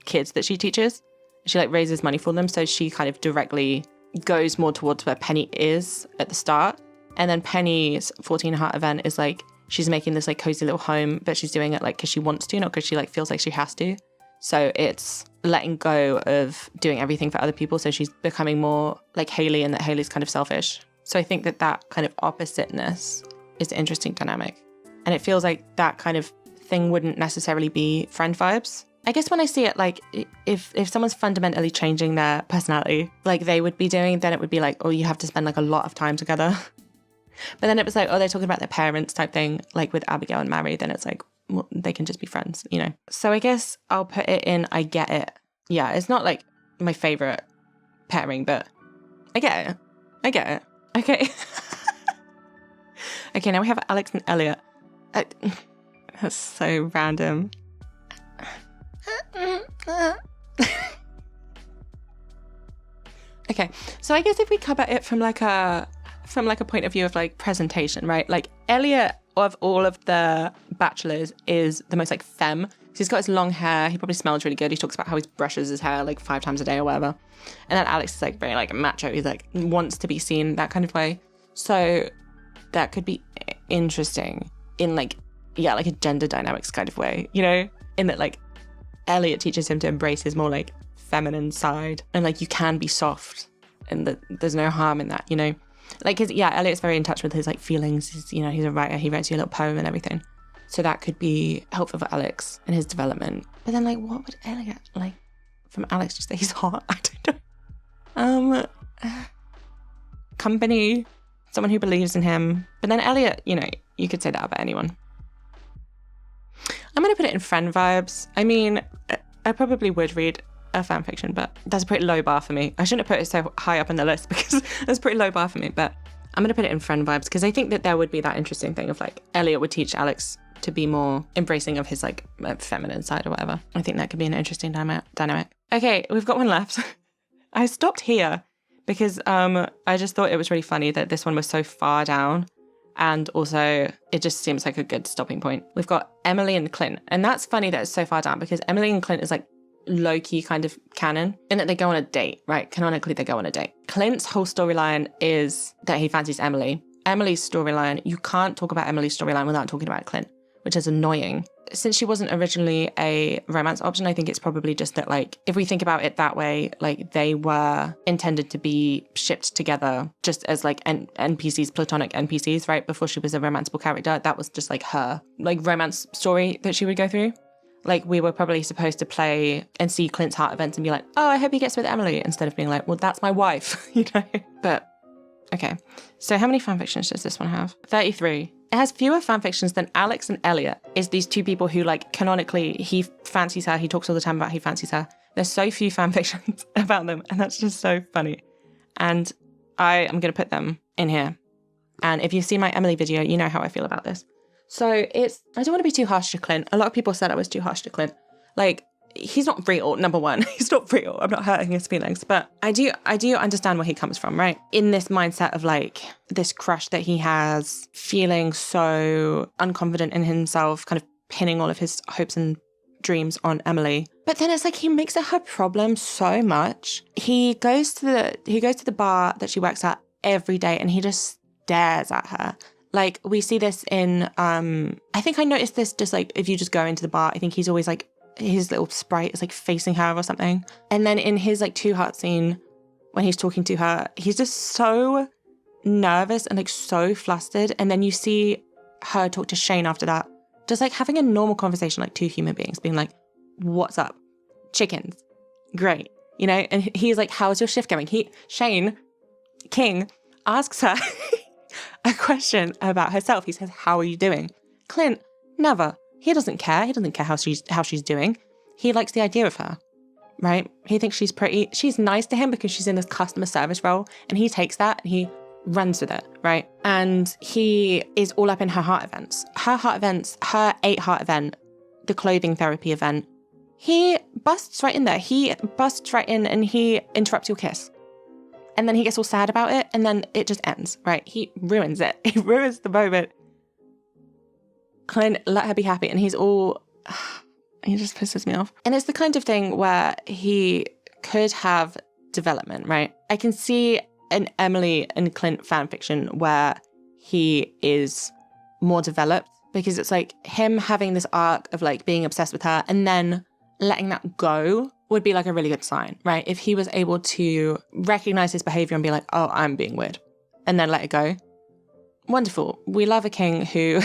kids that she teaches. She like raises money for them, so she kind of directly goes more towards where Penny is at the start. And then Penny's 14 Heart event is like she's making this like cozy little home, but she's doing it like because she wants to, not because she like feels like she has to. So it's letting go of doing everything for other people. So she's becoming more like Haley, and that Haley's kind of selfish. So I think that kind of oppositeness is an interesting dynamic. And it feels like that kind of thing wouldn't necessarily be friend vibes. I guess when I see it, like if someone's fundamentally changing their personality like they would be doing, then it would be like, oh, you have to spend like a lot of time together. But then it was like, oh, they're talking about their parents type thing, like with Abigail and Maru, then it's like, well, they can just be friends, So I guess I'll put it in, I get it. Yeah, it's not like my favorite pairing, but I get it. Okay. Okay, now we have Alex and Elliott. That's so random. Okay, so I guess if we cover it from like a point of view of like presentation, right? Like Elliott, of all of the bachelors, is the most like femme. He's got his long hair. He probably smells really good. He talks about how he brushes his hair like 5 times a day or whatever. And then Alex is like very like macho. He's like wants to be seen that kind of way. So that could be interesting in like a gender dynamics kind of way, in that like Elliott teaches him to embrace his more like feminine side, and like you can be soft and that there's no harm in that, Like Elliott's very in touch with his like feelings. He's a writer. He writes you a little poem and everything. So that could be helpful for Alex and his development. But then like, what would Elliott like from Alex? Just that he's hot? I don't know. Company, someone who believes in him. But then Elliott, you could say that about anyone. I'm going to put it in friend vibes. I mean, I probably would read a fan fiction, but that's a pretty low bar for me. I shouldn't have put it so high up on the list because that's a pretty low bar for me, but I'm going to put it in friend vibes because I think that there would be that interesting thing of like Elliott would teach Alex to be more embracing of his like feminine side or whatever. I think that could be an interesting dynamic. Okay, we've got one left. I stopped here because I just thought it was really funny that this one was so far down. And also, it just seems like a good stopping point. We've got Emily and Clint. And that's funny that it's so far down because Emily and Clint is like low-key kind of canon in that they go on a date, right? Canonically, they go on a date. Clint's whole storyline is that he fancies Emily. Emily's storyline, you can't talk about Emily's storyline without talking about Clint, which is annoying. since she wasn't originally a romance option, I think it's probably just that, like, if we think about it that way, like, they were intended to be shipped together just as, like, NPCs, platonic NPCs, right? Before she was a romanceable character. That was just, like, her, like, romance story that she would go through. Like, we were probably supposed to play and see Clint's heart events and be like, oh, I hope he gets with Emily, instead of being like, well, that's my wife, you know? But, okay. So how many fanfictions does this one have? 33. It has fewer fanfictions than Alex and Elliott, is these two people who, like, canonically, he fancies her. He talks all the time about he fancies her. There's so few fanfictions about them, and that's just so funny. And I am going to put them in here. And if you've seen my Emily video, you know how I feel about this. So I don't want to be too harsh to Clint. A lot of people said I was too harsh to Clint. Like, he's not real, number one. He's not real. I'm not hurting his feelings. But I do understand where he comes from, right? In this mindset of, like, this crush that he has, feeling so unconfident in himself, kind of pinning all of his hopes and dreams on Emily. But then it's like he makes it her problem so much. He goes to the bar that she works at every day and he just stares at her. Like, we see this in, I think I noticed this just, like, if you just go into the bar, I think he's always, like, his little sprite is, like, facing her or something. And then in his, like, two heart scene, when he's talking to her, he's just so nervous and, like, so flustered. And then you see her talk to Shane after that, just, like, having a normal conversation, like two human beings, being like, what's up? Chickens. Great. You know? And he's like, how's your shift going? Shane King asks her a question about herself. He says, how are you doing? Clint, never. He doesn't care. He doesn't care how she's doing. He likes the idea of her, right? He thinks she's pretty. She's nice to him because she's in this customer service role, and he takes that and he runs with it, right? And he is all up in her heart events. Her heart events, her 8 heart event, the clothing therapy event. He busts right in there. He busts right in and he interrupts your kiss. And then he gets all sad about it, and then it just ends, right? He ruins it. He ruins the moment. Clint, let her be happy, and he's all... He just pisses me off. And it's the kind of thing where he could have development, right? I can see an Emily and Clint fanfiction where he is more developed, because it's like him having this arc of, like, being obsessed with her and then letting that go would be, like, a really good sign, right? If he was able to recognize his behavior and be like, oh, I'm being weird, and then let it go. Wonderful. We love a king who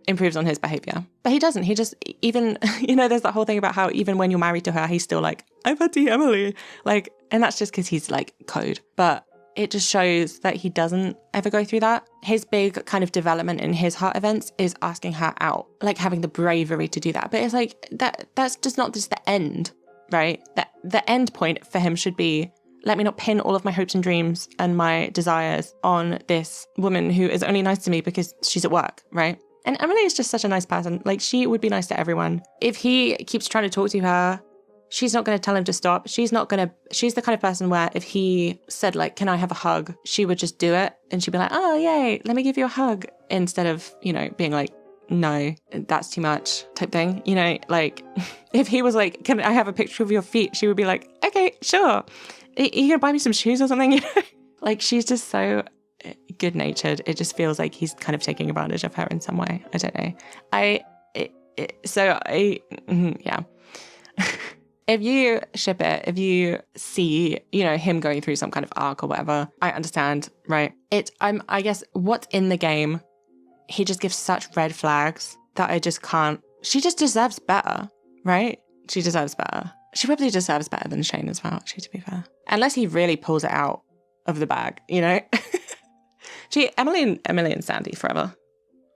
improves on his behavior. But he doesn't. He just, even, you know, there's that whole thing about how even when you're married to her, he's still like, I'm Auntie Emily. Like, and that's just because he's, like, code. But it just shows that he doesn't ever go through that. His big kind of development in his heart events is asking her out, like having the bravery to do that. But it's like, that's just not just the end, right? That the end point for him should be, let me not pin all of my hopes and dreams and my desires on this woman who is only nice to me because she's at work, right? And Emily is just such a nice person. Like, she would be nice to everyone. If he keeps trying to talk to her, she's not going to tell him to stop. She's the kind of person where if he said, like, can I have a hug? She would just do it. And she'd be like, oh, yay, let me give you a hug. Instead of, you know, being like, no, that's too much type thing. You know, like, if he was like, can I have a picture of your feet? She would be like, okay, sure. Are you going to buy me some shoes or something? You know? Like, she's just so good-natured. It just feels like he's kind of taking advantage of her in some way. I don't know. Yeah. If you ship it, if you see, you know, him going through some kind of arc or whatever, I understand, right? I guess what's in the game, he just gives such red flags that I just can't. She just deserves better, right? She deserves better. She probably deserves better than Shane as well, actually, to be fair. Unless he really pulls it out of the bag, you know? Emily and Sandy forever.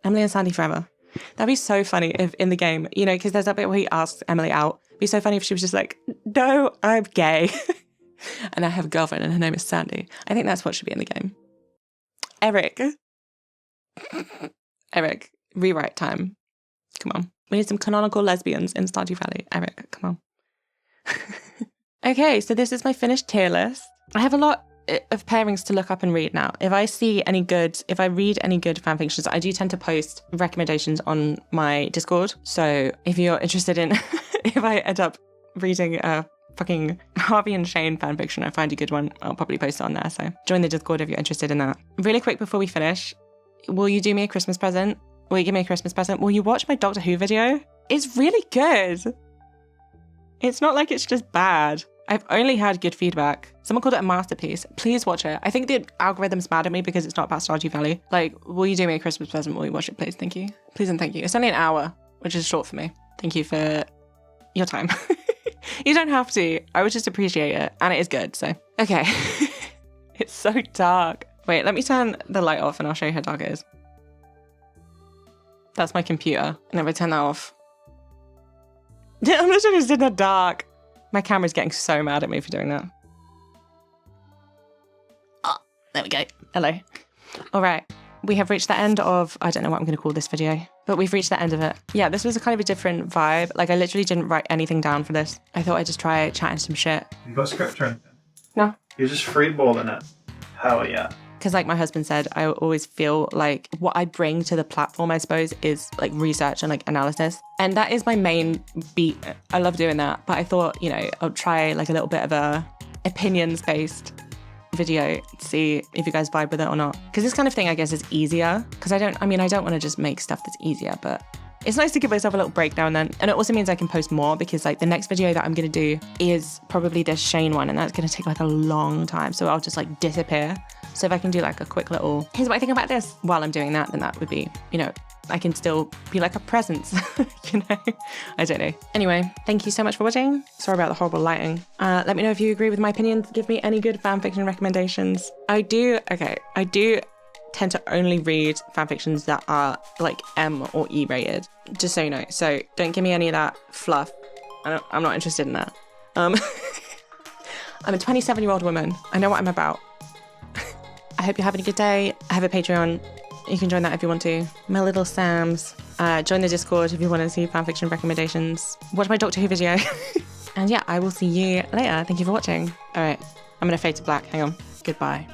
Emily and Sandy forever. That'd be so funny if in the game, you know, because there's that bit where he asks Emily out. It'd be so funny if she was just like, no, I'm gay. And I have a girlfriend and her name is Sandy. I think that's what should be in the game. Eric, rewrite time. Come on. We need some canonical lesbians in Stardew Valley. Eric, come on. Okay, so this is my finished tier list. I have a lot of pairings to look up and read now. If I read any good fanfictions, I do tend to post recommendations on my Discord. So if you're interested in, if I end up reading a fucking Harvey&shane fanfiction, I find a good one, I'll probably post it on there. So join the Discord if you're interested in that. Really quick before we finish, will you do me a Christmas present? Will you give me a Christmas present? Will you watch my Doctor Who video? It's really good. It's not like it's just bad. I've only had good feedback. Someone called it a masterpiece. Please watch it. I think the algorithm's mad at me because it's not about Stardew Valley. Like, will you do me a Christmas present? Will you watch it, please? Thank you. Please and thank you. It's only an hour, which is short for me. Thank you for your time. You don't have to. I would just appreciate it. And it is good, so. Okay. It's so dark. Wait, let me turn the light off and I'll show you how dark it is. That's my computer. And if I turn that off. I'm literally just in the dark. My camera's getting so mad at me for doing that. Oh, there we go. Hello. All right. We have reached the end of, I don't know what I'm going to call this video, but we've reached the end of it. Yeah, this was a kind of a different vibe. Like, I literally didn't write anything down for this. I thought I'd just try chatting some shit. You got a script or anything? No. You're just freeballing it. Hell yeah. Because like my husband said, I always feel like what I bring to the platform, I suppose, is like research and like analysis. And that is my main beat. I love doing that. But I thought, you know, I'll try like a little bit of a opinions-based video to see if you guys vibe with it or not. Because this kind of thing, I guess, is easier. Because I don't want to just make stuff that's easier, but it's nice to give myself a little break now and then. And it also means I can post more because like the next video that I'm going to do is probably this Shane one. And that's going to take like a long time. So I'll just like disappear. So if I can do like a quick little, here's what I think about this while I'm doing that, then that would be, you know, I can still be like a presence, you know? I don't know. Anyway, thank you so much for watching. Sorry about the horrible lighting. Let me know if you agree with my opinions. Give me any good fanfiction recommendations. I do tend to only read fanfictions that are like M or E rated, just so you know. So don't give me any of that fluff. I'm not interested in that. I'm a 27-year-old woman. I know what I'm about. I hope you're having a good day. I have a Patreon. You can join that if you want to. My little Sams. Join the Discord if you want to see fanfiction recommendations. Watch my Doctor Who video. And yeah, I will see you later. Thank you for watching. All right, I'm going to fade to black. Hang on. Goodbye.